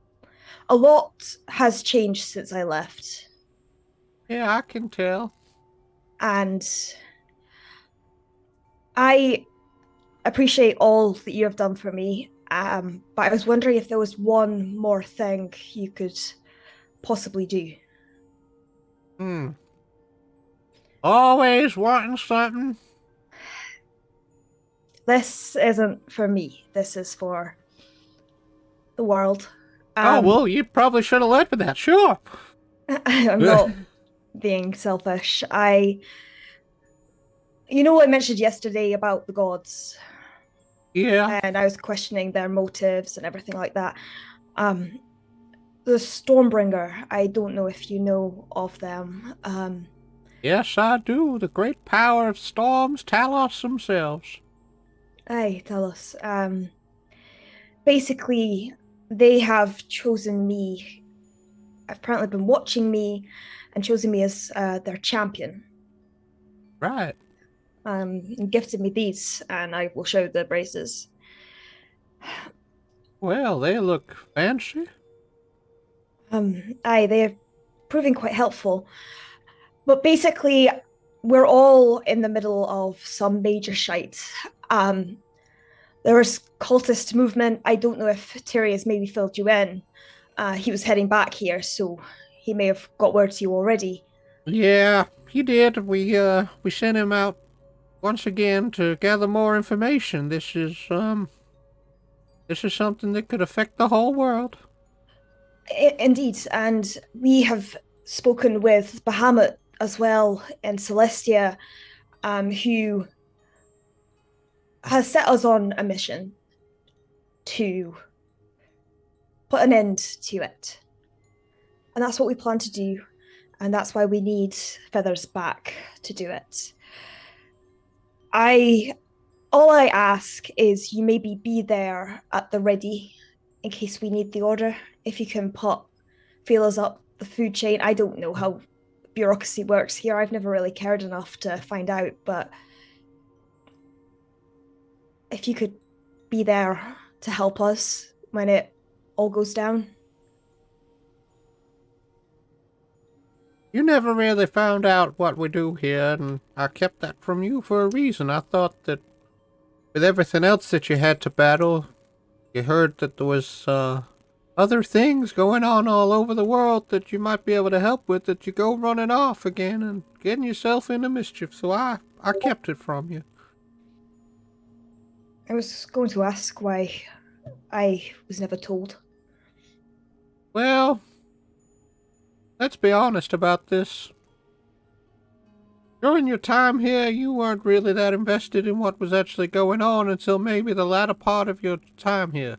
Speaker 3: lot has changed since I left.
Speaker 1: Yeah, I can tell.
Speaker 3: And I appreciate all that you have done for me. But I was wondering if there was one more thing you could possibly do.
Speaker 1: Always wanting something.
Speaker 3: This isn't for me. This is for the world.
Speaker 1: Well, you probably should have led with that, sure.
Speaker 3: I'm not being selfish. I mentioned yesterday about the gods.
Speaker 1: Yeah.
Speaker 3: And I was questioning their motives and everything like that. The Stormbringer, I don't know if you know of them.
Speaker 1: Yes, I do. The great power of storms tell us themselves.
Speaker 3: Aye, tell us. Basically, they have chosen me. I've apparently been watching me and chosen me as their champion.
Speaker 1: Right.
Speaker 3: And gifted me these, and I will show the braces.
Speaker 1: Well, they look fancy.
Speaker 3: Aye, they're proving quite helpful. But basically, we're all in the middle of some major shite. There was cultist movement. I don't know if Terry has maybe filled you in. He was heading back here, so he may have got word to you already.
Speaker 1: Yeah, he did. We sent him out once again to gather more information. This is something that could affect the whole world.
Speaker 3: Indeed, and we have spoken with Bahamut as well in Celestia, who has set us on a mission to put an end to it. And that's what we plan to do, and that's why we need Feathers back to do it. All I ask is you maybe be there at the ready in case we need the order. If you can put feelers up the food chain. I don't know how bureaucracy works here. I've never really cared enough to find out, but if you could be there to help us when it all goes down.
Speaker 1: You never really found out what we do here, and I kept that from you for a reason. I thought that with everything else that you had to battle, you heard that there was other things going on all over the world that you might be able to help with, that you go running off again and getting yourself into mischief, so I kept it from you.
Speaker 3: I was going to ask why I was never told.
Speaker 1: Well, let's be honest about this. During your time here, you weren't really that invested in what was actually going on until maybe the latter part of your time here.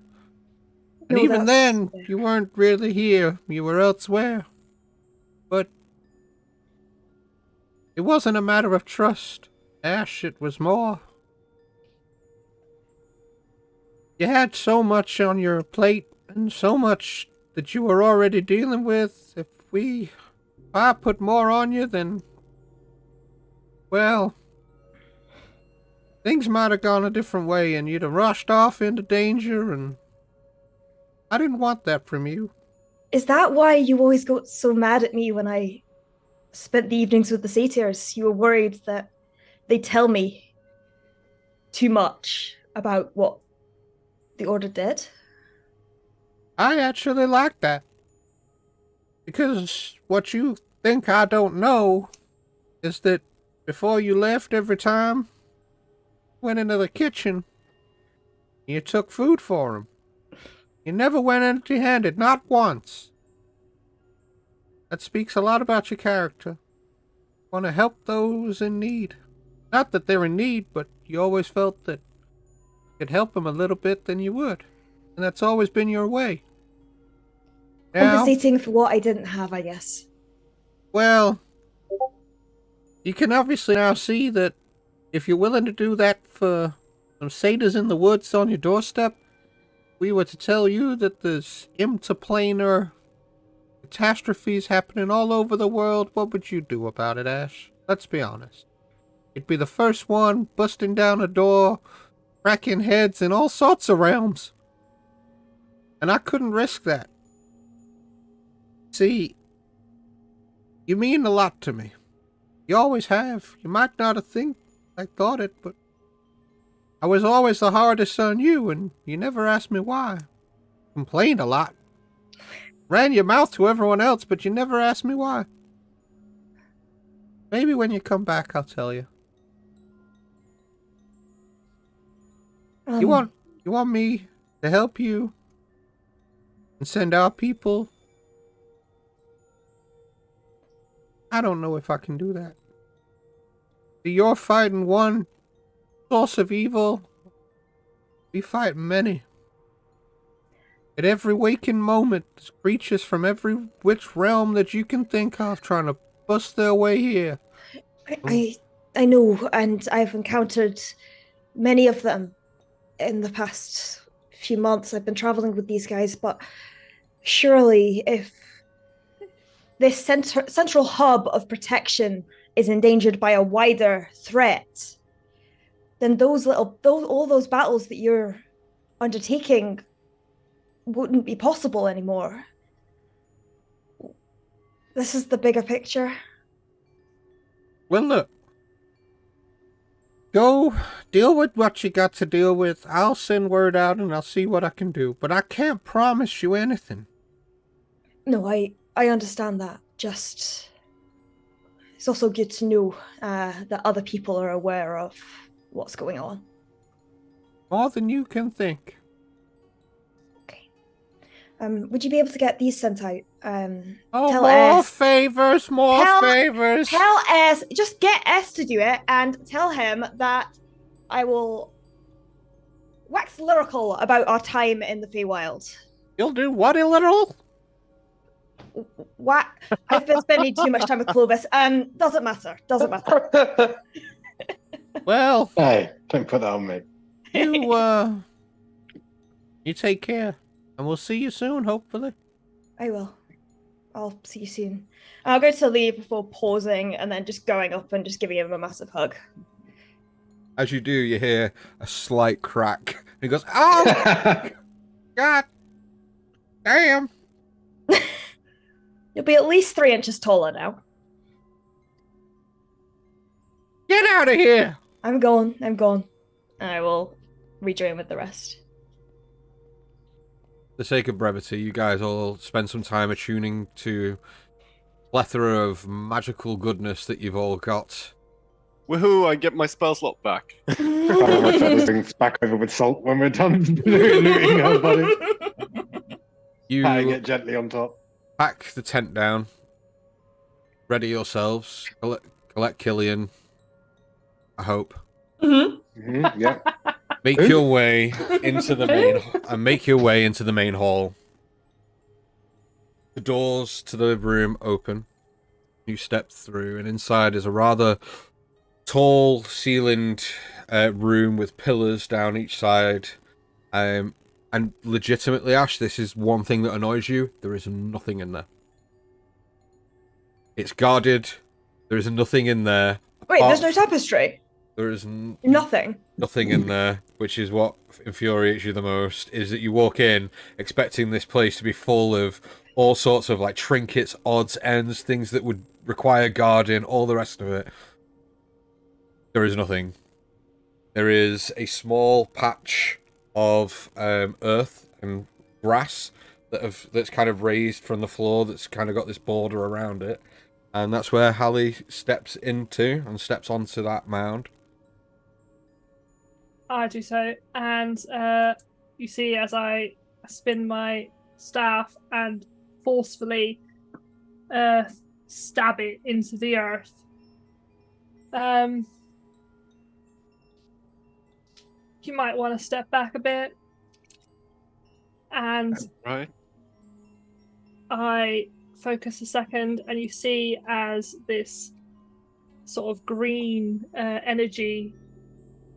Speaker 1: And
Speaker 3: No,
Speaker 1: even
Speaker 3: that's-
Speaker 1: then, you weren't really here. You were elsewhere. But it wasn't a matter of trust, Ash. It was more. You had so much on your plate and so much that you were already dealing with. If I put more on you, then, well, things might have gone a different way and you'd have rushed off into danger, and I didn't want that from you.
Speaker 3: Is that why you always got so mad at me when I spent the evenings with the satyrs? You were worried that they tell me too much about what the Order did?
Speaker 1: I actually like that. Because what you think I don't know is that before you left every time, went into the kitchen, you took food for him. You never went empty-handed, not once. That speaks a lot about your character. Want to help those in need. Not that they're in need, but you always felt that you could help them a little bit, then you would. And that's always been your way. Now,
Speaker 3: Compensating for what I didn't have, I guess.
Speaker 1: well, you can obviously now see that if you're willing to do that for some satyrs in the woods on your doorstep, we were to tell you that there's interplanar catastrophes happening all over the world, what would you do about it, Ash? Let's be honest. You'd be the first one busting down a door, cracking heads in all sorts of realms. And I couldn't risk that. See, you mean a lot to me. You always have. You might not have thought it, but I was always the hardest on you, and you never asked me why. Complained a lot. Ran your mouth to everyone else, but you never asked me why. Maybe when you come back, I'll tell you. You want me to help you and send our people? I don't know if I can do that. You're fighting one source of evil. We fight many. At every waking moment, there's creatures from every which realm that you can think of trying to bust their way here.
Speaker 3: I know, and I've encountered many of them in the past few months. I've been traveling with these guys, but surely if this central hub of protection is endangered by a wider threat, then all those battles that you're undertaking wouldn't be possible anymore. This is the bigger picture.
Speaker 1: Well, look. Go deal with what you got to deal with. I'll send word out and I'll see what I can do. But I can't promise you anything.
Speaker 3: No, I understand that. Just, it's also good to know that other people are aware of what's going on.
Speaker 1: More than you can think.
Speaker 3: Okay. Would you be able to get these sent out?
Speaker 1: More S. favors.
Speaker 3: Tell S, just get S to do it, and tell him that I will wax lyrical about our time in the Feywild.
Speaker 1: You'll do what illiteral?
Speaker 3: What? I've been spending too much time with Clovis. Doesn't matter.
Speaker 1: Well,
Speaker 2: hey, don't put that on me.
Speaker 1: You take care, and we'll see you soon, hopefully.
Speaker 3: I will. I'll see you soon. I'll go to leave before pausing and then just going up and just giving him a massive hug.
Speaker 1: As you do, you hear a slight crack. He goes, "Oh, God, damn!"
Speaker 3: You'll be at least 3 inches taller now.
Speaker 1: Get out of here!
Speaker 3: I'm gone. I will rejoin with the rest.
Speaker 1: For the sake of brevity, you guys all spend some time attuning to plethora of magical goodness that you've all got.
Speaker 6: Woohoo! I get my spell slot back.
Speaker 2: Things back over with salt when we're done looting our body.
Speaker 1: You
Speaker 2: Patting it gently on top.
Speaker 1: pack the tent down. Ready yourselves. Collect Killian. I hope.
Speaker 2: Yeah.
Speaker 1: Make your way into the main hall. The doors to the room open. You step through, and inside is a rather tall ceilinged room with pillars down each side. And legitimately, Ash, this is one thing that annoys you. There is nothing in there. It's guarded. There is nothing in there.
Speaker 3: Wait, there's no tapestry?
Speaker 1: There is
Speaker 3: nothing
Speaker 1: in there, which is what infuriates you the most, is that you walk in expecting this place to be full of all sorts of like trinkets, odds, ends, things that would require guarding, all the rest of it. There is nothing. There is a small patch of earth and grass that's kind of raised from the floor, that's kind of got this border around it. And that's where Hallie steps onto that mound.
Speaker 4: I do so, and you see as I spin my staff and forcefully stab it into the earth. You might want to step back a bit, and
Speaker 6: Right.
Speaker 4: I focus a second, and you see as this sort of green energy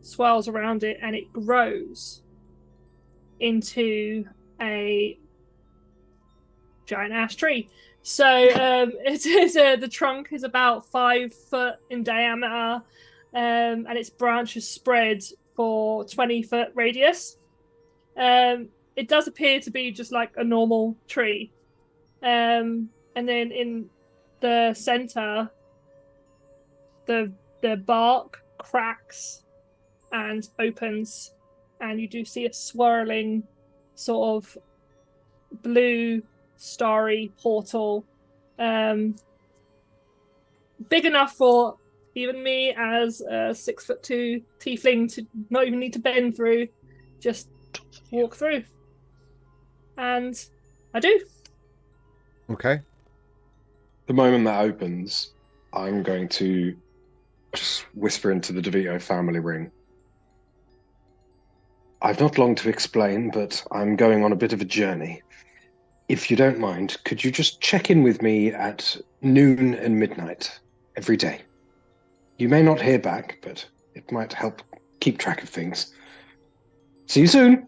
Speaker 4: swirls around it, and it grows into a giant ash tree. So it is the trunk is about 5 foot in diameter, and its branches spread for 20-foot radius. It does appear to be just like a normal tree, and then in the center, the bark cracks and opens, and you do see a swirling sort of blue starry portal, big enough for even me as a 6'2" tiefling to not even need to bend through, just walk through. And I do.
Speaker 1: Okay.
Speaker 2: The moment that opens, I'm going to just whisper into the DeVito family ring. I've not long to explain, but I'm going on a bit of a journey. If you don't mind, could you just check in with me at noon and midnight every day? You may not hear back, but it might help keep track of things. See you soon.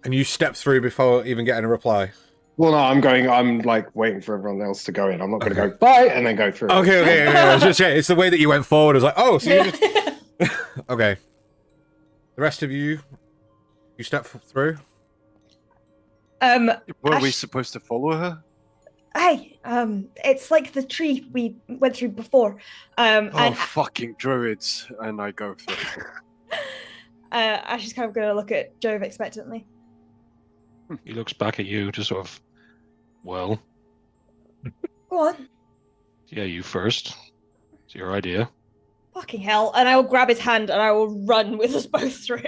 Speaker 1: And you step through before even getting a reply.
Speaker 2: Well, no, I'm like waiting for everyone else to go in. I'm not going to go bye and then go through.
Speaker 1: Okay. It's the way that you went forward. I was like, oh, so you just... Okay. The rest of you step through?
Speaker 6: Were we supposed to follow her?
Speaker 3: Hey, it's like the tree we went through before. And
Speaker 6: Fucking druids! And I go through.
Speaker 3: Ash is kind of going to look at Jove expectantly.
Speaker 5: He looks back at you, just sort of, well,
Speaker 3: Go on.
Speaker 5: yeah, you first. It's your idea.
Speaker 3: Fucking hell. And I will grab his hand and I will run with us both through.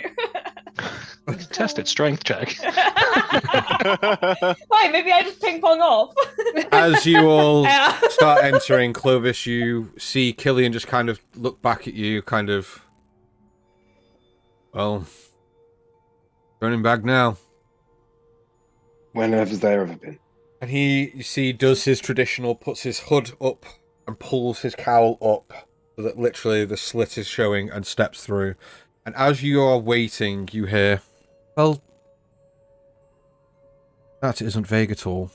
Speaker 5: Tested strength check.
Speaker 3: Why? Maybe I just ping pong off.
Speaker 1: As you all start entering, Clovis, you see Killian just kind of look back at you, kind of, well, turning back now.
Speaker 2: When has there ever been?
Speaker 1: And he, you see, does his traditional, puts his hood up and pulls his cowl up so that literally the slit is showing, and steps through. And as you are waiting, you hear, well, that isn't vague at all.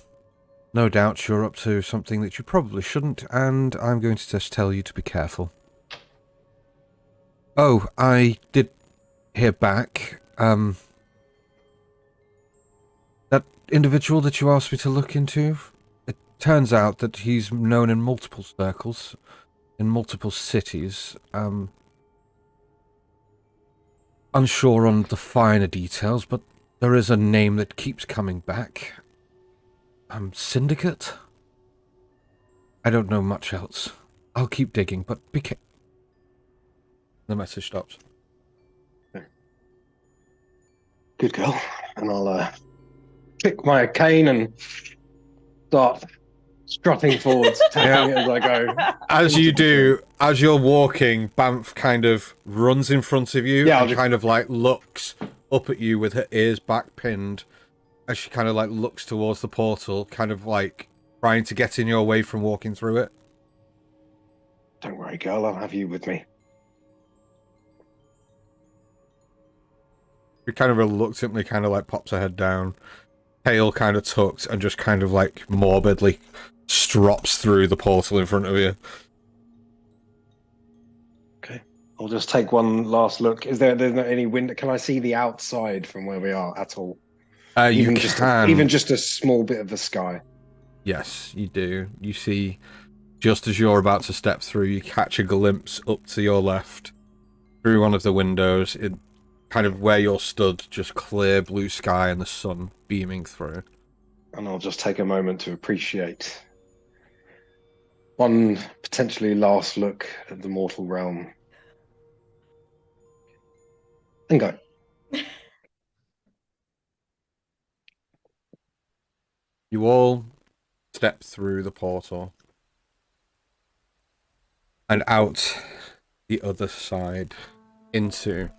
Speaker 1: No doubt you're up to something that you probably shouldn't, and I'm going to just tell you to be careful. Oh, I did hear back. That individual that you asked me to look into, it turns out that he's known in multiple circles, in multiple cities. Unsure on the finer details, but there is a name that keeps coming back. Syndicate? I don't know much else. I'll keep digging, but be careful. The message stops.
Speaker 2: Good girl. And I'll pick my cane and start strutting forwards, taking it as I go.
Speaker 1: As you do, as you're walking, Banff kind of runs in front of you and kind of like looks up at you with her ears back pinned as she kind of like looks towards the portal, kind of like trying to get in your way from walking through it.
Speaker 2: Don't worry, girl, I'll have you with me.
Speaker 1: She kind of reluctantly kind of like pops her head down, tail kind of tucked, and just kind of like morbidly strops through the portal in front of you.
Speaker 2: Okay. I'll just take one last look. There's not any window? Can I see the outside from where we are at all?
Speaker 1: You
Speaker 2: even just a small bit of the sky.
Speaker 1: Yes, you do. You see, just as you're about to step through, you catch a glimpse up to your left through one of the windows, in kind of where you're stood, just clear blue sky and the sun beaming through.
Speaker 2: And I'll just take a moment to appreciate one potentially last look at the mortal realm. And go.
Speaker 1: You all step through the portal and out the other side into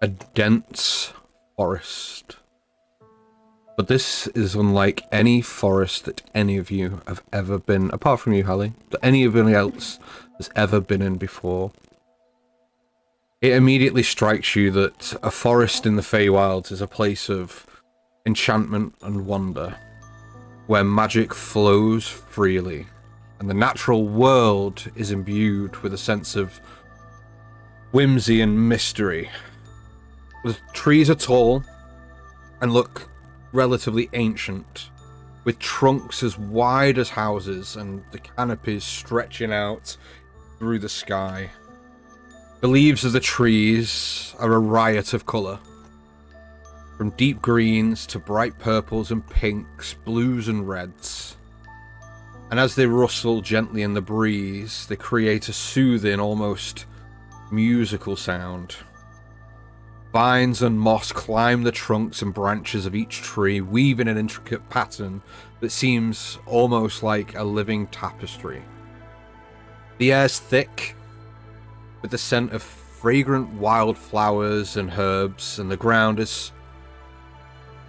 Speaker 1: a dense forest. But this is unlike any forest that any of you have ever been, apart from you, Hallie, that anybody else has ever been in before. It immediately strikes you that a forest in the Feywilds is a place of enchantment and wonder, where magic flows freely, and the natural world is imbued with a sense of whimsy and mystery. The trees are tall and look relatively ancient, with trunks as wide as houses and the canopies stretching out through the sky. The leaves of the trees are a riot of colour, from deep greens to bright purples and pinks, blues and reds. And as they rustle gently in the breeze, they create a soothing, almost musical sound. Vines and moss climb the trunks and branches of each tree, weaving an intricate pattern that seems almost like a living tapestry. The air's thick, with the scent of fragrant wildflowers and herbs, and the ground is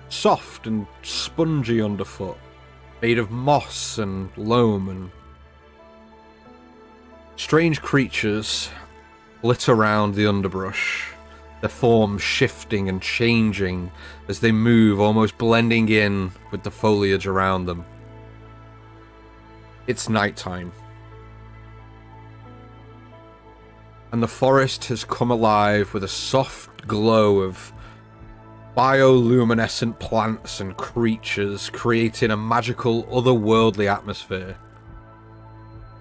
Speaker 1: soft and spongy underfoot, made of moss and loam, and strange creatures flit around the underbrush, their forms shifting and changing as they move, almost blending in with the foliage around them. It's nighttime, and the forest has come alive with a soft glow of bioluminescent plants and creatures, creating a magical, otherworldly atmosphere.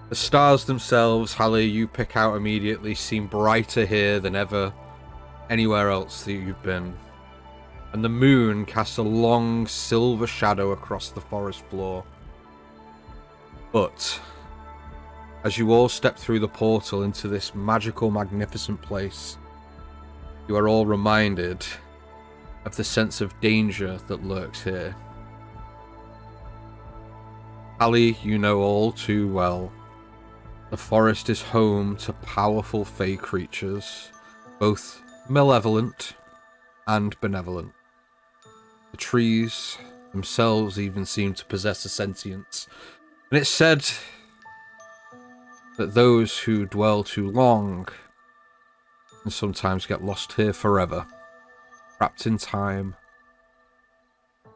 Speaker 1: The stars themselves, Hallie, you pick out immediately, seem brighter here than ever anywhere else that you've been. And the moon casts a long silver shadow across the forest floor. But as you all step through the portal into this magical, magnificent place, you are all reminded of the sense of danger that lurks here. Hallie, you know all too well. The forest is home to powerful fey creatures, both malevolent and benevolent. The trees themselves even seem to possess a sentience, and it's said that those who dwell too long can sometimes get lost here forever, trapped in time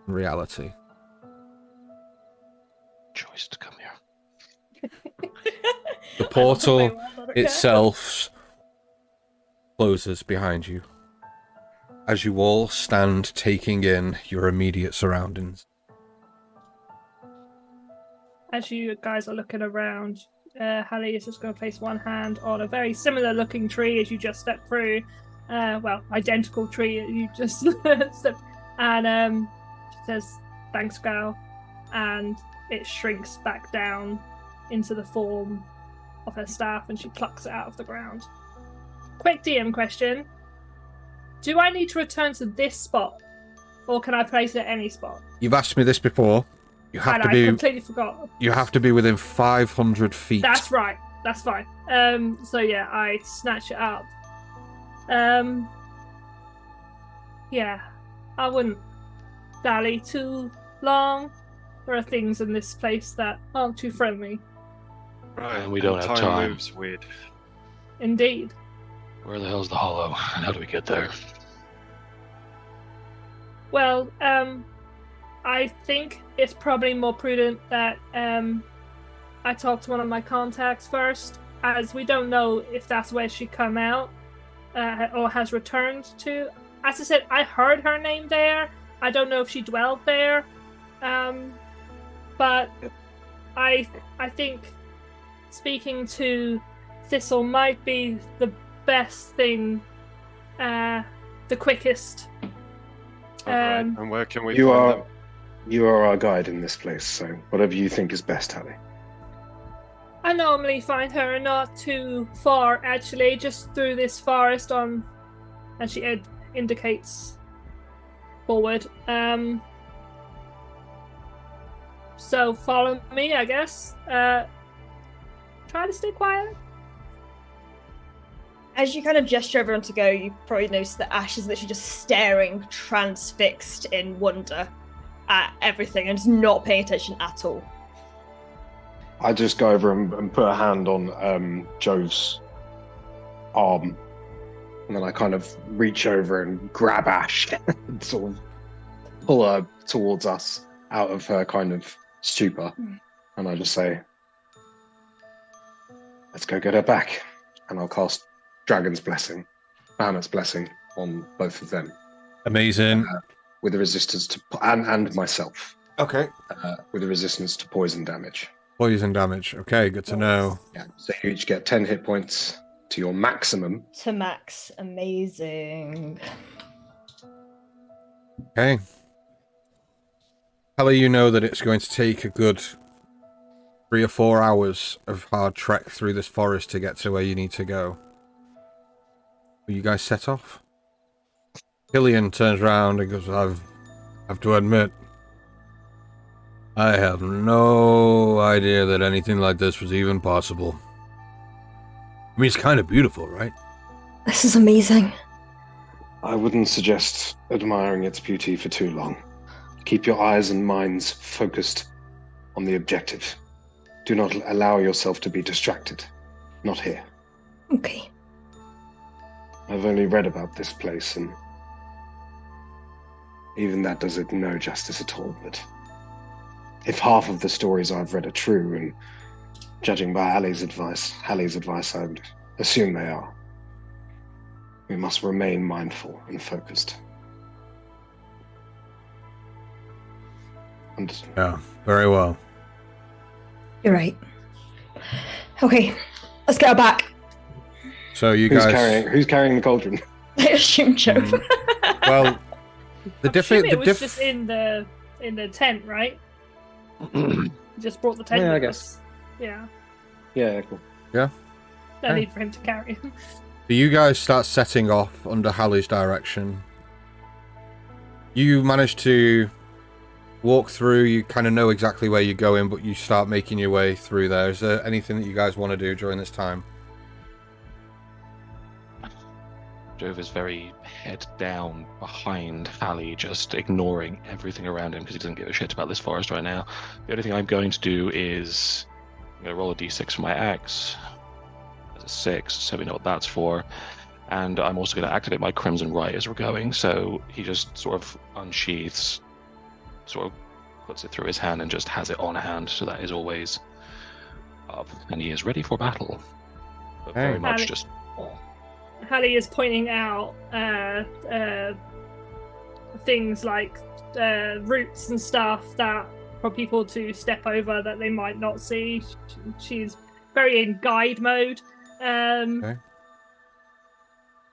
Speaker 1: and reality.
Speaker 5: Choice to come here.
Speaker 1: The portal itself closes behind you as you all stand taking in your immediate surroundings.
Speaker 4: As you guys are looking around, Hallie is just going to place one hand on a very similar looking tree as you just stepped through. Identical tree you just stepped, and she says, "Thanks, gal," and it shrinks back down into the form of her staff, and she plucks it out of the ground. Quick DM question: do I need to return to this spot, or can I place it at any spot?
Speaker 1: You've asked me this before. You have
Speaker 4: and
Speaker 1: to
Speaker 4: I
Speaker 1: be.
Speaker 4: completely forgot.
Speaker 1: You have to be within 500 feet.
Speaker 4: That's right. That's fine. So yeah, I snatch it up. Yeah, I wouldn't dally too long. There are things in this place that aren't too friendly.
Speaker 6: Right,
Speaker 5: And we don't have
Speaker 6: time
Speaker 5: time.
Speaker 6: moves weird.
Speaker 4: Indeed.
Speaker 5: Where the hell's the hollow? And how do we get there?
Speaker 4: Well, I think it's probably more prudent that I talk to one of my contacts first, as we don't know if that's where she come out or has returned to. As I said, I heard her name there. I don't know if she dwelled there, but I think speaking to Thistle might be the best thing, the quickest.
Speaker 6: Alright, and where can we
Speaker 2: You
Speaker 6: find
Speaker 2: are
Speaker 6: them?
Speaker 2: you are our guide in this place, so whatever you think is best, Hallie.
Speaker 4: I normally find her not too far, actually, just through this forest on, and she indicates forward. So follow me, I guess. Try to stay quiet.
Speaker 3: As you kind of gesture everyone to go, you probably notice that Ash is literally just staring, transfixed in wonder at everything and just not paying attention at all.
Speaker 2: I just go over and put a hand on Joe's arm, and then I kind of reach over and grab Ash and sort of pull her towards us out of her kind of stupor. And I just say, let's go get her back. And I'll cast Dragon's Blessing, Bahamut's Blessing on both of them.
Speaker 1: Amazing.
Speaker 2: With a resistance to, and myself,
Speaker 1: Okay.
Speaker 2: with a resistance to poison damage.
Speaker 1: Poison damage. Okay, good to know.
Speaker 2: Yeah, so you each get 10 hit points to your maximum.
Speaker 3: To max. Amazing.
Speaker 1: Okay. Hallie, you know that it's going to take a good 3 or 4 hours of hard trek through this forest to get to where you need to go. Will you guys set off? Killian turns around and goes, I have to admit, I have no idea that anything like this was even possible. I mean, it's kind of beautiful, right?
Speaker 3: This is amazing.
Speaker 2: I wouldn't suggest admiring its beauty for too long. Keep your eyes and minds focused on the objective. Do not allow yourself to be distracted. Not here.
Speaker 3: Okay.
Speaker 2: I've only read about this place, and even that does it no justice at all, but if half of the stories I've read are true, and judging by Hallie's advice, I would assume they are, we must remain mindful and focused. And
Speaker 1: Yeah, very well.
Speaker 3: You're right. Okay, let's get her back.
Speaker 1: So you
Speaker 2: who's
Speaker 1: guys...
Speaker 2: who's carrying the cauldron?
Speaker 3: I assume Joe.
Speaker 1: Well, the
Speaker 4: It was just in the tent, right? Just brought the tent.
Speaker 2: Yeah, I
Speaker 4: with
Speaker 2: guess.
Speaker 4: us. Yeah.
Speaker 2: Yeah, cool.
Speaker 1: Yeah.
Speaker 4: No
Speaker 1: Okay.
Speaker 4: need for him to carry him.
Speaker 1: So you guys start setting off under Hallie's direction. You manage to walk through, you kind of know exactly where you're going, but you start making your way through there. Is there anything that you guys want to do during this time?
Speaker 5: Jove is very head down behind Hallie, just ignoring everything around him because he doesn't give a shit about this forest right now. The only thing I'm going to do is I'm going to roll a d6 for my axe. There's a 6, so we know what that's for. And I'm also going to activate my Crimson Right as we're going, so he just sort of unsheaths, sort of puts it through his hand and just has it on hand, so that is always up. And he is ready for battle. But very much
Speaker 4: Hallie.
Speaker 5: just...
Speaker 4: Hallie is pointing out things like roots and stuff that for people to step over that they might not see. She's very in guide mode.
Speaker 1: Okay.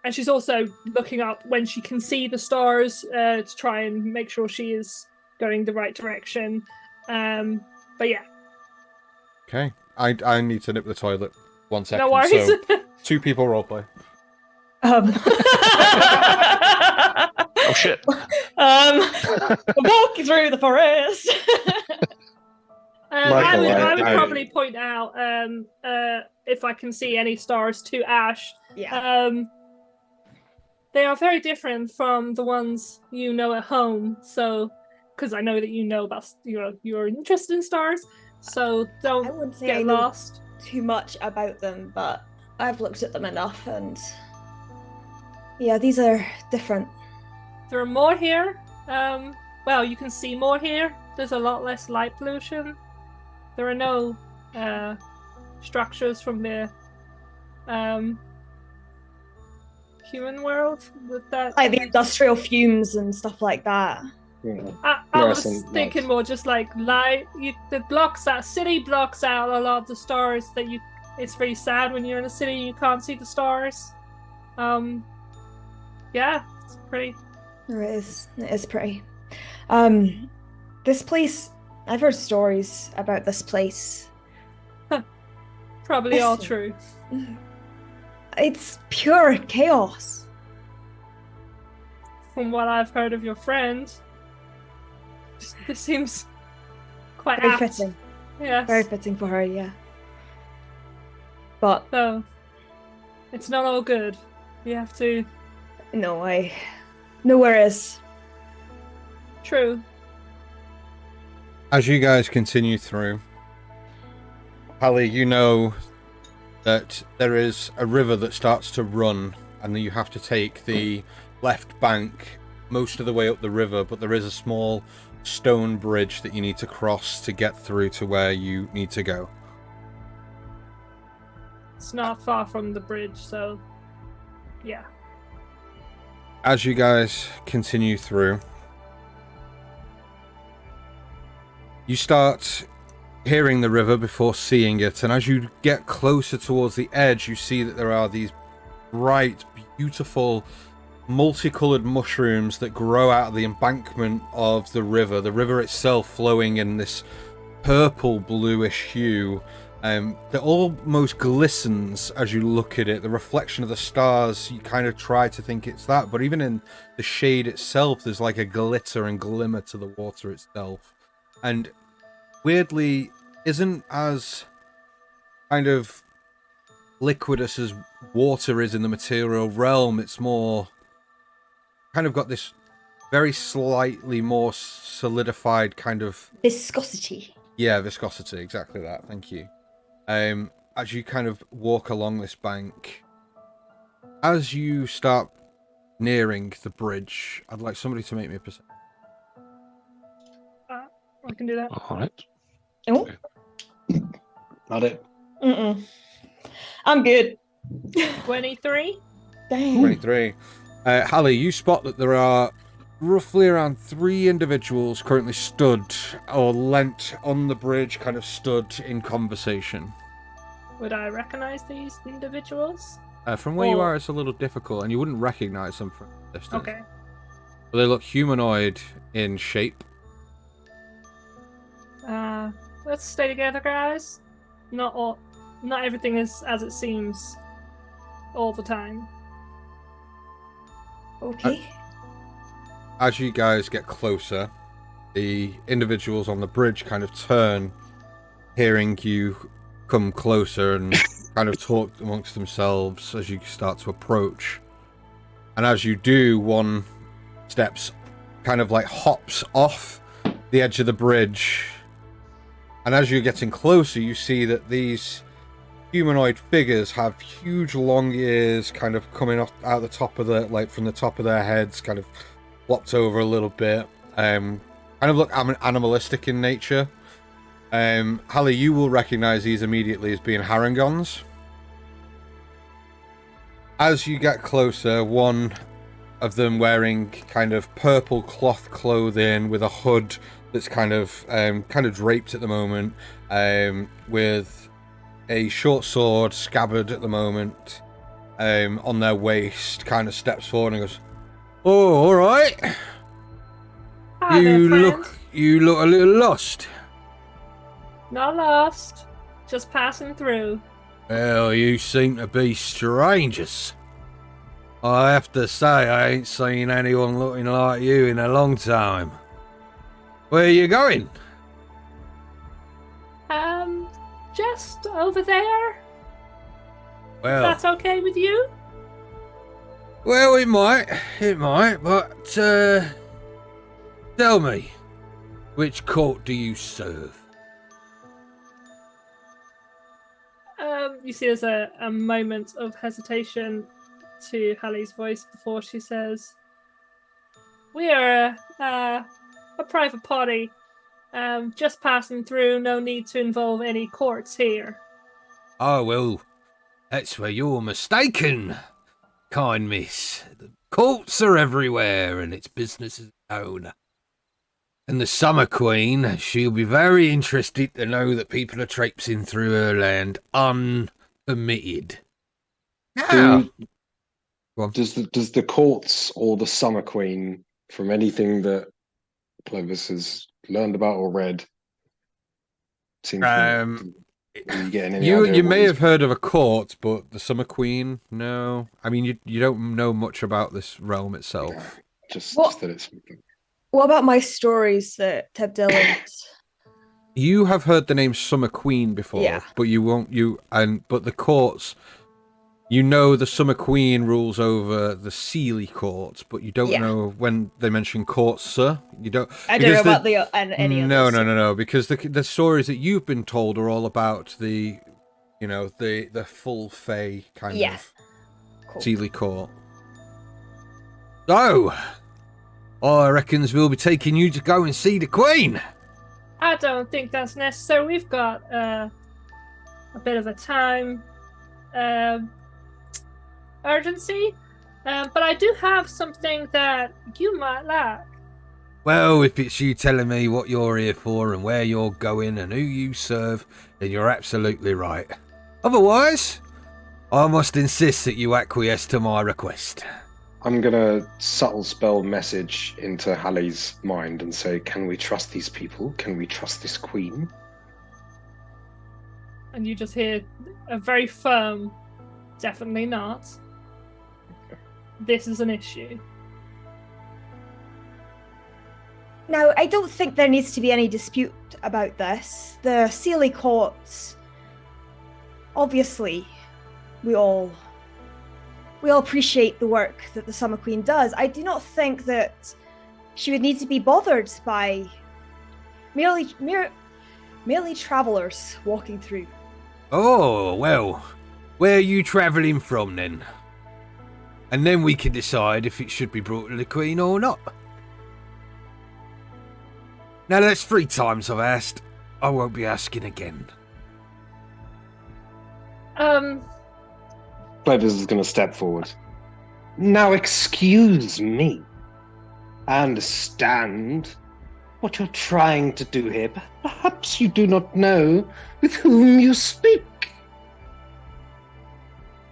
Speaker 4: And she's also looking up when she can see the stars to try and make sure she is going the right direction. But yeah.
Speaker 1: Okay. I need to nip the toilet 1 second.
Speaker 4: No worries.
Speaker 1: So 2 people roleplay.
Speaker 5: Oh shit!
Speaker 3: Walking through the forest.
Speaker 2: Michael,
Speaker 4: I would
Speaker 2: I-
Speaker 4: probably point out if I can see any stars to Ash.
Speaker 3: Yeah.
Speaker 4: They are very different from the ones you know at home. So, because I know that you know about your interest in stars, so
Speaker 3: I
Speaker 4: don't
Speaker 3: wouldn't say I
Speaker 4: get
Speaker 3: know
Speaker 4: lost.
Speaker 3: too much about them, but I've looked at them enough, and yeah, these are different.
Speaker 4: There are more here. Well, you can see more here. There's a lot less light pollution. There are no structures from the human world with that.
Speaker 3: Like the industrial fumes and stuff like that.
Speaker 2: Yeah.
Speaker 4: I was
Speaker 2: Nice and
Speaker 4: thinking
Speaker 2: nice.
Speaker 4: more just like city blocks out a lot of the stars that you. It's very sad when you're in a city and you can't see the stars. Yeah, it's pretty.
Speaker 3: It is pretty. This place, I've heard stories about this place.
Speaker 4: Probably all
Speaker 3: Listen.
Speaker 4: true.
Speaker 3: It's pure chaos.
Speaker 4: From what I've heard of your friend, this seems quite
Speaker 3: Very
Speaker 4: apt.
Speaker 3: fitting.
Speaker 4: Yes.
Speaker 3: Very fitting for her, yeah. But
Speaker 4: So, it's not all good. You have to.
Speaker 3: no, nowhere is.
Speaker 4: True.
Speaker 1: As you guys continue through, Hallie, you know that there is a river that starts to run, and then you have to take the left bank most of the way up the river, but there is a small stone bridge that you need to cross to get through to where you need to go.
Speaker 4: It's not far from the bridge, so yeah.
Speaker 1: As you guys continue through, you start hearing the river before seeing it, and as you get closer towards the edge, you see that there are these bright, beautiful, multicolored mushrooms that grow out of the embankment of the river itself flowing in this purple bluish hue. That almost glistens as you look at it. The reflection of the stars, you kind of try to think it's that, but even in the shade itself, there's like a glitter and glimmer to the water itself. And weirdly, isn't as kind of liquidous as water is in the material realm. It's more kind of got this very slightly more solidified kind of
Speaker 3: Viscosity.
Speaker 1: viscosity, exactly that, thank you. As you kind of walk along this bank, as you start nearing the bridge, I'd like somebody to make me a perception.
Speaker 4: I can do that.
Speaker 5: All right.
Speaker 3: Oh,
Speaker 2: Not it.
Speaker 3: I'm good.
Speaker 4: 23.
Speaker 3: Dang.
Speaker 1: 23. Hallie, you spot that there are roughly around 3 individuals currently stood or leant on the bridge, kind of stood in conversation.
Speaker 4: Would I recognize these individuals?
Speaker 1: From where you
Speaker 4: Or-
Speaker 1: are, it's a little difficult, and you wouldn't recognize them from a distance.
Speaker 4: Okay.
Speaker 1: But they look humanoid in shape.
Speaker 4: Let's stay together, guys. Not everything is as it seems all the time.
Speaker 3: Okay.
Speaker 1: As you guys get closer, the individuals on the bridge kind of turn, hearing you come closer, and kind of talk amongst themselves as you start to approach. And as you do, one steps, kind of like hops off the edge of the bridge. And as you're getting closer, you see that these humanoid figures have huge long ears kind of coming off out the top of the, like from the top of their heads, kind of flopped over a little bit. Kind of look animalistic in nature. Hallie, you will recognize these immediately as being Harangons. As you get closer, one of them wearing kind of purple cloth clothing with a hood that's kind of draped at the moment, with a short sword scabbard at the moment, on their waist, kind of steps forward and goes, "Oh, all right.
Speaker 4: Hi there, friend.
Speaker 1: You look a little lost."
Speaker 4: Not lost. Just passing through.
Speaker 1: Well, you seem to be strangers. I have to say, I ain't seen anyone looking like you in a long time. Where are you going?
Speaker 4: Just over there. If
Speaker 1: Well,
Speaker 4: that's okay with you?
Speaker 1: well, it might, but tell me, which court do you serve?
Speaker 4: You see there's a moment of hesitation to Hallie's voice before she says, "We are a private party, just passing through, no need to involve any courts here."
Speaker 1: Oh, well, that's where you're mistaken, kind miss. The courts are everywhere, and it's business as own. And the Summer Queen, she'll be very interested to know that people are traipsing through her land unpermitted. Now,
Speaker 2: Does the courts or the Summer Queen, from anything that Clovis has learned about or read, seem to are you getting any idea
Speaker 1: you
Speaker 2: what
Speaker 1: may
Speaker 2: these-
Speaker 1: have heard of a court, but the Summer Queen, no. I mean, you don't know much about this realm itself.
Speaker 2: just that it's
Speaker 3: What about my stories that Ted Dillon?
Speaker 1: You have heard the name Summer Queen before,
Speaker 3: Yeah.
Speaker 1: but but the courts, you know, the Summer Queen rules over the Sealy courts, but you don't know when they mention courts, sir. You don't.
Speaker 3: I don't know about any of those.
Speaker 1: No, because the stories that you've been told are all about the full Fae kind of
Speaker 3: Cool.
Speaker 1: Sealy court. So, I reckons we'll be taking you to go and see the Queen.
Speaker 4: I don't think that's necessary. We've got a bit of a time urgency, but I do have something that you might like.
Speaker 1: Well, if it's you telling me what you're here for and where you're going and who you serve, then you're absolutely right. Otherwise, I must insist that you acquiesce to my request.
Speaker 2: I'm gonna subtle spell message into Hallie's mind and say, can we trust these people? Can we trust this queen?
Speaker 4: And you just hear a very firm, definitely not. This is an issue.
Speaker 3: Now, I don't think there needs to be any dispute about this. The Sealy courts, obviously, we all appreciate the work that the Summer Queen does. I do not think that she would need to be bothered by merely travelers walking through.
Speaker 1: Oh, well, where are you travelling from then? And then we can decide if it should be brought to the Queen or not. Now that's 3 times I've asked. I won't be asking again.
Speaker 2: Clovis is gonna step forward. Now excuse me. I understand what you're trying to do here, but perhaps you do not know with whom you speak.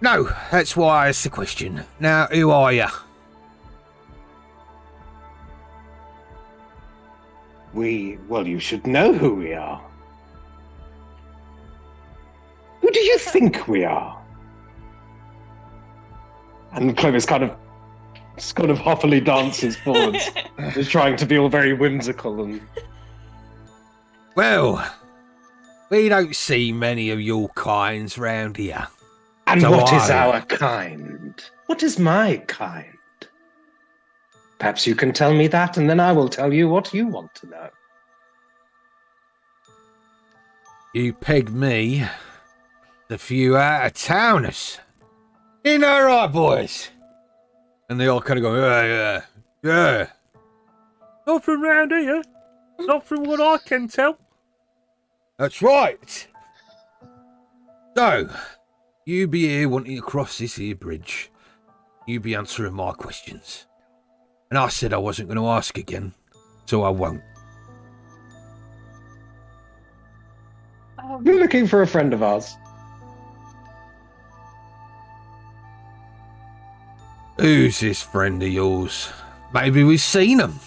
Speaker 1: No, that's why I asked the question. Now, who are you?
Speaker 2: Well, you should know who we are. Who do you think we are? And Clovis kind of hoppily dances forwards, just trying to be all very whimsical and.
Speaker 1: Well, we don't see many of your kinds round here.
Speaker 2: And
Speaker 1: So
Speaker 2: what is
Speaker 1: I-
Speaker 2: our kind? What is my kind? Perhaps you can tell me that, and then I will tell you what you want to know.
Speaker 1: You pegged me, the few out-of-towners. Isn't that right, boys? And they all kind of go, yeah. Not from round here. Not from what I can tell. That's right. So, you be here wanting to cross this here bridge. You be answering my questions. And I said I wasn't going to ask again, so I won't.
Speaker 2: You're looking for a friend of ours.
Speaker 1: Who's this friend of yours? Maybe we've seen him.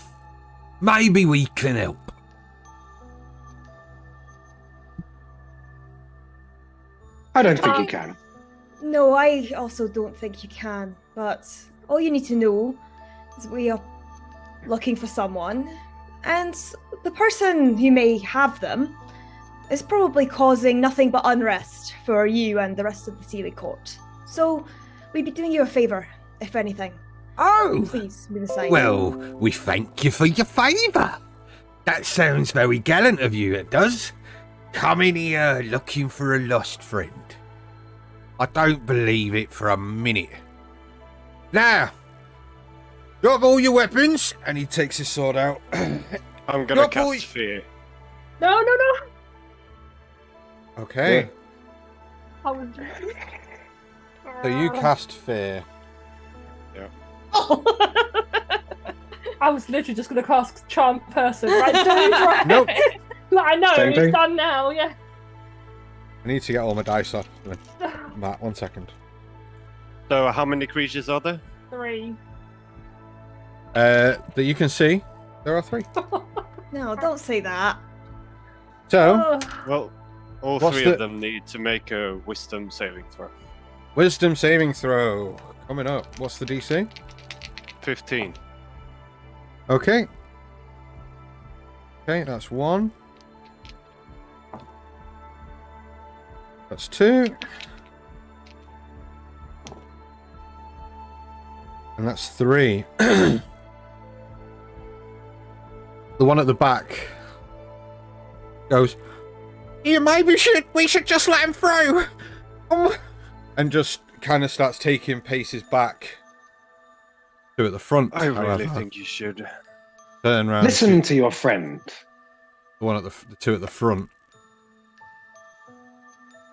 Speaker 1: Maybe we can help.
Speaker 2: I don't think you can.
Speaker 3: No, I also don't think you can, but all you need to know is we are looking for someone, and the person who may have them is probably causing nothing but unrest for you and the rest of the Sealy court. So, we'd be doing you a favour, if anything.
Speaker 1: Oh!
Speaker 3: Please, move aside.
Speaker 1: Well, we thank you for your favour. That sounds very gallant of you, it does. Coming here looking for a lost friend. I don't believe it for a minute. Now, drop all your weapons, and he takes his sword out.
Speaker 6: I'm gonna
Speaker 1: Drop
Speaker 6: cast
Speaker 1: all-
Speaker 6: fear.
Speaker 4: No.
Speaker 1: Okay,
Speaker 4: I was...
Speaker 1: so you cast fear.
Speaker 3: Oh.
Speaker 4: I was literally just going to cast Charm Person. Right, don't right?
Speaker 1: Nope.
Speaker 4: Like, I know,
Speaker 2: Same
Speaker 4: it's
Speaker 2: thing.
Speaker 4: done now, yeah.
Speaker 1: I need to get all my dice off. Matt, 1 second.
Speaker 6: So, how many creatures are there?
Speaker 4: 3.
Speaker 1: That you can see, there are 3.
Speaker 3: No, don't say that.
Speaker 1: So,
Speaker 4: Ugh.
Speaker 6: Well, all
Speaker 1: What's
Speaker 6: 3
Speaker 1: the-
Speaker 6: of them need to make a wisdom saving throw.
Speaker 1: wisdom saving throw coming up. What's the DC?
Speaker 6: 15.
Speaker 1: Okay. Okay, that's 1. That's 2. And that's 3. The one at the back goes, "Yeah, maybe we should just let him through." And just kind of starts taking paces back to at the front.
Speaker 6: I really
Speaker 1: however.
Speaker 6: think you should.
Speaker 1: Turn around.
Speaker 2: Listen to your friend.
Speaker 1: The one at the 2 at the front.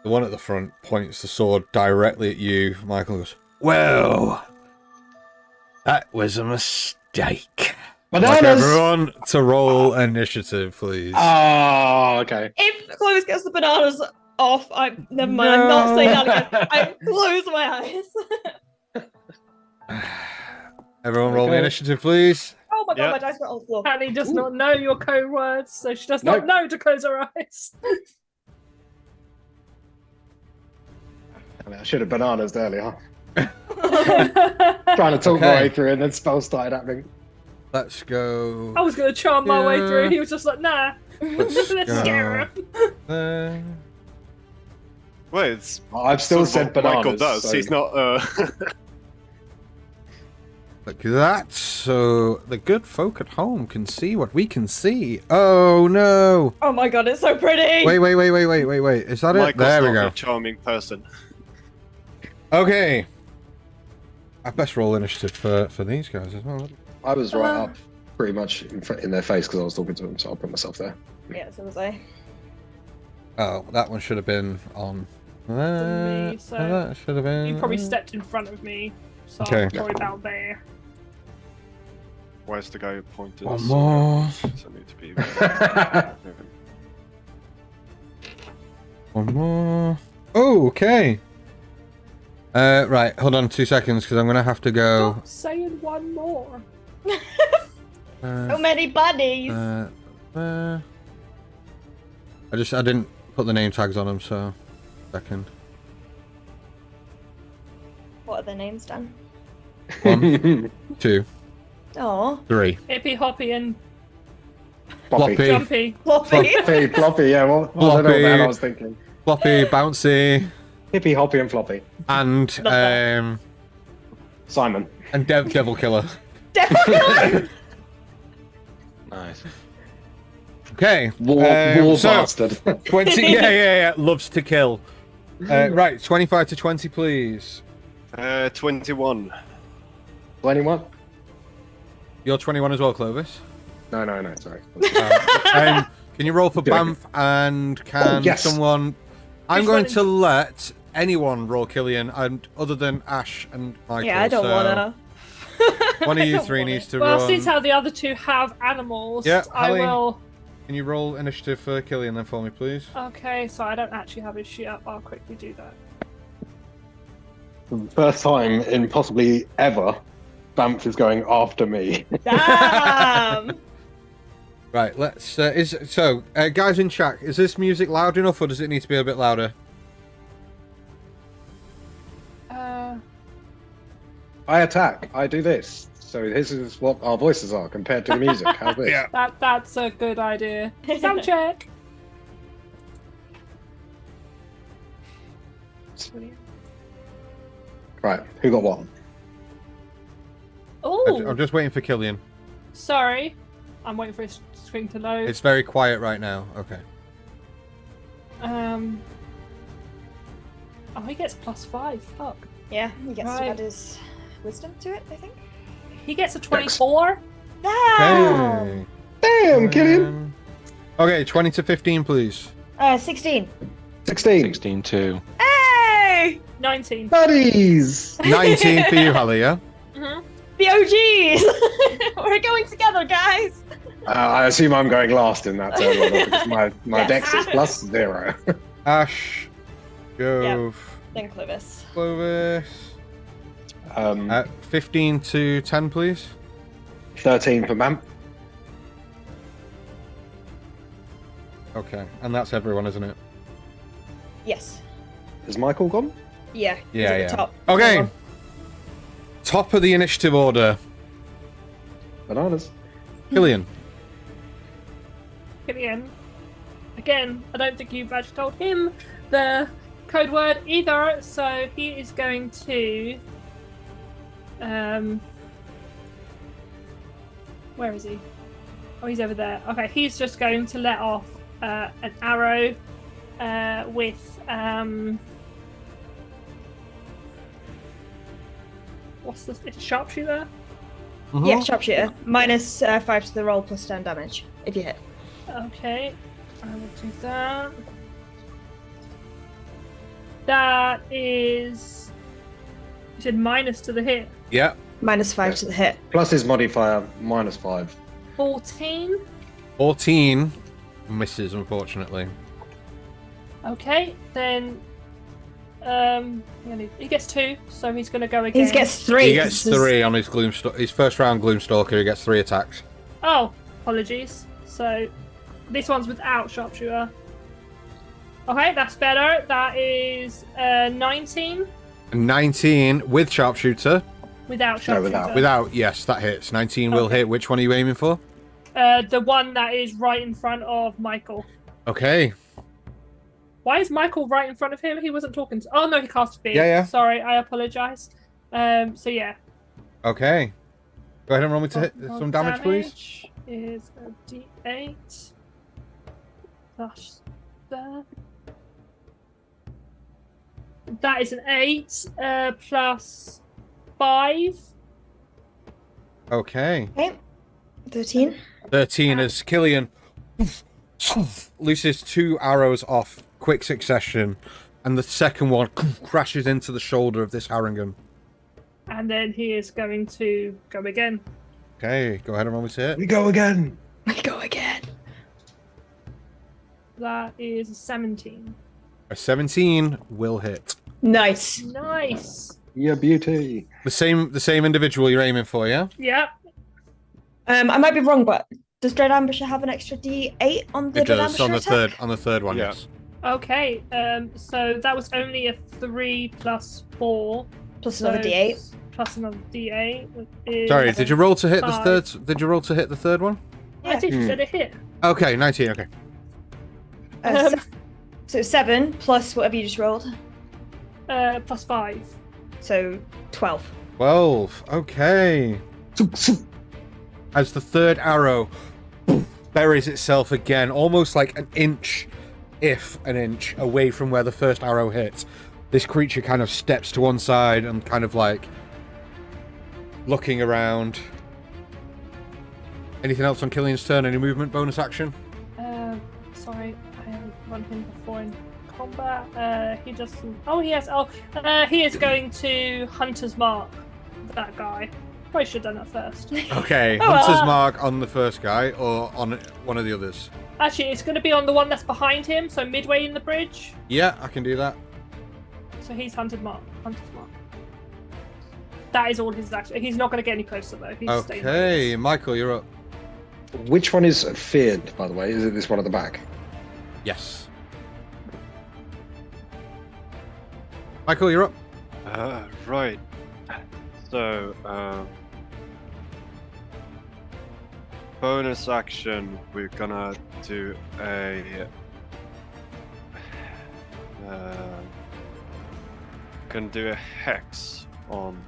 Speaker 1: The one at the front points the sword directly at you. Michael goes, "Well, that was a mistake." I'd like
Speaker 2: Bananas!
Speaker 1: everyone to roll initiative, please.
Speaker 2: Oh, okay.
Speaker 3: If Clovis gets the bananas off, never mind. I'm not saying that again. I close my eyes.
Speaker 1: Everyone roll the
Speaker 2: Okay.
Speaker 1: initiative, please.
Speaker 3: Oh my god,
Speaker 6: Yep.
Speaker 3: my dice went on the floor.
Speaker 4: Annie does
Speaker 2: Ooh.
Speaker 4: not know your code words, so she does not
Speaker 2: Nope.
Speaker 4: know to close her eyes.
Speaker 2: I mean, I should have bananas earlier. Trying to talk my
Speaker 1: Okay.
Speaker 2: way through, and then spells started happening.
Speaker 1: Let's go.
Speaker 4: I was going to charm my way
Speaker 1: Yeah.
Speaker 4: through. He was just like, nah.
Speaker 1: Let's
Speaker 4: Let's
Speaker 1: go
Speaker 4: scare him.
Speaker 1: there.
Speaker 6: Well, it's
Speaker 2: I've still
Speaker 6: sort of
Speaker 2: said
Speaker 6: what
Speaker 2: bananas.
Speaker 6: Michael does.
Speaker 2: so-
Speaker 6: He's not.
Speaker 1: Look at that. So the good folk at home can see what we can see. Oh no.
Speaker 3: Oh my god, it's so pretty.
Speaker 1: Wait. Is that it?
Speaker 6: Michael's
Speaker 1: There we
Speaker 6: not
Speaker 1: go.
Speaker 6: a charming person.
Speaker 1: Okay. I best roll initiative for these guys as well.
Speaker 2: I was right up pretty much in their face because I was talking to them, so I'll put myself there.
Speaker 3: Yeah, so was I.
Speaker 1: Oh, that one should have been on.
Speaker 4: Me, so
Speaker 1: that should have been.
Speaker 4: You probably stepped in front of me, so
Speaker 1: Okay.
Speaker 4: I'm probably about there.
Speaker 6: Where's the guy who pointed?
Speaker 1: One
Speaker 6: us?
Speaker 1: more.
Speaker 6: So I need to be.
Speaker 1: One more. Oh, okay. Right. Hold on 2 seconds because I'm gonna have to go.
Speaker 4: Stop saying one more.
Speaker 3: So many buddies.
Speaker 1: I didn't put the name tags on them, so second.
Speaker 3: What are their names, Dan?
Speaker 1: 1, 2,
Speaker 3: Oh,
Speaker 1: 3.
Speaker 4: Hippy Hoppy and
Speaker 1: Floppy,
Speaker 2: Floppy.
Speaker 4: Jumpy.
Speaker 3: Floppy.
Speaker 2: Hey, floppy, yeah, what I don't know what the hell I was thinking.
Speaker 1: floppy, bouncy,
Speaker 2: Hippie, hoppy, and floppy.
Speaker 1: and
Speaker 3: that.
Speaker 2: Simon.
Speaker 1: Devil Killer.
Speaker 3: Definitely.
Speaker 5: Nice.
Speaker 1: Okay.
Speaker 2: War
Speaker 1: so
Speaker 2: bastard.
Speaker 1: 20. Yeah. Loves to kill. Right. 25 to 20, please.
Speaker 6: 21.
Speaker 2: Anyone?
Speaker 1: You're 21 as well, Clovis.
Speaker 2: No, sorry.
Speaker 1: Can you roll for
Speaker 2: Do it.
Speaker 1: Banff and can
Speaker 2: yes.
Speaker 1: someone? I'm
Speaker 4: Which
Speaker 1: going
Speaker 4: one?
Speaker 1: to let anyone roll Killian, and other than Ash and Michael.
Speaker 3: Yeah, I don't
Speaker 1: so
Speaker 3: wanna.
Speaker 1: One of
Speaker 3: I
Speaker 1: you
Speaker 3: don't
Speaker 1: 3
Speaker 3: want
Speaker 1: needs
Speaker 3: it.
Speaker 1: to
Speaker 4: Well,
Speaker 1: run.
Speaker 4: since how the other two have animals,
Speaker 1: Yeah,
Speaker 4: I
Speaker 1: Hallie.
Speaker 4: will.
Speaker 1: Can you roll initiative for Killian then for me, please?
Speaker 4: Okay, so I don't actually have his sheet up. I'll quickly do that.
Speaker 2: First time in possibly ever, Banff is going after me.
Speaker 3: Damn.
Speaker 1: Right. Let's. Guys in chat, is this music loud enough, or does it need to be a bit louder?
Speaker 2: I attack. I do this. So this is what our voices are compared to the music. How's this?
Speaker 1: Yeah.
Speaker 4: That's a good idea. Sound check. Brilliant.
Speaker 2: Right. Who got what?
Speaker 4: Oh,
Speaker 1: I'm just waiting for Killian.
Speaker 4: sorry. I'm waiting for his screen to load.
Speaker 1: It's very quiet right now. Okay.
Speaker 4: Oh, he gets +5. Fuck.
Speaker 3: Yeah, he gets to
Speaker 4: Right.
Speaker 3: add his wisdom to it, I think.
Speaker 4: He gets a 24.
Speaker 3: Damn.
Speaker 1: Okay.
Speaker 2: Damn, Killian.
Speaker 1: Okay, 20 to 15, please.
Speaker 3: 16.
Speaker 2: 16.
Speaker 5: 16 too.
Speaker 3: Hey!
Speaker 4: 19.
Speaker 2: Buddies.
Speaker 1: 19 for you, Hallie, yeah?
Speaker 4: Mhm.
Speaker 3: The OGs! We're going together, guys!
Speaker 2: I assume I'm going last in that turn order because my
Speaker 3: Yes.
Speaker 2: dex is +0.
Speaker 1: Ash, Jove,
Speaker 3: Then Clovis.
Speaker 1: Clovis. 15 to 10, please.
Speaker 2: 13 for Mamp.
Speaker 1: Okay, and that's everyone, isn't it?
Speaker 3: Yes.
Speaker 2: Is Michael gone?
Speaker 3: Yeah. he's
Speaker 1: Yeah,
Speaker 3: at the
Speaker 1: yeah.
Speaker 3: top.
Speaker 1: Okay. Top of the initiative order,
Speaker 2: Bananas.
Speaker 1: Killian.
Speaker 4: Killian. Again, I don't think you've actually told him the code word either, so he is going to. Where is he? Oh, he's over there. Okay, he's just going to let off an arrow with what's this? It's a sharpshooter.
Speaker 3: Yeah, sharpshooter. Minus 5 to the roll plus 10 damage if you hit.
Speaker 4: Okay, I will do that. That is. You said minus to the hit.
Speaker 1: Yeah.
Speaker 3: Minus 5
Speaker 2: Yes.
Speaker 3: to the hit.
Speaker 2: Plus his modifier, -5.
Speaker 4: 14.
Speaker 1: 14 misses, unfortunately.
Speaker 4: Okay, then he gets 2, so he's gonna go again.
Speaker 3: He gets 3.
Speaker 1: He gets 3 on his his first round Gloomstalker. He gets 3 attacks.
Speaker 4: Oh, apologies. So this one's without sharpshooter. Okay, that's better. That is 19
Speaker 1: 19 with sharpshooter.
Speaker 4: without
Speaker 2: No,
Speaker 4: sharpshooter.
Speaker 2: without.
Speaker 1: Without, yes, that hits. 19 will
Speaker 4: Okay.
Speaker 1: hit. Which one are you aiming for?
Speaker 4: The one that is right in front of Michael.
Speaker 1: Okay.
Speaker 4: Why is Michael right in front of him? He wasn't talking to. Oh no, he cast fear.
Speaker 1: Yeah, yeah.
Speaker 4: Sorry, I apologize. So yeah.
Speaker 1: Okay. Go ahead and roll me to hit
Speaker 4: Roll
Speaker 1: some damage, please.
Speaker 4: Is a D8 plus that. That is an 8 plus 5.
Speaker 1: Okay.
Speaker 3: Okay. 13.
Speaker 1: 13 as Killian looses 2 arrows off quick succession, and the second one crashes into the shoulder of this Harangun.
Speaker 4: And then he is going to go again.
Speaker 1: Okay, go ahead and roll me to hit.
Speaker 2: We go again.
Speaker 3: We go again.
Speaker 4: That is a 17.
Speaker 1: A 17 will hit.
Speaker 3: Nice.
Speaker 4: Nice.
Speaker 2: Yeah, beauty.
Speaker 1: The same individual you're aiming for, yeah?
Speaker 4: Yep.
Speaker 3: I might be wrong, but does Dread Ambusher have an extra D8 on the
Speaker 1: It
Speaker 3: Dread
Speaker 1: does
Speaker 3: Ambusher
Speaker 1: on the
Speaker 3: attack?
Speaker 1: third one,
Speaker 6: Yeah.
Speaker 1: yes.
Speaker 4: Okay. So that was only a 3 plus 4.
Speaker 3: Plus another
Speaker 4: so
Speaker 3: D8.
Speaker 4: Plus another D8. Is
Speaker 1: Sorry, did you roll to hit the
Speaker 4: 5.
Speaker 1: third? Did you roll to hit the third one?
Speaker 4: I did. You said a hit.
Speaker 1: Okay, 19. Okay.
Speaker 3: Uh, so 7 plus whatever you just rolled.
Speaker 4: Plus 5.
Speaker 3: So 12.
Speaker 1: 12. Okay. As the third arrow buries itself again, almost like an inch away from where the first arrow hit, this creature kind of steps to one side and kind of like looking around. Anything else on Killian's turn? Any movement, bonus action?
Speaker 4: Sorry, I haven't run him before in combat. He doesn't. Oh, he has. He is going to Hunter's Mark that guy. Probably should have done that first.
Speaker 1: Okay,
Speaker 3: Oh,
Speaker 1: Hunter's Mark on the first guy or on one of the others?
Speaker 4: Actually, it's going to be on the one that's behind him, so midway in the bridge.
Speaker 1: Yeah, I can do that.
Speaker 4: So he's Hunter's Mark. That is all his action. He's not going to get any closer though. He's staying where he
Speaker 1: Okay,
Speaker 4: is.
Speaker 1: Michael, you're up.
Speaker 2: Which one is feared, by the way? Is it this one at the back?
Speaker 1: Yes. Michael, you're up.
Speaker 6: Right. So, bonus action, we're gonna do a hex on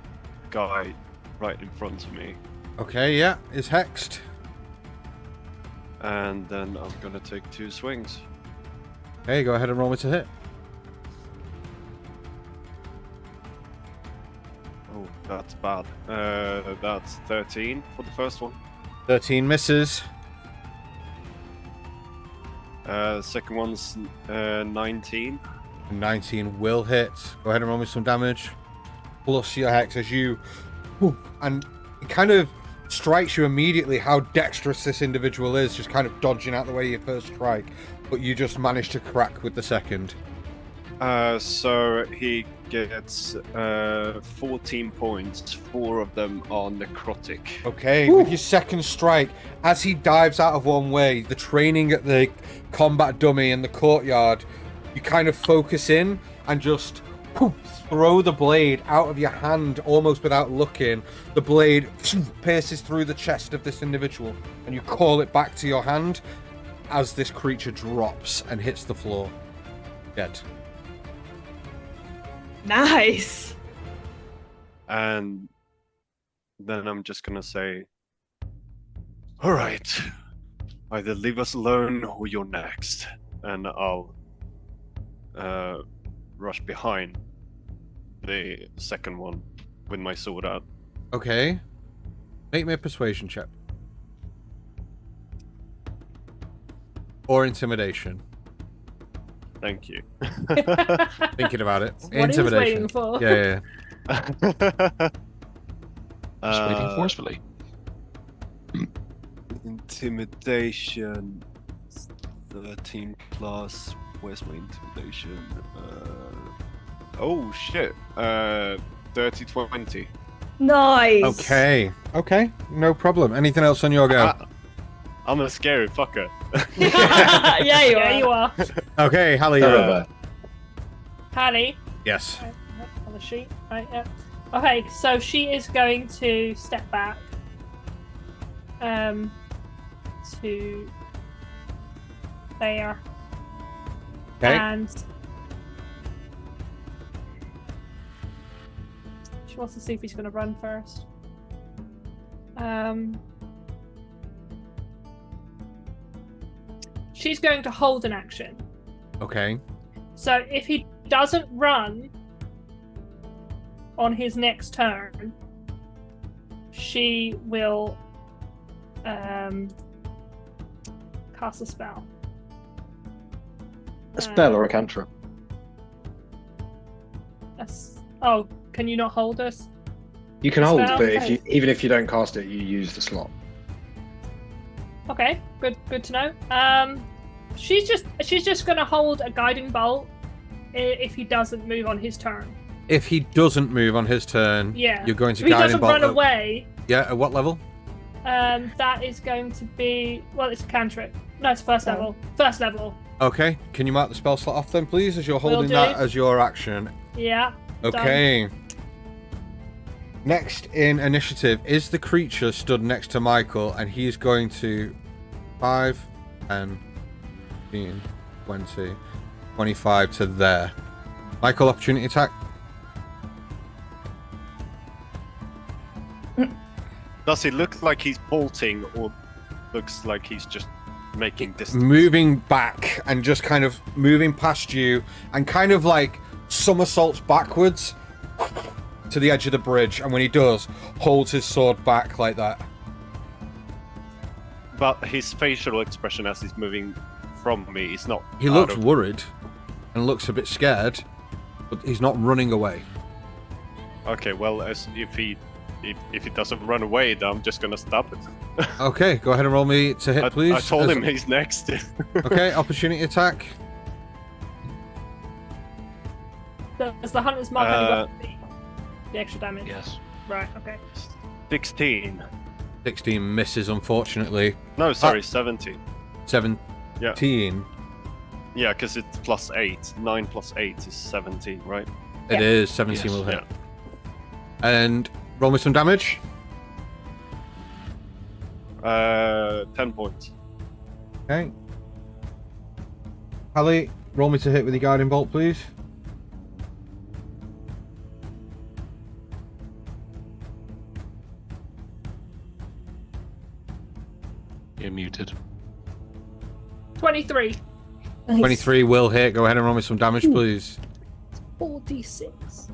Speaker 6: guy right in front of me,
Speaker 1: Okay, yeah, is hexed.
Speaker 6: and then I'm gonna take 2 swings.
Speaker 1: Okay, go ahead and roll me to hit.
Speaker 6: Oh, that's bad. That's 13 for the first one.
Speaker 1: 13 misses.
Speaker 6: Second one's 19.
Speaker 1: 19 will hit. Go ahead and roll me some damage. Plus your hex as you... and it kind of strikes you immediately how dexterous this individual is, just kind of dodging out the way of your first strike, but you just managed to crack with the second.
Speaker 6: So he gets 14 points. 4 of them are necrotic.
Speaker 1: Okay, with your second strike, as he dives out of one way, the training at the combat dummy in the courtyard, you kind of focus in and just throw the blade out of your hand almost without looking. The blade pierces through the chest of this individual, and you call it back to your hand as this creature drops and hits the floor. Dead.
Speaker 3: Nice.
Speaker 6: And then I'm just gonna say, all right, either leave us alone or you're next. And I'll rush behind the second one with my sword out.
Speaker 1: Okay. Make me a persuasion check. Or intimidation.
Speaker 6: Thank you.
Speaker 1: Thinking about it.
Speaker 4: What he was
Speaker 1: Intimidation.
Speaker 4: waiting for.
Speaker 1: Yeah.
Speaker 5: Persuading forcefully.
Speaker 6: Intimidation 13 plus. Where's my intimidation? Oh shit. 30-20.
Speaker 3: Nice.
Speaker 1: Okay. No problem. Anything else on your go?
Speaker 6: I'm a scary fucker.
Speaker 3: Yeah, you
Speaker 4: Yeah,
Speaker 3: are.
Speaker 4: you are.
Speaker 1: Okay, Hallie, you're up.
Speaker 2: However,
Speaker 4: Hallie.
Speaker 1: Yes.
Speaker 4: Right, on the sheet. Right, yeah. Okay, so she is going to step back. To there.
Speaker 1: Okay.
Speaker 4: And she wants to see if he's going to run first. She's going to hold an action.
Speaker 1: Okay.
Speaker 4: So if he doesn't run on his next turn, she will cast a spell.
Speaker 2: a spell or a cantrip.
Speaker 4: Oh, can you not hold us?
Speaker 2: You can hold,
Speaker 4: Spell?
Speaker 2: but even if you don't cast it, you use the slot.
Speaker 4: Okay, good to know. She's just gonna hold a guiding bolt if he doesn't move on his turn.
Speaker 1: If he doesn't move on his turn,
Speaker 4: Yeah.
Speaker 1: you're going to
Speaker 4: If he
Speaker 1: guide
Speaker 4: doesn't
Speaker 1: him.
Speaker 4: run away,
Speaker 1: Yeah, at what level?
Speaker 4: that is going to be it's a cantrip. No, it's first level. First level.
Speaker 1: Okay, can you mark the spell slot off then, please, as you're
Speaker 4: Will
Speaker 1: holding
Speaker 4: do.
Speaker 1: that as your action?
Speaker 4: Yeah.
Speaker 1: Okay. Next in initiative is the creature stood next to Michael, and he's going to 5, 10, 15, 20, 25 to there. Michael, opportunity attack.
Speaker 6: Does he look like he's bolting, or looks like he's just making distance?
Speaker 1: Moving back and just kind of moving past you and kind of like somersaults backwards to the edge of the bridge, and when he does, holds his sword back like that.
Speaker 6: But his facial expression as he's moving from me is not.
Speaker 1: He looks worried and looks a bit scared, but he's not running away.
Speaker 6: Okay, well, if he doesn't run away, then I'm just gonna stop it.
Speaker 1: Okay, go ahead and roll me to hit, please.
Speaker 6: I told him he's next.
Speaker 1: Okay, opportunity attack.
Speaker 4: Does the hunter's mark only got the extra damage?
Speaker 5: Yes.
Speaker 4: Right. Okay.
Speaker 6: 16.
Speaker 1: 16 misses, unfortunately.
Speaker 6: No, sorry, 17.
Speaker 1: 17.
Speaker 6: Yeah, because it's plus 8. 9 plus 8 is 17, right?
Speaker 1: It is 17
Speaker 5: Yes,
Speaker 1: will hit.
Speaker 6: Yeah.
Speaker 1: And roll me some damage.
Speaker 6: 10 points.
Speaker 1: Okay. Hallie, roll me to hit with your guiding bolt, please.
Speaker 5: You're muted.
Speaker 4: 23.
Speaker 3: Nice.
Speaker 1: 23 will hit. Go ahead and roll me some damage, please.
Speaker 4: 4d6.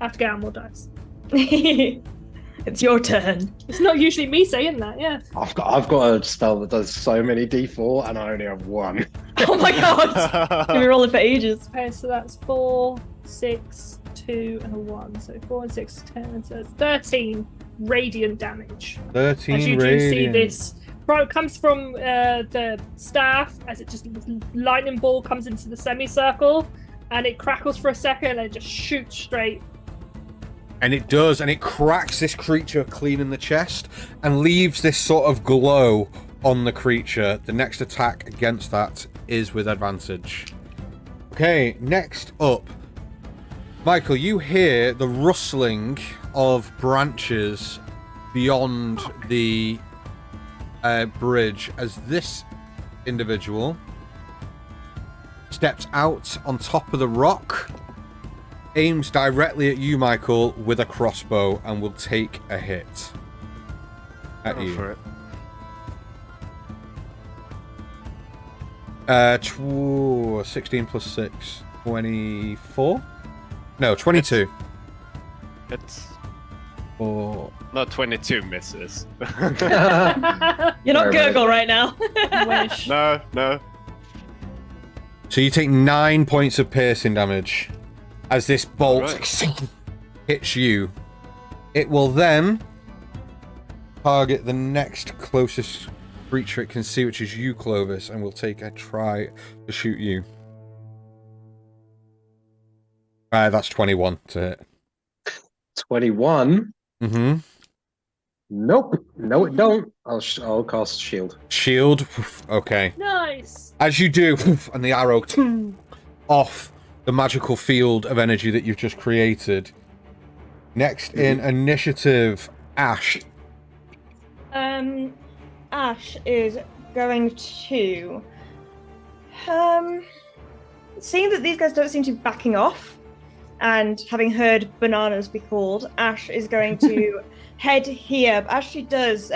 Speaker 4: I have to get out more dice.
Speaker 3: It's your turn.
Speaker 4: It's not usually me saying that. Yeah.
Speaker 2: I've got a spell that does so many d4, and I only have one.
Speaker 3: Oh my god! You've been rolling for ages.
Speaker 4: Okay, so that's 4, 6, 2, and a 1. So 4 and 6, 10, so it's 13 radiant damage.
Speaker 1: 13
Speaker 4: As you do
Speaker 1: radiant.
Speaker 4: see this, it comes from the staff as it just lightning ball comes into the semicircle, and it crackles for a second and it just shoots straight.
Speaker 1: And it does, and it cracks this creature clean in the chest and leaves this sort of glow on the creature. The next attack against that is with advantage. Okay, next up. Michael, you hear the rustling of branches beyond the bridge as this individual steps out on top of the rock, aims directly at you, Michael, with a crossbow, and will take a hit at
Speaker 6: Go
Speaker 1: you.
Speaker 6: for it.
Speaker 1: 16 plus 6, 24? No, 22.
Speaker 6: It's
Speaker 1: Or
Speaker 6: not 22 misses.
Speaker 3: You're not
Speaker 2: Sorry about
Speaker 3: gurgle right now.
Speaker 4: Wish.
Speaker 6: No.
Speaker 1: so you take 9 points of piercing damage as this bolt hits you. It will then target the next closest creature it can see, which is you, Clovis, and will take a try to shoot you. That's 21 to hit.
Speaker 2: 21.
Speaker 1: Mm-hmm.
Speaker 2: Nope. No, it don't. I'll cast shield.
Speaker 1: Shield. Okay.
Speaker 4: Nice.
Speaker 1: As you do, and the arrow off the magical field of energy that you've just created. Next in initiative, Ash.
Speaker 3: Ash is going to seeing that these guys don't seem to be backing off, and having heard bananas be called, Ash is going to head here. But as she does,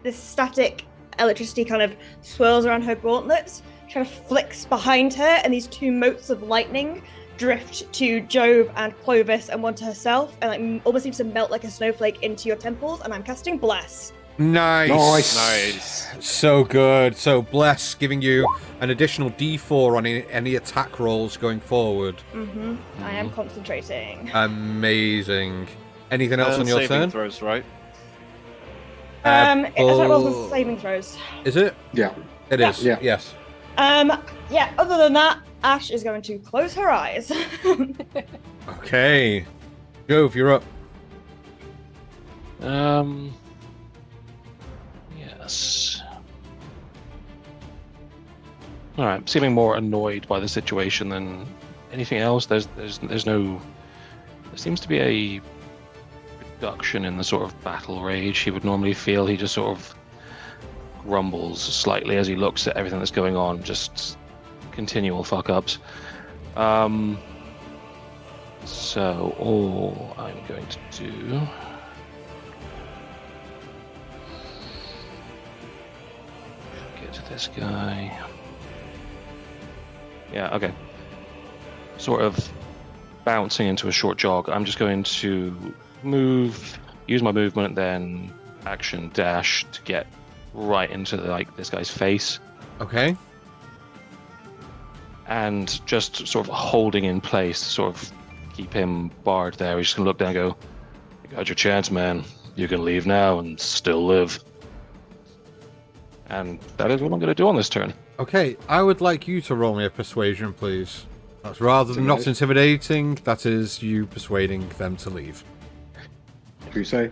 Speaker 3: this static electricity kind of swirls around her gauntlets, kind of flicks behind her, and these two motes of lightning drift to Jove and Clovis and one to herself, and like almost seems to melt like a snowflake into your temples. And I'm casting Bless.
Speaker 1: Nice. So good. So Bless, giving you an additional D4 on any attack rolls going forward.
Speaker 3: I am concentrating.
Speaker 1: Amazing. Anything else on your
Speaker 6: saving
Speaker 1: turn?
Speaker 6: throws, right?
Speaker 3: Attack rolls and saving throws.
Speaker 1: Is it?
Speaker 2: Yeah.
Speaker 1: It is.
Speaker 2: Yeah.
Speaker 1: Yes.
Speaker 3: Yeah, other than that, Ash is going to close her eyes.
Speaker 1: Okay. Jove, you're up.
Speaker 5: Yes. All right. Seeming more annoyed by the situation than anything else. There's no. There seems to be a reduction in the sort of battle rage he would normally feel. He just sort of grumbles slightly as he looks at everything that's going on. Just continual fuck ups. So all I'm going to do. Get to this guy. Yeah, okay. Sort of bouncing into a short jog. I'm just going to use my movement, then action dash to get right into this guy's face.
Speaker 1: Okay.
Speaker 5: And just sort of holding in place, sort of keep him barred there. He's just gonna look down and go, "You got your chance, man. You can leave now and still live." And that is what I'm gonna do on this turn.
Speaker 1: Okay, I would like you to roll me a persuasion, please. That's rather than not intimidating, that is you persuading them to leave.
Speaker 2: What do you say?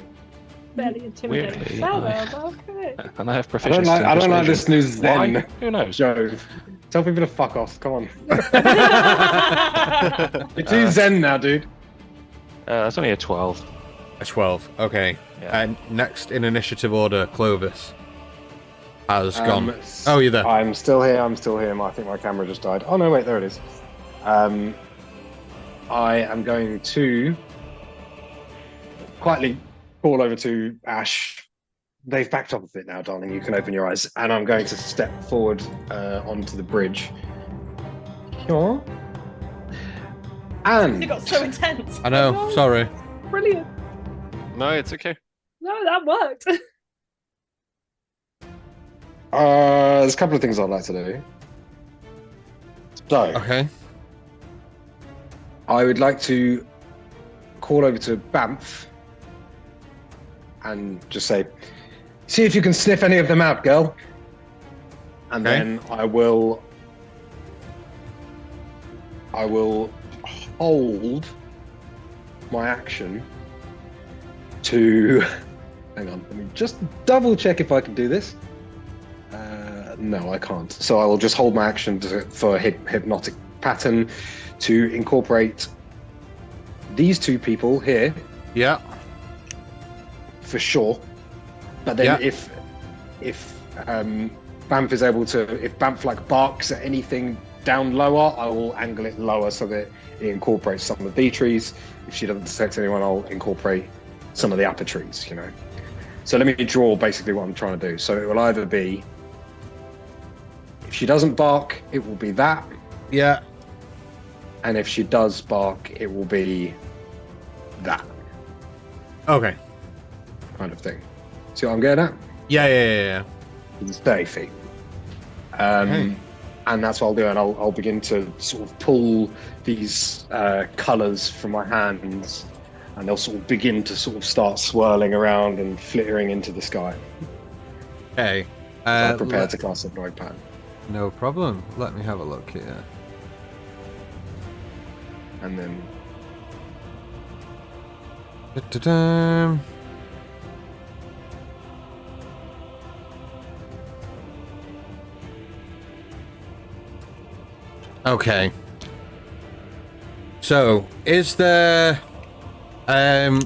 Speaker 4: Fairly intimidating.
Speaker 5: Weirdly,
Speaker 4: But okay.
Speaker 5: And I have
Speaker 2: I
Speaker 5: proficiency.
Speaker 2: don't like this new Zen.
Speaker 5: Why? Who knows?
Speaker 2: Jove. Tell people to fuck off. Come on. You're too Zen now, dude.
Speaker 5: That's only a 12.
Speaker 1: A 12, okay.
Speaker 5: Yeah.
Speaker 1: And next in initiative order, Clovis has gone. Oh, you're there.
Speaker 2: I'm still here. I think my camera just died. Oh, no, wait, there it is. I am going to quietly call over to Ash. They've backed off a bit now, darling. You can open your eyes. And I'm going to step forward onto the bridge. Sure. And
Speaker 3: It got so intense.
Speaker 1: I know,
Speaker 4: Oh, no.
Speaker 1: sorry.
Speaker 4: Brilliant.
Speaker 6: No, it's okay.
Speaker 4: No, that worked.
Speaker 2: there's a couple of things I'd like to do. So,
Speaker 1: Okay.
Speaker 2: I would like to call over to Banff and just say, "See if you can sniff any of them out, girl." And
Speaker 1: Okay.
Speaker 2: then I will hold my action to. Hang on, let me just double check if I can do this. No, I can't. So I will just hold my action for hypnotic pattern to incorporate these two people here
Speaker 1: Yeah.
Speaker 2: for sure. But then
Speaker 1: Yeah.
Speaker 2: if Bamf is able to, if Bamf like barks at anything down lower, I will angle it lower so that it incorporates some of the trees. If she doesn't detect anyone, I'll incorporate some of the upper trees. You know. So let me draw basically what I'm trying to do. So it will either be, if she doesn't bark, it will be that.
Speaker 1: Yeah.
Speaker 2: And if she does bark, it will be that
Speaker 1: Okay.
Speaker 2: kind of thing. See what I'm getting at?
Speaker 1: Yeah.
Speaker 2: It's 30 feet.
Speaker 1: Okay.
Speaker 2: And that's what I'll do. And I'll begin to sort of pull these colours from my hands, and they'll sort of begin to sort of start swirling around and flittering into the sky.
Speaker 1: Okay.
Speaker 2: I'm prepared to cast Hypnotic Pattern.
Speaker 1: No problem. Let me have a look here.
Speaker 2: And then
Speaker 1: Da-da-da. Okay. So, is there an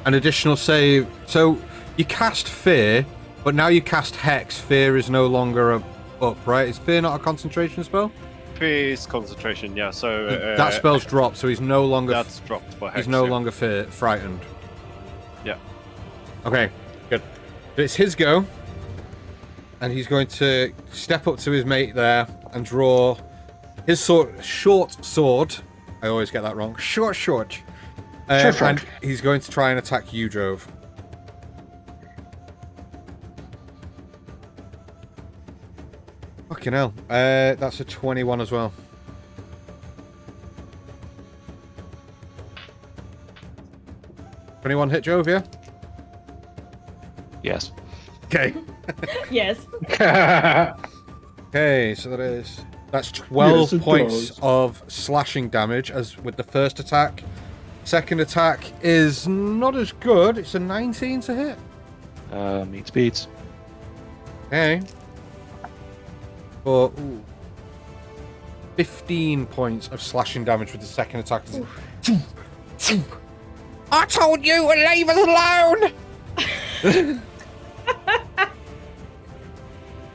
Speaker 1: additional save? So, you cast Fear, but now you cast Hex. Fear is no longer up, right? Is Fear not a concentration spell?
Speaker 6: Fear's concentration, yeah. So
Speaker 1: That spell's dropped, so he's no longer.
Speaker 6: that's dropped by Hex.
Speaker 1: He's no
Speaker 6: yeah.
Speaker 1: longer frightened.
Speaker 6: Yeah.
Speaker 1: Okay, good. It's his go, and he's going to step up to his mate there and draw his short sword. I always get that wrong. Short. And he's going to try and attack you, Drove. Fucking hell. That's a 21 as well. Anyone hit Jove, yeah?
Speaker 5: Yes.
Speaker 1: Okay.
Speaker 3: Yes.
Speaker 1: Okay, so that's 12
Speaker 2: Yes, it
Speaker 1: points
Speaker 2: does.
Speaker 1: of slashing damage as with the first attack. Second attack is not as good. It's a 19 to hit.
Speaker 5: Meets beats.
Speaker 1: Okay. But 15 points of slashing damage with the second attack. I told you to leave us alone.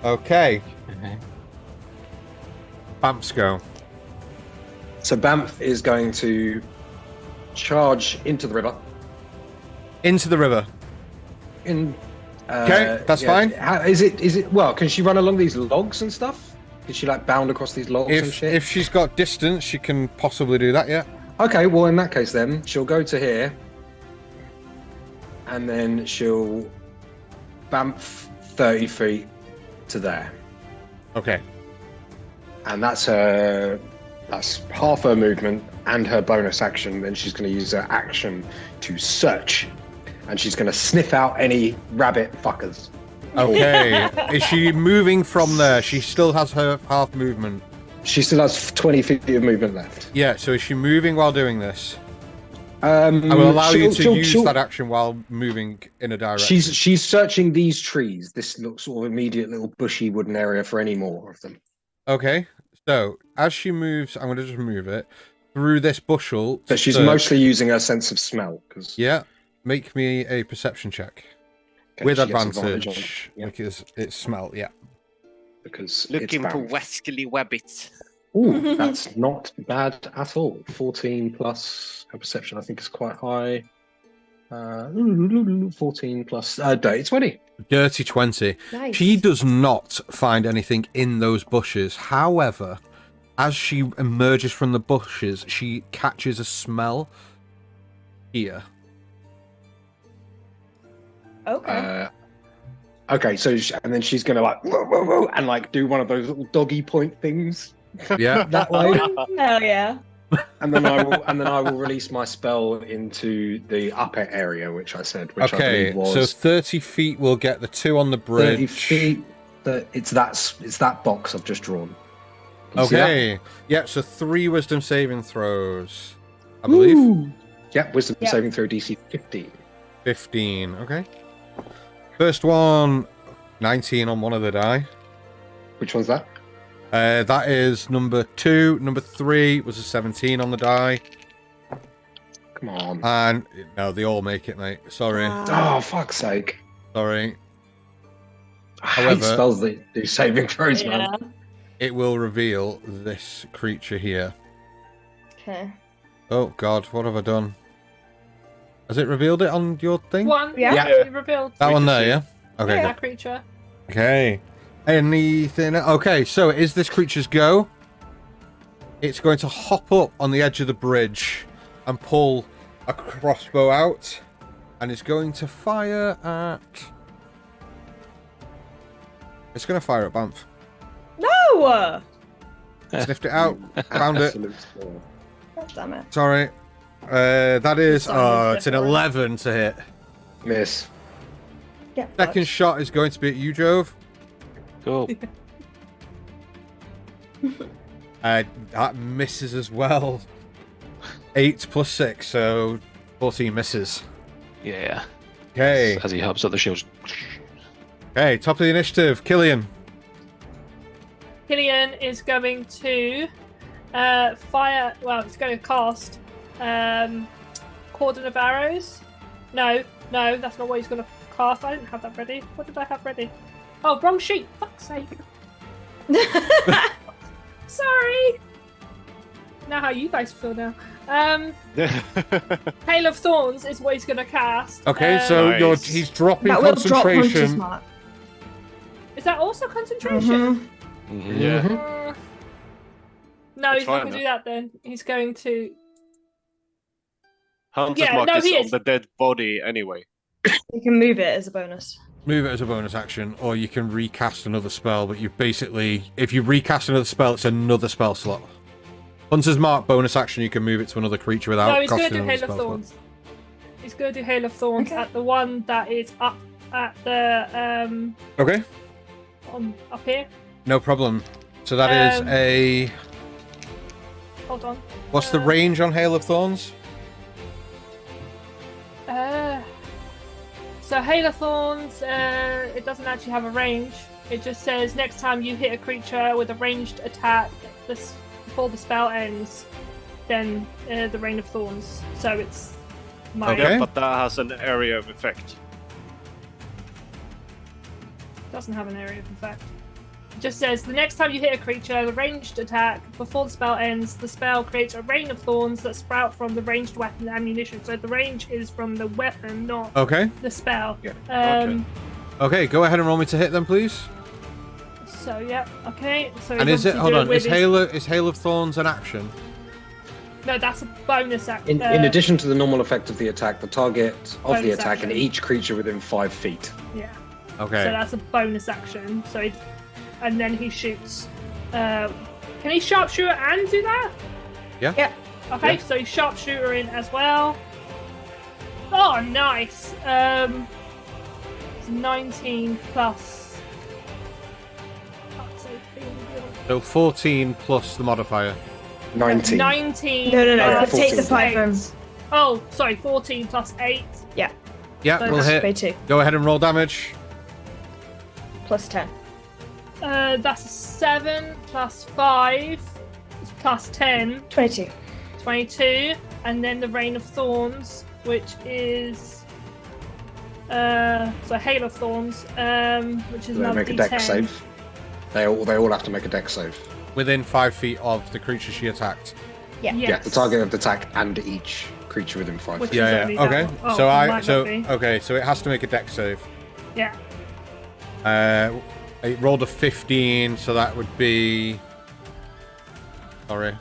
Speaker 1: Okay. Bamps go.
Speaker 2: So Bamf is going to charge into the river.
Speaker 1: Into the river. Okay, that's fine.
Speaker 2: How, is it? Well, can she run along these logs and stuff? Can she like bound across these logs and shit?
Speaker 1: If she's got distance, she can possibly do that, yeah.
Speaker 2: Okay, well in that case then she'll go to here, and then she'll Bamf 30 feet to there,
Speaker 1: Okay.
Speaker 2: and that's half her movement and her bonus action. Then she's going to use her action to search, and she's going to sniff out any rabbit fuckers.
Speaker 1: Okay. Is she moving from there? She still has her half movement.
Speaker 2: She still has 20 feet of movement left.
Speaker 1: Yeah, so is she moving while doing this? I will allow you to use that action while moving in a direction.
Speaker 2: She's searching these trees. This looks sort of immediate little bushy wooden area for any more of them.
Speaker 1: Okay. So, as she moves, I'm going to just move it through this bushel.
Speaker 2: But she's
Speaker 1: search.
Speaker 2: mostly using her sense of smell. Cause,
Speaker 1: Yeah. Make me a perception check.
Speaker 2: okay,
Speaker 1: With
Speaker 2: she gets
Speaker 1: advantage.
Speaker 2: on it, yeah,
Speaker 1: Because it's smell, yeah.
Speaker 2: because
Speaker 7: Looking
Speaker 2: it's
Speaker 7: for
Speaker 2: Bamf.
Speaker 7: wascally wabbits.
Speaker 2: Ooh, that's not bad at all. 14 plus her perception, I think, is quite high. 14 plus dirty 20.
Speaker 1: Dirty 20.
Speaker 3: Nice.
Speaker 1: She does not find anything in those bushes. However, as she emerges from the bushes, she catches a smell here.
Speaker 3: Okay.
Speaker 2: Okay, so and then she's gonna like whoa, whoa, whoa, and like do one of those little doggy point things
Speaker 1: Yeah.
Speaker 2: that way.
Speaker 3: Hell yeah.
Speaker 2: And then I will release my spell into the upper area, which I said, which I
Speaker 1: Okay,
Speaker 2: believe
Speaker 1: so
Speaker 2: was
Speaker 1: 30 feet will get the 2 on the bridge.
Speaker 2: 30 feet. It's that box I've just drawn. Can you see that?
Speaker 1: Okay. Yep, so 3 wisdom saving throws, I believe.
Speaker 2: Ooh. Yep, wisdom
Speaker 3: Yep.
Speaker 2: saving throw DC 15.
Speaker 1: 15, okay. First one, 19 on one of the die.
Speaker 2: Which one's that?
Speaker 1: That is number 2. Number 3 was a 17 on the die.
Speaker 2: Come on.
Speaker 1: And, no, they all make it, mate. Sorry.
Speaker 3: Ah.
Speaker 2: Oh, fuck's sake.
Speaker 1: Sorry.
Speaker 2: I
Speaker 1: However-
Speaker 2: hate spells that do saving throws, man.
Speaker 1: It will reveal this creature here.
Speaker 3: Okay.
Speaker 1: Oh, God, what have I done? Has it revealed it on your thing?
Speaker 4: One.
Speaker 3: Yeah.
Speaker 4: Yeah. You revealed.
Speaker 1: That
Speaker 6: We
Speaker 1: one
Speaker 6: can
Speaker 1: there,
Speaker 6: see.
Speaker 1: yeah? Okay,
Speaker 4: That creature.
Speaker 1: Okay. Anything? Okay, so it is this creature's go. It's going to hop up on the edge of the bridge and pull a crossbow out. And it's going to fire at... It's going to fire at Banff.
Speaker 3: No!
Speaker 1: Sniffed it out. Found it.
Speaker 2: Absolute spell.
Speaker 3: God damn it.
Speaker 1: Sorry. That is...
Speaker 4: Sorry,
Speaker 1: it's an
Speaker 4: different.
Speaker 1: 11 to hit.
Speaker 2: Miss.
Speaker 3: Get
Speaker 1: Second
Speaker 3: fucked.
Speaker 1: shot is going to be at you, Jove.
Speaker 5: Cool.
Speaker 1: That misses as well. 8 plus 6, so 14 misses.
Speaker 5: Yeah.
Speaker 1: Okay.
Speaker 5: As he helps up the shield.
Speaker 1: Okay, top of the initiative. Killian.
Speaker 4: Killian is going to fire. Well, he's going to cast Cordon of Arrows. No, that's not what he's going to cast. I didn't have that ready. What did I have ready? Oh, wrong sheet. Fuck's sake. Sorry. Know how you guys feel now. Hail of Thorns is what he's going to cast.
Speaker 1: Okay, so
Speaker 6: Nice.
Speaker 1: he's dropping
Speaker 3: That will drop onto
Speaker 1: concentration.
Speaker 3: smart.
Speaker 4: Is that also concentration?
Speaker 3: Mhm.
Speaker 6: Yeah.
Speaker 4: No,
Speaker 6: It's
Speaker 4: he's not
Speaker 6: fine,
Speaker 4: going to do that then. He's going to.
Speaker 6: Hunter's
Speaker 4: Yeah,
Speaker 6: mark
Speaker 4: no,
Speaker 6: is
Speaker 4: he
Speaker 6: on
Speaker 4: is.
Speaker 6: the dead body anyway.
Speaker 3: You can move it as a bonus.
Speaker 1: Move it as a bonus action, or you can recast another spell, but you basically... If you recast another spell, it's another spell slot. Hunter's Mark bonus action, you can move it to another creature without
Speaker 4: No, he's going
Speaker 1: costing
Speaker 4: to do
Speaker 1: another
Speaker 4: Hail of
Speaker 1: spell slot.
Speaker 4: Thorns. He's going to do Hail of Thorns
Speaker 3: Okay.
Speaker 4: at the one that is up at the
Speaker 1: Okay,
Speaker 4: up here.
Speaker 1: no problem. So that is
Speaker 4: Um,
Speaker 1: a...
Speaker 4: Hold on.
Speaker 1: What's the range on Hail of Thorns?
Speaker 4: So Hail of Thorns, it doesn't actually have a range. It just says next time you hit a creature with a ranged attack, before the spell ends, then the Rain of Thorns. So it's minor.
Speaker 1: Okay.
Speaker 6: Yeah, but that has an area of effect.
Speaker 4: Doesn't have an area of effect. It just says the next time you hit a creature, the ranged attack before the spell ends, the spell creates a rain of thorns that sprout from the ranged weapon ammunition. So the range is from the weapon, not
Speaker 1: Okay.
Speaker 4: the spell.
Speaker 6: Okay.
Speaker 1: Okay, go ahead and roll me to hit them, please.
Speaker 4: So yeah, okay. So
Speaker 1: And
Speaker 4: he
Speaker 1: is it...
Speaker 4: wants to
Speaker 1: Hold
Speaker 4: do
Speaker 1: on,
Speaker 4: with
Speaker 1: is Hail of Thorns an action?
Speaker 4: No, that's a bonus action.
Speaker 2: In addition to the normal effect of the attack, the target of the
Speaker 4: Bonus
Speaker 2: attack and
Speaker 4: action.
Speaker 2: each creature within 5 feet.
Speaker 4: Yeah.
Speaker 1: Okay.
Speaker 4: So that's a bonus action. So, and then he shoots. Can he sharpshooter and do that?
Speaker 1: Yeah.
Speaker 3: Yeah.
Speaker 4: Okay,
Speaker 1: Yeah.
Speaker 4: so he's sharpshooter in as well. Oh, nice. It's 19 plus. That's 18.
Speaker 1: So 14 plus the modifier.
Speaker 2: 19.
Speaker 4: 19.
Speaker 3: No,
Speaker 2: Yeah,
Speaker 3: take the
Speaker 2: 14.
Speaker 3: 5 from.
Speaker 4: Oh, sorry, 14 plus 8.
Speaker 3: Yeah,
Speaker 1: Yeah,
Speaker 4: So
Speaker 1: we'll
Speaker 4: that's
Speaker 1: hit.
Speaker 3: by 2.
Speaker 1: Go ahead and roll damage.
Speaker 3: Plus 10.
Speaker 4: That's a 7 plus 5 is plus 10.
Speaker 3: 22.
Speaker 4: 22, and then the Rain of Thorns, which is so Hail of Thorns, which is
Speaker 2: They
Speaker 4: another
Speaker 2: make a
Speaker 4: D10.
Speaker 2: dex save. They all have to make a dex save.
Speaker 1: Within 5 feet of the creature she attacked.
Speaker 3: Yeah.
Speaker 4: Yes.
Speaker 2: Yeah, the target of the attack and each creature within 5
Speaker 4: Which
Speaker 2: feet.
Speaker 4: is
Speaker 1: Yeah,
Speaker 4: only
Speaker 1: yeah.
Speaker 4: that
Speaker 1: Okay.
Speaker 4: one. Oh,
Speaker 1: So
Speaker 4: it might not be.
Speaker 1: okay, so it has to make a dex save.
Speaker 4: Yeah.
Speaker 1: It rolled a 15, so that would be... Sorry.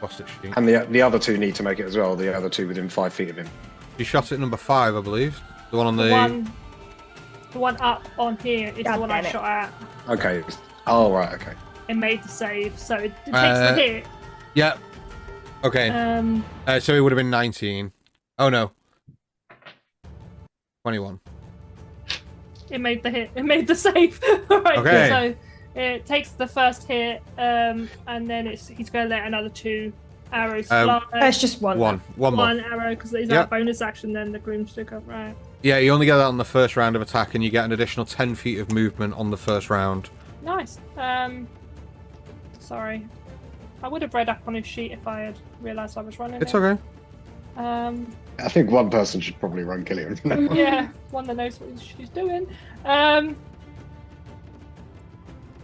Speaker 1: Lost it sheet.
Speaker 2: And the other two need to make it as well. The other two within 5 feet of him.
Speaker 1: You shot at number 5, I believe. The one on
Speaker 4: The one up on here is
Speaker 3: God
Speaker 4: the one I
Speaker 3: damn it.
Speaker 4: shot at.
Speaker 2: Okay. Oh, right, okay.
Speaker 4: It made the save, so it takes the hit.
Speaker 1: Yeah. Okay. So it would have been 19. Oh no. 21.
Speaker 4: It made the hit. It made the save. Right.
Speaker 1: Okay.
Speaker 4: So it takes the first hit, and then he's going to let another 2 arrows fly.
Speaker 3: It's just one.
Speaker 1: One more.
Speaker 4: One arrow, because is that a bonus action, then the broomstick up, right?
Speaker 1: Yeah, you only get that on the first round of attack, and you get an additional 10 feet of movement on the first round.
Speaker 4: Nice. Sorry. I would have read up on his sheet if I had realised I was running
Speaker 1: It's
Speaker 4: it.
Speaker 1: okay.
Speaker 2: I think one person should probably run Killian from now on.
Speaker 4: Yeah, one that knows what she's doing.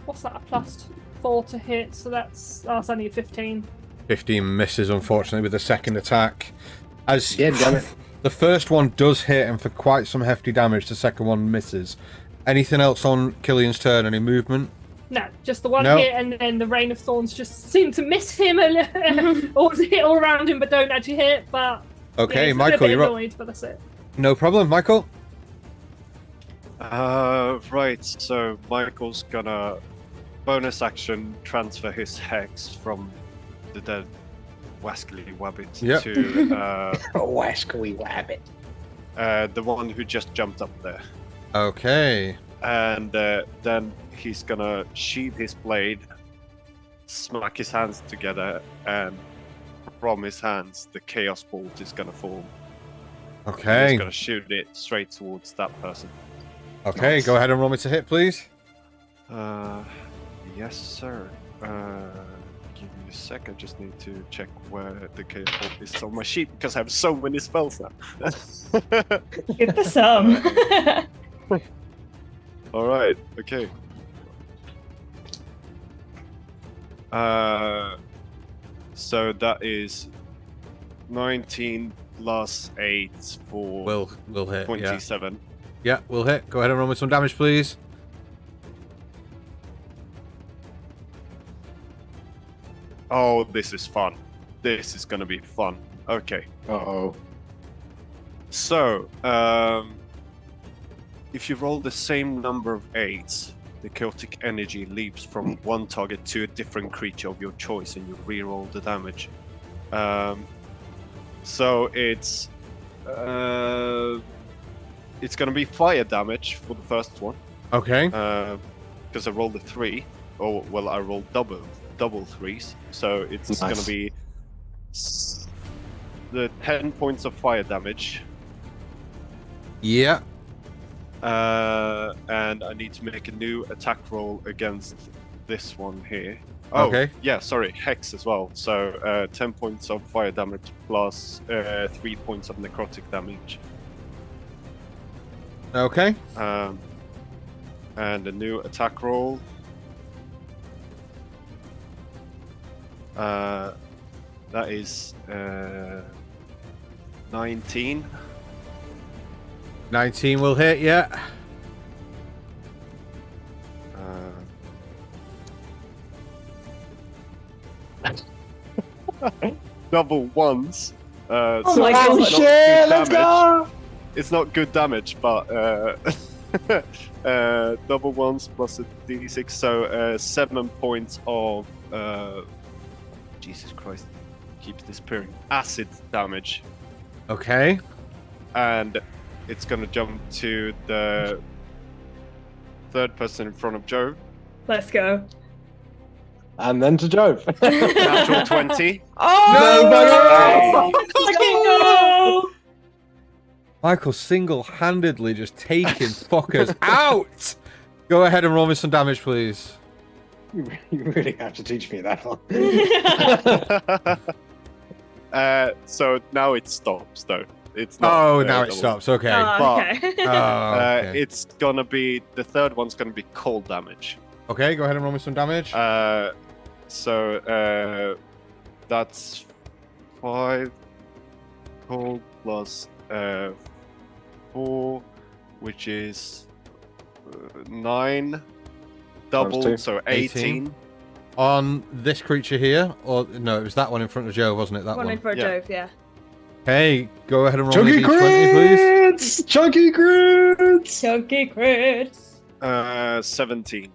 Speaker 4: What's that? A +4 to hit, so that's only a 15.
Speaker 1: 15 misses, unfortunately, with the second attack. As
Speaker 2: Yeah, damn it.
Speaker 1: the first one does hit, and for quite some hefty damage, the second one misses. Anything else on Killian's turn? Any movement?
Speaker 4: No, just the one
Speaker 1: No.
Speaker 4: hit, and then the rain of thorns just seem to miss him or hit all around him, but don't actually hit. But
Speaker 1: Okay,
Speaker 4: he's
Speaker 1: Michael,
Speaker 4: a bit
Speaker 1: you're up.
Speaker 4: annoyed, but that's it.
Speaker 1: No problem, Michael.
Speaker 6: Right, so Michael's gonna bonus action transfer his hex from the dead Wascally Wabbit
Speaker 1: Yep.
Speaker 6: to
Speaker 2: Oh, Wascally Wabbit.
Speaker 6: the one who just jumped up there.
Speaker 1: Okay.
Speaker 6: And then he's gonna sheathe his blade, smack his hands together, and from his hands the chaos bolt is gonna form.
Speaker 1: Okay.
Speaker 6: He's gonna shoot it straight towards that person.
Speaker 1: Okay, go ahead and roll me to hit, please.
Speaker 6: Yes, sir. Give me a sec. I just need to check where the chaos bolt is on my sheet because I have so many spells now.
Speaker 3: Give the sum.
Speaker 6: All right. Okay. So that is 19 plus 8 for
Speaker 1: We'll hit. Yeah.
Speaker 6: 27.
Speaker 1: Yeah, we'll hit. Go ahead and roll me some damage, please.
Speaker 6: Oh, this is fun. This is gonna be fun. Okay.
Speaker 2: Uh-oh.
Speaker 6: So, if you roll the same number of 8s, the chaotic energy leaps from one target to a different creature of your choice, and you reroll the damage. So it's gonna be fire damage for the first one,
Speaker 1: Okay.
Speaker 6: because I rolled a 3. Oh well, I rolled double 3s, so it's
Speaker 2: Nice.
Speaker 6: gonna be the 10 points of fire damage.
Speaker 1: Yeah.
Speaker 6: And I need to make a new attack roll against this one here. Oh,
Speaker 1: Okay.
Speaker 6: yeah, sorry, Hex as well. So 10 points of fire damage plus 3 points of necrotic damage.
Speaker 1: Okay.
Speaker 6: And a new attack roll. That is 19.
Speaker 1: 19 will hit, yeah.
Speaker 6: Double ones.
Speaker 3: Oh
Speaker 6: so
Speaker 3: my
Speaker 6: it's
Speaker 3: God.
Speaker 6: not good
Speaker 2: let's
Speaker 6: damage.
Speaker 2: go!
Speaker 6: It's not good damage, but double ones plus a d6, so 7 points of Jesus Christ, keeps disappearing. Acid damage,
Speaker 1: Okay.
Speaker 6: and it's gonna jump to the third person in front of Joe.
Speaker 3: Let's go.
Speaker 2: And then to Jove.
Speaker 6: Natural 20.
Speaker 3: Oh!
Speaker 2: No,
Speaker 3: Fucking no!
Speaker 1: Michael single-handedly just taking fuckers out. Go ahead and roll me some damage, please.
Speaker 2: You really have to teach me that one.
Speaker 6: So now it stops, though. It's not.
Speaker 1: Oh, now it
Speaker 6: double.
Speaker 1: stops. Okay.
Speaker 3: Oh, okay.
Speaker 1: Oh, okay.
Speaker 6: It's gonna be the third one's gonna be cold damage.
Speaker 1: Okay, go ahead and roll me some damage.
Speaker 6: So that's 5 cold plus 4, which is 9 double,
Speaker 2: two.
Speaker 6: so 18.
Speaker 1: On this creature here, or no, it was that one in front of Joe, wasn't it? That
Speaker 3: One
Speaker 1: one.
Speaker 3: in for a
Speaker 6: Yeah.
Speaker 3: Jove, yeah.
Speaker 1: Hey, go ahead and roll
Speaker 2: Chunky
Speaker 1: me a d20, please.
Speaker 2: crits! Chunky crits!
Speaker 3: Chunky crits.
Speaker 6: 17.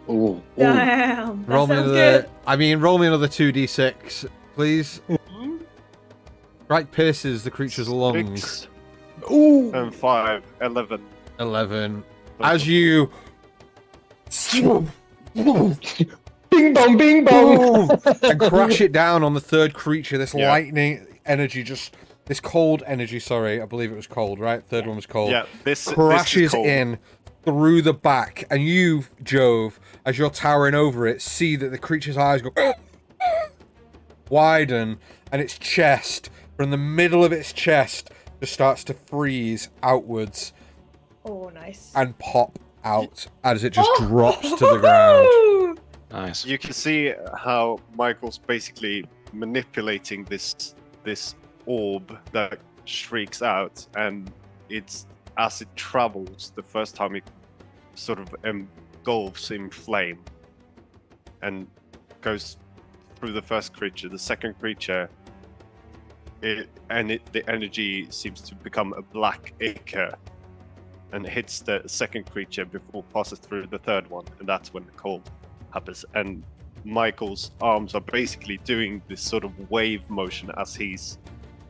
Speaker 2: Ooh.
Speaker 3: Damn. That
Speaker 1: Roll me
Speaker 3: sounds
Speaker 1: another.
Speaker 3: good.
Speaker 1: I mean, roll me another 2d6 please. Strike pierces the creature's lungs.
Speaker 6: 6
Speaker 2: Ooh!
Speaker 6: and 5, 11.
Speaker 1: 11. As you
Speaker 2: Bing bong, bing bong!
Speaker 1: and crash it down on the third creature, this
Speaker 6: Yeah.
Speaker 1: lightning energy this cold energy, sorry, I believe it was cold, right? Third one was cold.
Speaker 6: Yeah, this
Speaker 1: Crashes
Speaker 6: is cold.
Speaker 1: in through the back, and you, Jove, as you're towering over it, see that the creature's eyes go widen, and its chest, from the middle of its chest, just starts to freeze outwards
Speaker 3: Oh, nice.
Speaker 1: and pop out as it just drops to the ground.
Speaker 5: Nice.
Speaker 6: You can see how Michael's basically manipulating this orb that shrieks out, and it's as it travels. The first time it sort of engulfs in flame and goes through the first creature. The second creature, the energy seems to become a black ichor and hits the second creature before it passes through the third one, and that's when the cold happens. And Michael's arms are basically doing this sort of wave motion as he's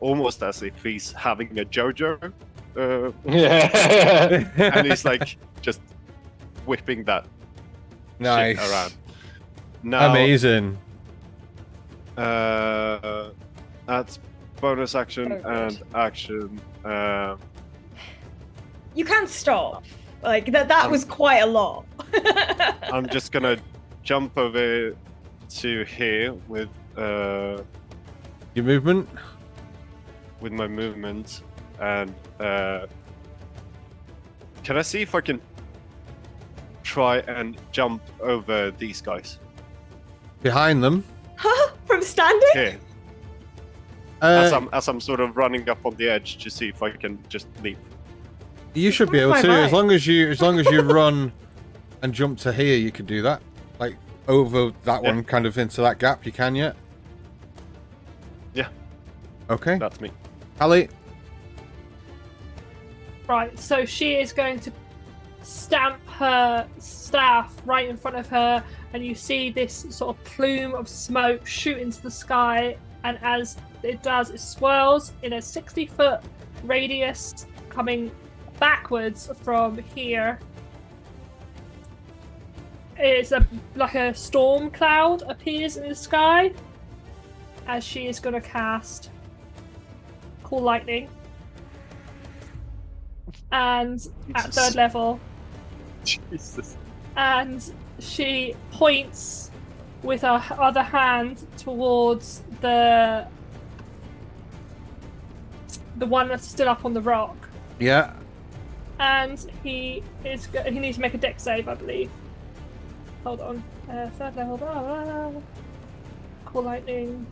Speaker 6: almost as if he's having a JoJo,
Speaker 2: Yeah.
Speaker 6: and he's like just whipping that
Speaker 1: Nice.
Speaker 6: shit around. Now,
Speaker 1: Amazing.
Speaker 6: That's bonus action
Speaker 3: Oh,
Speaker 6: and action.
Speaker 3: You can't stop. Like that was quite a lot.
Speaker 6: I'm just gonna jump over to here with
Speaker 1: Your movement?
Speaker 6: my movement, and can I see if I can try and jump over these guys
Speaker 1: Behind them?
Speaker 3: From standing?
Speaker 6: here as I'm sort of running up on the edge to see if I can just leap.
Speaker 1: You should be able
Speaker 3: Where's
Speaker 1: to,
Speaker 3: my
Speaker 1: as long as you run and jump to here, you could do that. Like over that
Speaker 6: Yeah.
Speaker 1: one, kind of into that gap. You can yet?
Speaker 6: Yeah.
Speaker 1: Okay.
Speaker 6: That's me.
Speaker 1: Hallie.
Speaker 4: Right, so she is going to stamp her staff right in front of her, and you see this sort of plume of smoke shoot into the sky, and as it does, it swirls in a 60-foot radius coming backwards from here. It's like a storm cloud appears in the sky as she is going to cast Call Lightning. And at
Speaker 6: Jesus.
Speaker 4: third level,
Speaker 6: Jesus.
Speaker 4: and she points with her other hand towards the one that's still up on the rock,
Speaker 1: Yeah.
Speaker 4: and he needs to make a dex save, I believe. Hold on, third level. Blah, blah, blah. Call Lightning.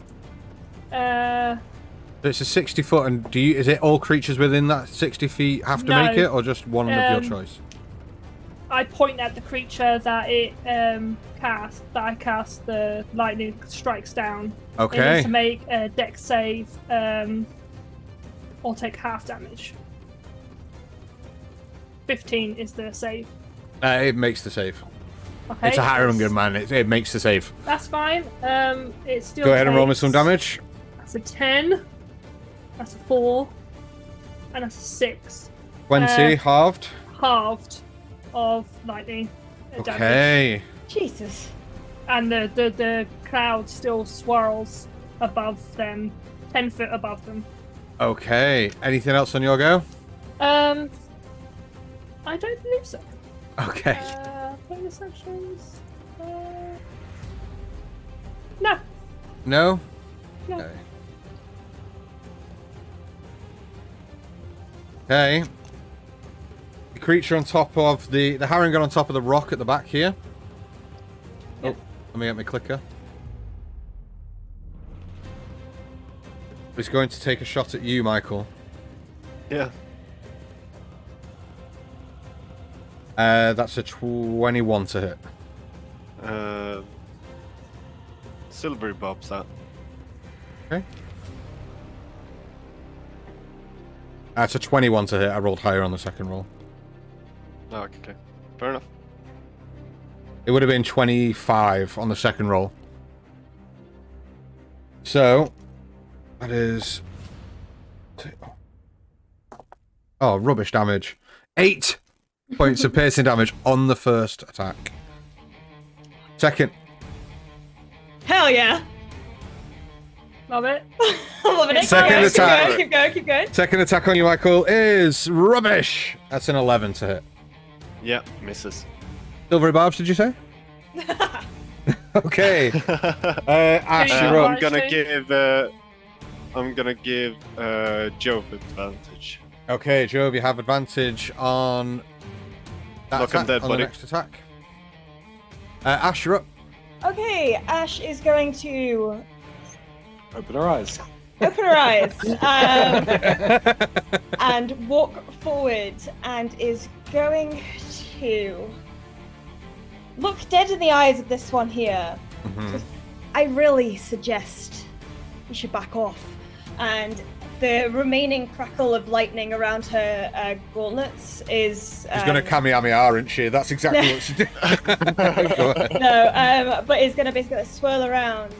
Speaker 1: It's a 60-foot, and is it all creatures within that 60 feet have to
Speaker 4: No.
Speaker 1: make it, or just one of your choice?
Speaker 4: I point at the creature that I cast the lightning strikes down. It
Speaker 1: Okay.
Speaker 4: needs to make a dex save, or take half damage. 15 is the save.
Speaker 1: It makes the save.
Speaker 4: Okay.
Speaker 1: It's a Harringer, man. It makes the save.
Speaker 4: That's fine. It still
Speaker 1: Go ahead and roll me
Speaker 4: takes-
Speaker 1: some damage.
Speaker 4: That's a 10. That's a 4. And that's a 6.
Speaker 1: 20, halved.
Speaker 4: Halved of lightning damage.
Speaker 1: Okay.
Speaker 3: Jesus.
Speaker 4: And the cloud still swirls above them, 10 foot above them.
Speaker 1: Okay. Anything else on your go?
Speaker 4: I don't believe so.
Speaker 1: Okay.
Speaker 4: Bonus actions. No.
Speaker 1: No?
Speaker 4: No.
Speaker 1: Okay. Okay. The creature on top of the Harringer on top of the rock at the back here.
Speaker 4: Yeah.
Speaker 1: Oh, let me get my clicker. He's going to take a shot at you, Michael.
Speaker 6: Yeah.
Speaker 1: That's a 21 to hit.
Speaker 6: Silvery Bob's that.
Speaker 1: Okay. That's a 21 to hit. I rolled higher on the second roll.
Speaker 6: Oh, okay. Fair enough.
Speaker 1: It would have been 25 on the second roll. So, that is... Oh, rubbish damage. 8 points of piercing damage on the first attack. Second.
Speaker 3: Hell yeah.
Speaker 4: Love it.
Speaker 3: Love it.
Speaker 1: Second attack.
Speaker 3: Keep going, keep going.
Speaker 1: Second attack on you, Michael, is rubbish. That's an 11 to hit.
Speaker 6: Yeah, misses.
Speaker 1: Silvery barbs, did you say? Okay. Ash, you're up.
Speaker 6: I'm gonna give Jove advantage.
Speaker 1: Okay, Jove, you have advantage on that
Speaker 6: Look,
Speaker 1: attack,
Speaker 6: I'm dead,
Speaker 1: on
Speaker 6: buddy.
Speaker 1: the next attack. Ash, you're up.
Speaker 3: Okay, Ash is going to
Speaker 2: Open her eyes.
Speaker 3: open her eyes and walk forward and is going to look dead in the eyes of this one here.
Speaker 1: Mhm.
Speaker 3: I really suggest you should back off. And the remaining crackle of lightning around her gauntlets is...
Speaker 1: She's going to Kamehameha, isn't she? That's exactly what she did. Go ahead.
Speaker 3: No, but is going to basically swirl around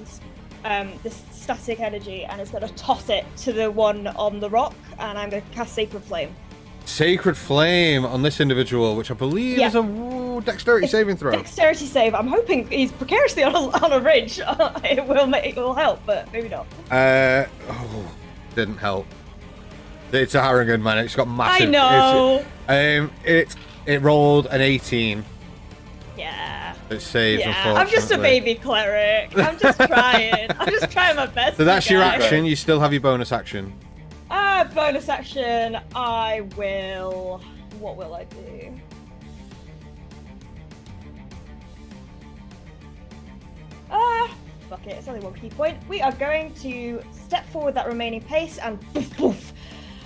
Speaker 3: this static energy and is going to toss it to the one on the rock, and I'm going to cast Sacred Flame.
Speaker 1: Sacred Flame on this individual, which I believe is a dexterity saving throw.
Speaker 3: Dexterity save. I'm hoping he's precariously on a ridge. It will help, but maybe not.
Speaker 1: Didn't help. It's a Harrigan, man. It's got massive.
Speaker 3: I know.
Speaker 1: It rolled an 18.
Speaker 3: Yeah.
Speaker 1: It saved.
Speaker 3: Yeah. I'm just a
Speaker 1: unfortunately.
Speaker 3: baby cleric. I'm just trying. I'm just trying my best.
Speaker 1: So that's your
Speaker 3: guys.
Speaker 1: action. You still have your bonus action.
Speaker 3: Bonus action. I will. What will I do? Fuck it. It's only 1 key point. We are going to step forward that remaining pace and poof poof.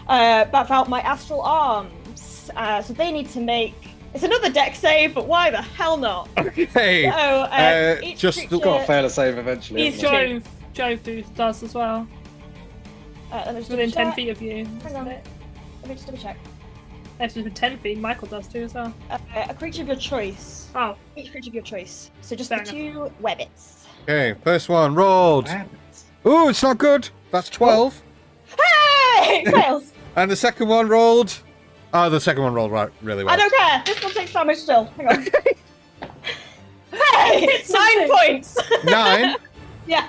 Speaker 3: Back out my astral arms. So they need to make. It's another dex save, but why the hell not?
Speaker 1: Okay.
Speaker 3: So each
Speaker 1: just
Speaker 3: creature,
Speaker 2: Got to fail a save eventually.
Speaker 3: He's
Speaker 2: haven't we?
Speaker 4: Jove does as well.
Speaker 3: let me just
Speaker 4: Within
Speaker 3: double
Speaker 4: 10
Speaker 3: check.
Speaker 4: feet of you.
Speaker 3: Hang on. Let me just double check.
Speaker 4: Actually, within 10 feet, Michael does too as well.
Speaker 3: A creature of your choice.
Speaker 4: Oh,
Speaker 3: Each creature of your choice. So just
Speaker 4: Fair
Speaker 3: the 2 webbits.
Speaker 1: Okay. First one rolled. Ooh, it's not good. That's 12.
Speaker 3: Hey! Fails!
Speaker 1: And the second one rolled. Oh, the second one rolled really well.
Speaker 3: I don't care. This one takes damage still. Hang on. Hey! It's 9 points!
Speaker 1: 9.
Speaker 3: Yeah.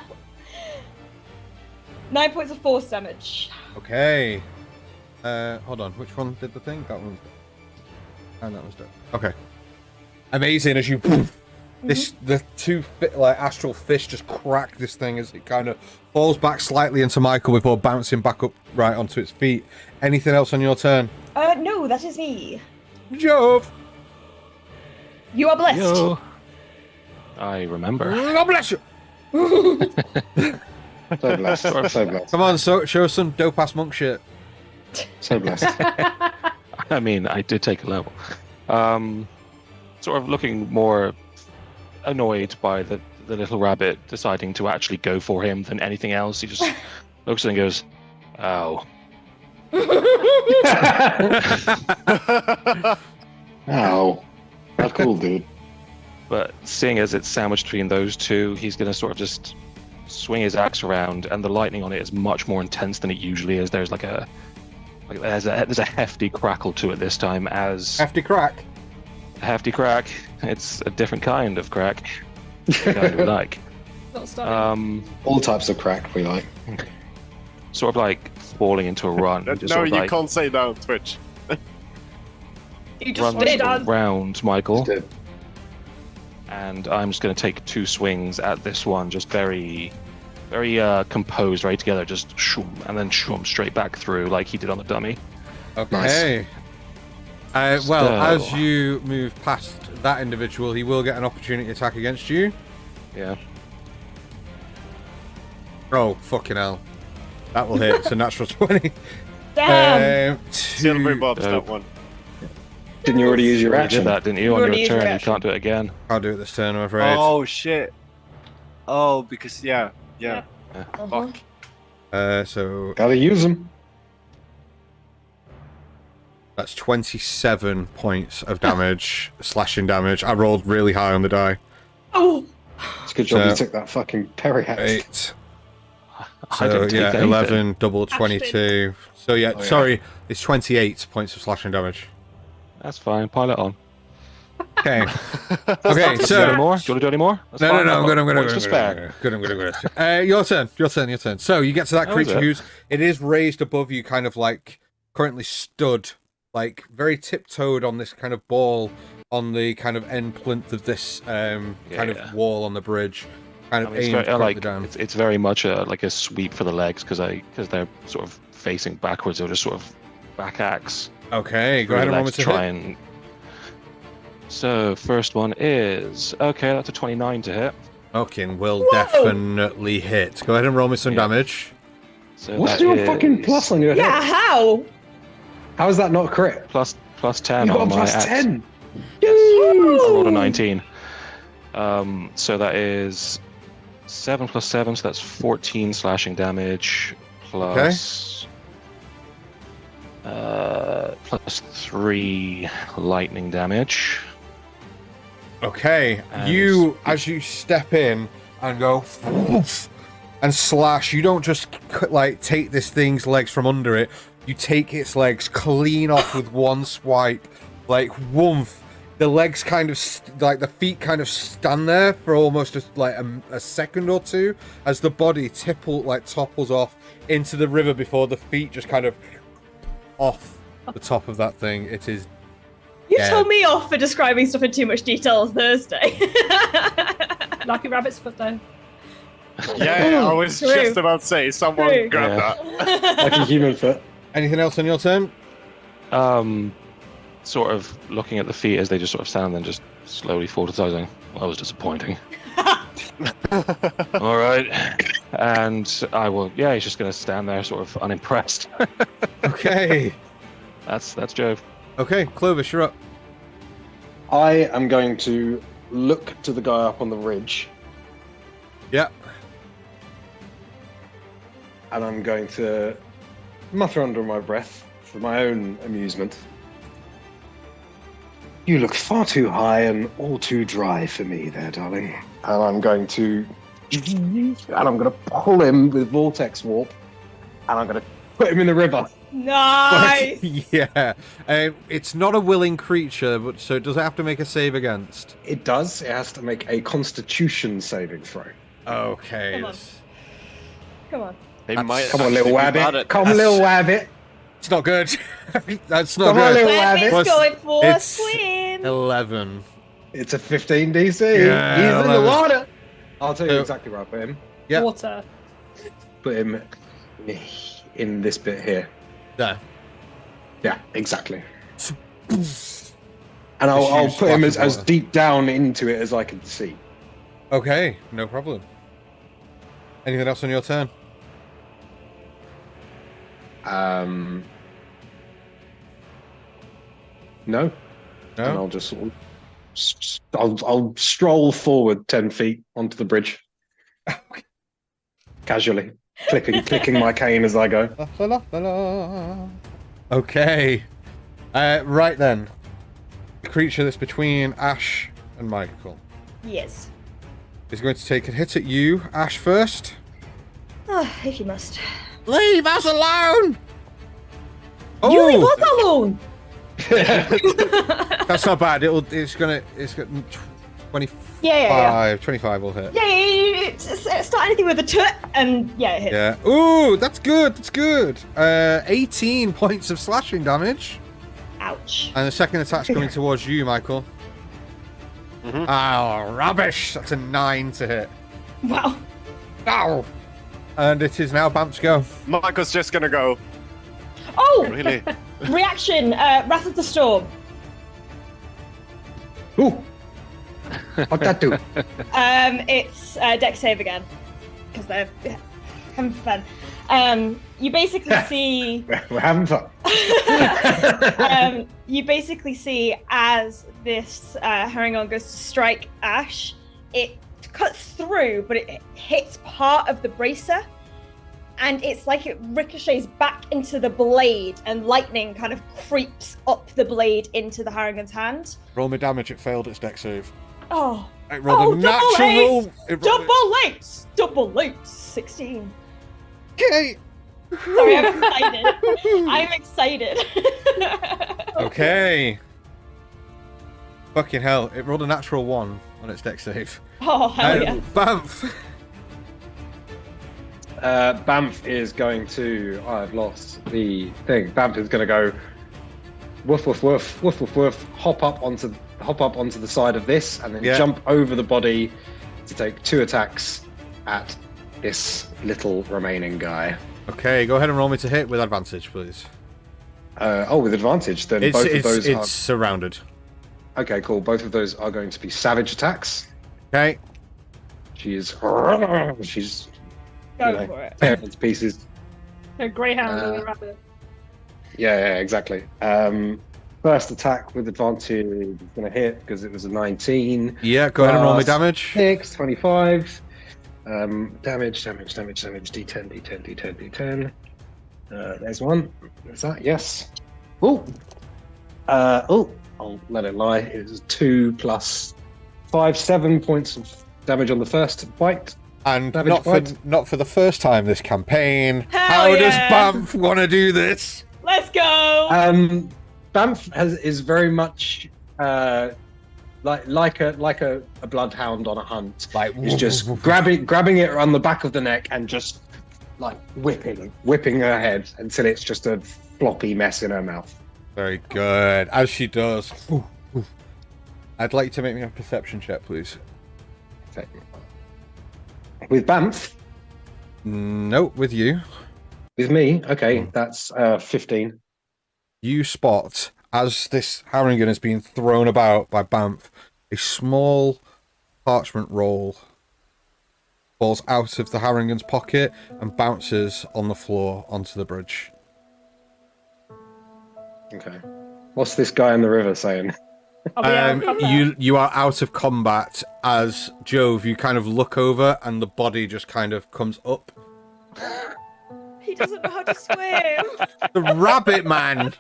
Speaker 3: 9 points of force damage.
Speaker 1: Okay. Hold on. Which one did the thing? That one. And that was done. Okay. Amazing as you. The 2 astral fish just crack this thing as it kind of falls back slightly into Michael before bouncing back up right onto its feet. Anything else on your turn?
Speaker 3: No, that is me.
Speaker 1: Jove!
Speaker 3: You are blessed.
Speaker 5: Yo. I remember.
Speaker 1: God bless you!
Speaker 2: So blessed. So blessed.
Speaker 1: Come on, show us some dope-ass monk shit.
Speaker 2: So blessed.
Speaker 5: I mean, I did take a level. Sort of looking more annoyed by the little rabbit deciding to actually go for him than anything else. He just looks at it and goes, "Ow."
Speaker 2: Ow. That's cool, dude.
Speaker 5: But seeing as it's sandwiched between those two, he's going to sort of just swing his axe around, and the lightning on it is much more intense than it usually is. There's there's a hefty crackle to it this time. As
Speaker 1: Hefty crack.
Speaker 5: hefty crack, it's a different kind of crack. The kind we like.
Speaker 4: not starting.
Speaker 2: All types of crack we like.
Speaker 5: Sort of like falling into a run. Just
Speaker 6: No,
Speaker 5: sort of
Speaker 6: you
Speaker 5: like
Speaker 6: can't say that on Twitch.
Speaker 3: You just
Speaker 5: runs
Speaker 3: did.
Speaker 5: around Michael.
Speaker 2: Just did.
Speaker 5: And I'm just going to take 2 swings at this one, just very, very composed, right together, just shoom, and then shoom straight back through like he did on the dummy.
Speaker 1: Okay. Well,
Speaker 5: So-
Speaker 1: as you move past that individual, he will get an opportunity attack against you.
Speaker 5: Yeah.
Speaker 1: Oh, fucking hell. That will hit. It's a natural 20.
Speaker 3: Damn.
Speaker 6: Silver Bob's
Speaker 5: Dope.
Speaker 6: that one.
Speaker 2: Didn't you already use your
Speaker 5: You
Speaker 2: action?
Speaker 5: did that, didn't you?
Speaker 3: You
Speaker 5: On
Speaker 3: already
Speaker 5: your
Speaker 3: used your
Speaker 5: turn, you
Speaker 3: action.
Speaker 5: can't do it again.
Speaker 1: Can't do it this turn, I'm afraid.
Speaker 6: Oh shit. Oh, because yeah.
Speaker 3: Uh-huh.
Speaker 6: Fuck.
Speaker 1: So
Speaker 2: Gotta use them.
Speaker 1: that's 27 points of damage, slashing damage. I rolled really high on the die.
Speaker 3: Oh.
Speaker 2: It's a good job you
Speaker 1: So-
Speaker 2: took that fucking Perry hat.
Speaker 1: 8.
Speaker 5: I
Speaker 1: So
Speaker 5: didn't take
Speaker 1: yeah,
Speaker 5: anything.
Speaker 1: 11 double
Speaker 4: Ash
Speaker 1: 22. So yeah,
Speaker 2: Oh, yeah.
Speaker 1: sorry, it's 28 points of slashing damage.
Speaker 5: That's fine. Pile it on.
Speaker 1: Okay.
Speaker 6: That's
Speaker 1: Okay,
Speaker 6: not
Speaker 5: Do you
Speaker 1: so-
Speaker 5: want any more? Do you want to do any more? That's
Speaker 1: No,
Speaker 5: fine.
Speaker 1: I'm
Speaker 5: I've
Speaker 1: good.
Speaker 5: got
Speaker 1: I'm good.
Speaker 5: points to spare.
Speaker 1: Your turn. So you get to that
Speaker 5: That was
Speaker 1: creature
Speaker 5: it.
Speaker 1: who's it is raised above you, kind of like currently stood, like very tiptoed on this kind of ball on the kind of end plinth of this kind
Speaker 5: Yeah.
Speaker 1: of wall on the bridge, kind of
Speaker 5: I mean, it's
Speaker 1: aimed
Speaker 5: very,
Speaker 1: currently down.
Speaker 5: it's very much like a sweep for the legs because they're sort of facing backwards. They'll just sort of back axe.
Speaker 1: Okay, go
Speaker 5: through
Speaker 1: ahead
Speaker 5: the
Speaker 1: and roll me
Speaker 5: legs
Speaker 1: to
Speaker 5: try
Speaker 1: hit.
Speaker 5: and. So first one is okay. That's a 29 to hit.
Speaker 1: Okay, will
Speaker 3: Whoa!
Speaker 1: definitely hit. Go ahead and roll me some
Speaker 5: Yeah.
Speaker 1: damage.
Speaker 5: So
Speaker 2: What's
Speaker 5: that
Speaker 2: your fucking
Speaker 5: is
Speaker 2: plus on your
Speaker 3: Yeah,
Speaker 2: head?
Speaker 3: how?
Speaker 2: How is that not a crit?
Speaker 5: plus 10
Speaker 2: You got
Speaker 5: on
Speaker 2: a
Speaker 5: my
Speaker 2: plus
Speaker 5: axe.
Speaker 2: 10.
Speaker 5: I rolled a 19. So that is 7 plus 7, so that's 14 slashing damage plus plus 3 lightning damage.
Speaker 1: Okay,
Speaker 5: And
Speaker 1: you as you step in and go "Woof," and slash, you don't just like take this thing's legs from under it. You take its legs clean off with one swipe, like woof. The legs kind of like the feet kind of stand there for almost just like a second or two as the body topples off into the river before the feet just kind of off the top of that thing. It is.
Speaker 3: You
Speaker 1: Yeah.
Speaker 3: told me off for describing stuff in too much detail on Thursday.
Speaker 4: Lucky rabbit's foot though.
Speaker 6: Yeah, I was
Speaker 3: True.
Speaker 6: just about to say, someone
Speaker 3: True.
Speaker 6: grab
Speaker 5: Yeah.
Speaker 6: that.
Speaker 2: Like a human foot.
Speaker 1: Anything else on your turn?
Speaker 5: Sort of looking at the feet as they just sort of stand and just slowly fall to the side. Well, that was disappointing. All right, and I will. Yeah, he's just going to stand there, sort of unimpressed.
Speaker 1: Okay.
Speaker 5: That's Joe.
Speaker 1: Okay, Clovis, you're up.
Speaker 2: I am going to look to the guy up on the ridge,
Speaker 1: Yeah.
Speaker 2: and I'm going to mutter under my breath for my own amusement. You look far too high and all too dry for me there, darling. And I'm going to pull him with vortex warp, and I'm going to put him in the river.
Speaker 3: Nice.
Speaker 1: Yeah. It's not a willing creature, but so does it have to make a save against?
Speaker 2: It does. It has to make a Constitution saving throw.
Speaker 1: Okay.
Speaker 3: Come on. Come on.
Speaker 6: They
Speaker 1: That's-
Speaker 6: might
Speaker 2: Come on,
Speaker 6: actually
Speaker 2: little
Speaker 6: be bad
Speaker 2: wabbit.
Speaker 6: at
Speaker 2: Come,
Speaker 6: this.
Speaker 2: little wabbit.
Speaker 1: It's not good. That's not
Speaker 2: Come on,
Speaker 1: good.
Speaker 2: little
Speaker 3: Rabbit's
Speaker 2: rabbit.
Speaker 1: What's-
Speaker 3: going for a
Speaker 1: it's
Speaker 3: swim.
Speaker 1: 11.
Speaker 2: It's a 15 DC.
Speaker 1: Yeah,
Speaker 2: He's in the
Speaker 1: 11.
Speaker 2: water. I'll tell you
Speaker 1: So-
Speaker 2: exactly where I put him.
Speaker 1: Yep.
Speaker 4: Water.
Speaker 2: Put him in this bit here.
Speaker 1: There.
Speaker 2: Yeah, exactly. And
Speaker 1: Just
Speaker 2: I'll
Speaker 1: use
Speaker 2: put him
Speaker 1: splash of
Speaker 2: as
Speaker 1: water.
Speaker 2: deep down into it as I can see.
Speaker 1: Okay, no problem. Anything else on your turn?
Speaker 2: No. And
Speaker 1: No?
Speaker 2: I'll just sort of, I'll stroll forward 10 feet onto the bridge. Casually. Clicking my cane as I go.
Speaker 1: La, la, la, la. Okay. Right then. The creature that's between Ash and Michael
Speaker 3: Yes.
Speaker 1: is going to take a hit at you. Ash first.
Speaker 3: If you must.
Speaker 1: Leave us alone!
Speaker 3: You leave
Speaker 1: Oh,
Speaker 3: us alone.
Speaker 1: that's not bad. It's gonna 25.
Speaker 3: Yeah.
Speaker 1: 25 will hit.
Speaker 3: Yeah. Start anything with a t, and yeah, it hits.
Speaker 1: Yeah. Ooh, that's good. That's good. 18 points of slashing damage.
Speaker 3: Ouch.
Speaker 1: And the second attack's coming towards you, Michael.
Speaker 6: Mhm.
Speaker 1: Oh, rubbish. That's a 9 to hit.
Speaker 3: Wow.
Speaker 1: Ow. And it is now Bamp's go.
Speaker 6: Michael's just gonna go,
Speaker 3: Oh,
Speaker 6: really?
Speaker 3: reaction. Wrath of the Storm.
Speaker 2: Ooh. What'd that do?
Speaker 3: It's deck save again because they're having fun. You basically see.
Speaker 2: We're having fun.
Speaker 3: You basically see as this Harangon goes to strike Ash, it cuts through, but it hits part of the bracer, and it's like it ricochets back into the blade, and lightning kind of creeps up the blade into the Harangon's hand.
Speaker 1: Roll me damage. It failed its deck save.
Speaker 3: Oh,
Speaker 1: It rolled a
Speaker 3: double
Speaker 1: natural.
Speaker 3: eights! Double eights! 16.
Speaker 1: Okay.
Speaker 3: Sorry, I'm excited. I'm excited.
Speaker 1: Okay. Fucking hell! It rolled a natural 1 on its dex save.
Speaker 3: Oh hell yeah!
Speaker 1: Bamf.
Speaker 2: Bamf is going to. I've lost the thing. Bamf is going to go. Woof woof woof woof woof woof. Hop up onto the side of this, and then jump over the body to take 2 attacks at this little remaining guy.
Speaker 1: Okay, go ahead and roll me to hit with advantage, please.
Speaker 2: With advantage, then both of those are...
Speaker 1: It's surrounded.
Speaker 2: Okay, cool. Both of those are going to be savage attacks.
Speaker 1: Okay.
Speaker 2: She's
Speaker 3: Go for it.
Speaker 2: tearing it to pieces.
Speaker 4: A greyhound and a rabbit.
Speaker 2: Yeah, exactly. First attack with advantage is going to hit because it was a 19.
Speaker 1: Yeah, go ahead and roll me damage.
Speaker 2: 6, 25. Damage, D10. There's one. Is that? Yes. I'll let it lie. It was 2 plus 5, 7 points of damage on the first bite.
Speaker 1: And not for the first time this campaign.
Speaker 3: Hell
Speaker 1: How
Speaker 3: yeah.
Speaker 1: does Bamf want to do this?
Speaker 3: Let's go.
Speaker 2: Bamf is very much like a bloodhound on a hunt.
Speaker 1: Like,
Speaker 2: He's just grabbing it around the back of the neck and just like whipping her head until it's just a floppy mess in her mouth.
Speaker 1: Very good, as she does. I'd like to make me a perception check, please.
Speaker 2: Okay. With Bamf?
Speaker 1: No, with you.
Speaker 2: With me? Okay, that's 15.
Speaker 1: You spot, as this Harrigan is being thrown about by Bamf, a small parchment roll falls out of the Harrigan's pocket and bounces on the floor onto the bridge.
Speaker 2: Okay. What's this guy in the river saying?
Speaker 1: You are out of combat as Jove. You kind of look over and the body just kind of comes up.
Speaker 3: He doesn't know how to swim.
Speaker 1: The rabbit man.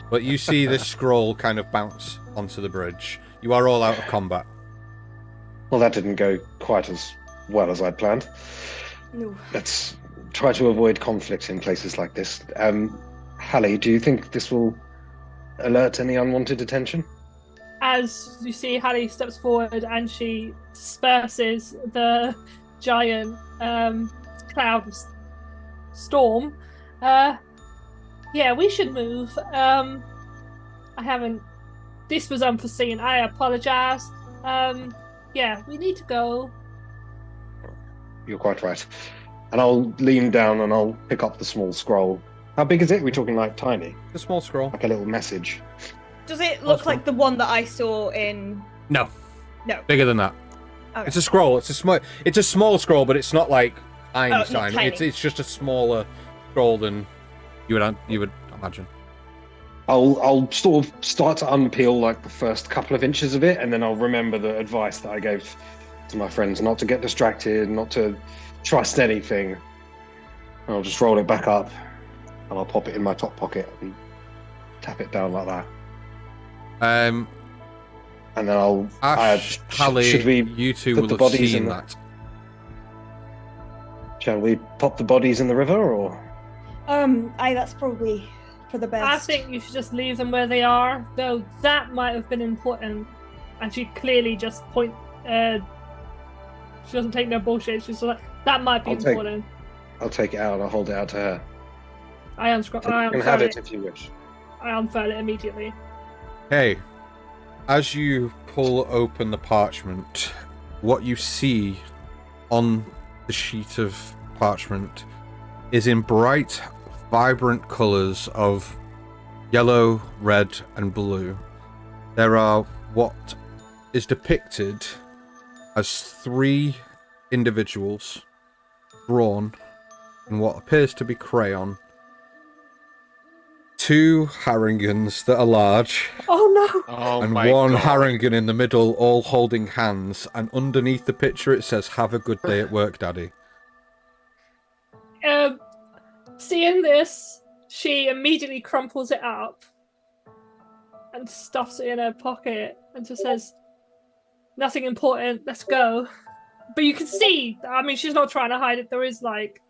Speaker 1: But you see this scroll kind of bounce onto the bridge. You are all out of combat.
Speaker 2: Well, that didn't go quite as well as I'd planned.
Speaker 3: No.
Speaker 2: Let's try to avoid conflict in places like this. Hallie, do you think this will alert any unwanted attention?
Speaker 4: As you see, Hallie steps forward and she disperses the giant cloud storm. Yeah, we should move. I haven't. This was unforeseen. I apologize. Yeah, we need to go.
Speaker 2: You're quite right. And I'll lean down and I'll pick up the small scroll. How big is it? We're talking like tiny.
Speaker 1: The small scroll.
Speaker 2: Like a little message.
Speaker 3: Does it look like the one that I saw in?
Speaker 1: No.
Speaker 3: No.
Speaker 1: Bigger than that.
Speaker 3: Okay.
Speaker 1: It's a scroll. It's a small scroll, but it's not like tiny.
Speaker 3: Not tiny.
Speaker 1: It's just a smaller scroll than you would imagine.
Speaker 2: I'll sort of start to unpeel like the first couple of inches of it, and then I'll remember the advice that I gave to my friends not to get distracted, not to trust anything. And I'll just roll it back up, and I'll pop it in my top pocket and tap it down like that. And then I'll
Speaker 1: Ash, Hallie,
Speaker 2: should we
Speaker 1: you two
Speaker 2: put
Speaker 1: will
Speaker 2: the
Speaker 1: have
Speaker 2: bodies
Speaker 1: seen
Speaker 2: in
Speaker 1: that.
Speaker 2: Shall we pop the bodies in the river, or?
Speaker 3: That's probably for the best.
Speaker 4: I think you should just leave them where they are, though that might have been important. And she clearly just she doesn't take no bullshit. She's like, that might be important.
Speaker 2: I'll take it out and I'll hold it out to her.
Speaker 4: You
Speaker 2: can have it if you wish.
Speaker 4: I unfurl it immediately.
Speaker 1: Hey, as you pull open the parchment, what you see on the sheet of parchment is in bright, vibrant colours of yellow, red, and blue. There are what is depicted as 3 individuals drawn in what appears to be crayon. 2 Harringans that are large.
Speaker 3: Oh no!
Speaker 5: Oh
Speaker 1: And
Speaker 5: my
Speaker 1: one
Speaker 5: God.
Speaker 1: Harrigan in the middle, all holding hands. And underneath the picture it says, "Have a good day at work, Daddy."
Speaker 4: Seeing this, she immediately crumples it up and stuffs it in her pocket and just says, "Nothing important, let's go." but you can see. I mean, she's not trying to hide it. There is like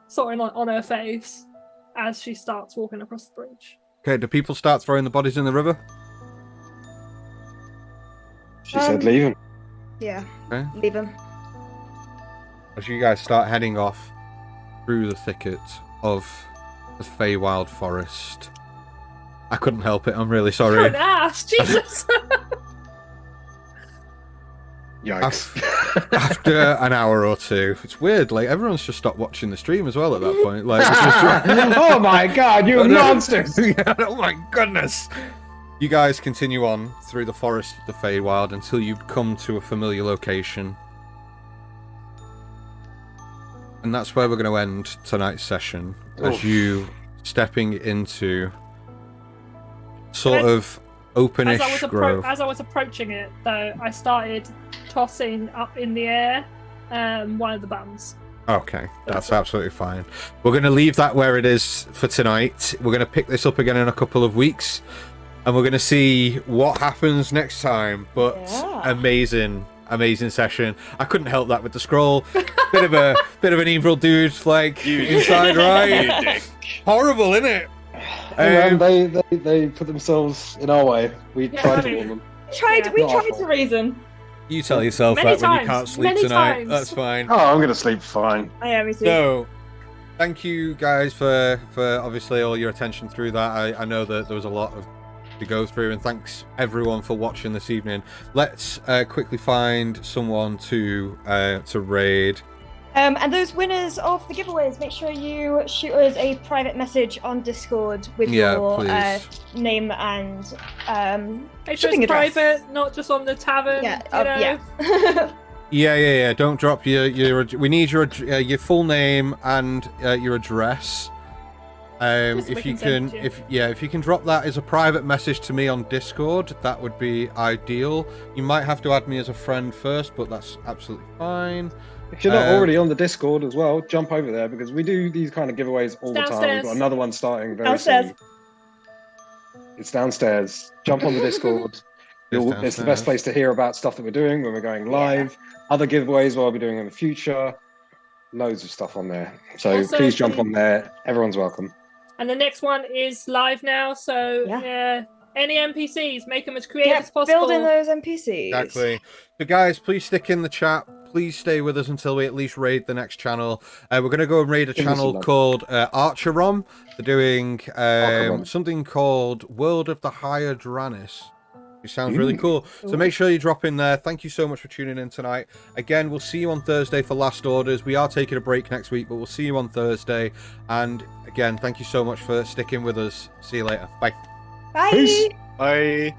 Speaker 4: something on her face as she starts walking across the bridge.
Speaker 1: Okay, do people start throwing the bodies in the river?
Speaker 2: She said leave him.
Speaker 3: Yeah,
Speaker 1: Okay.
Speaker 3: leave him.
Speaker 1: As you guys start heading off through the thicket of the Feywild Forest. I couldn't help it, I'm really sorry.
Speaker 4: You're an ass, Jesus!
Speaker 2: Yikes.
Speaker 1: After an hour or two, it's weird, like everyone's just stopped watching the stream as well at that point. Like, it's just...
Speaker 2: Oh my god, you monsters!
Speaker 1: Yeah, oh my goodness! You guys continue on through the forest of the Feywild until you come to a familiar location. And that's where we're going to end tonight's session, as you stepping into sort of openish grove.
Speaker 4: As I was approaching it, though, I started tossing up in the air one of the buns.
Speaker 1: Okay, that's absolutely fine. We're going to leave that where it is for tonight. We're going to pick this up again in a couple of weeks, and we're going to see what happens next time. But amazing session. I couldn't help that with the scroll. Bit of an evil dude, like inside, right? Horrible, isn't it?
Speaker 2: They put themselves in our way. We tried to warn them.
Speaker 3: We tried to reason.
Speaker 1: You tell yourself
Speaker 4: Many
Speaker 1: that when you
Speaker 4: times,
Speaker 1: can't sleep
Speaker 4: many
Speaker 1: tonight.
Speaker 4: times.
Speaker 1: That's fine.
Speaker 2: Oh, I'm gonna sleep fine.
Speaker 3: I am, me too.
Speaker 1: So, thank you guys for obviously all your attention through that. I know that there was a lot to go through, and thanks everyone for watching this evening. Let's quickly find someone to raid.
Speaker 3: And those winners of the giveaways, make sure you shoot us a private message on Discord with your name and
Speaker 4: Make sure
Speaker 3: shipping
Speaker 4: it's
Speaker 3: address.
Speaker 4: private, not just on the tavern.
Speaker 3: Yeah.
Speaker 1: Don't drop your. We need your full name and your address. If you can drop that as a private message to me on Discord, that would be ideal. You might have to add me as a friend first, but that's absolutely fine.
Speaker 2: If you're not already on the Discord as well, jump over there, because we do these kind of giveaways all the time. We've got another one starting very soon. It's downstairs. Jump on the Discord. It's the best place to hear about stuff that we're doing when we're going live. Other giveaways we'll be doing in the future. Loads of stuff on there. So also, please jump on there. Everyone's welcome.
Speaker 4: And the next one is live now, so any NPCs, make them as creative as possible.
Speaker 3: Building those NPCs.
Speaker 1: Exactly. So guys, please stick in the chat. Please stay with us until we at least raid the next channel. We're going to go and raid a channel called Archerom. They're doing something called World of the Higher Dranis. It sounds really cool. So make sure you drop in there. Thank you so much for tuning in tonight. Again, we'll see you on Thursday for Last Orders. We are taking a break next week, but we'll see you on Thursday. And again, thank you so much for sticking with us. See you later. Bye.
Speaker 3: Bye.
Speaker 2: Peace.
Speaker 6: Bye.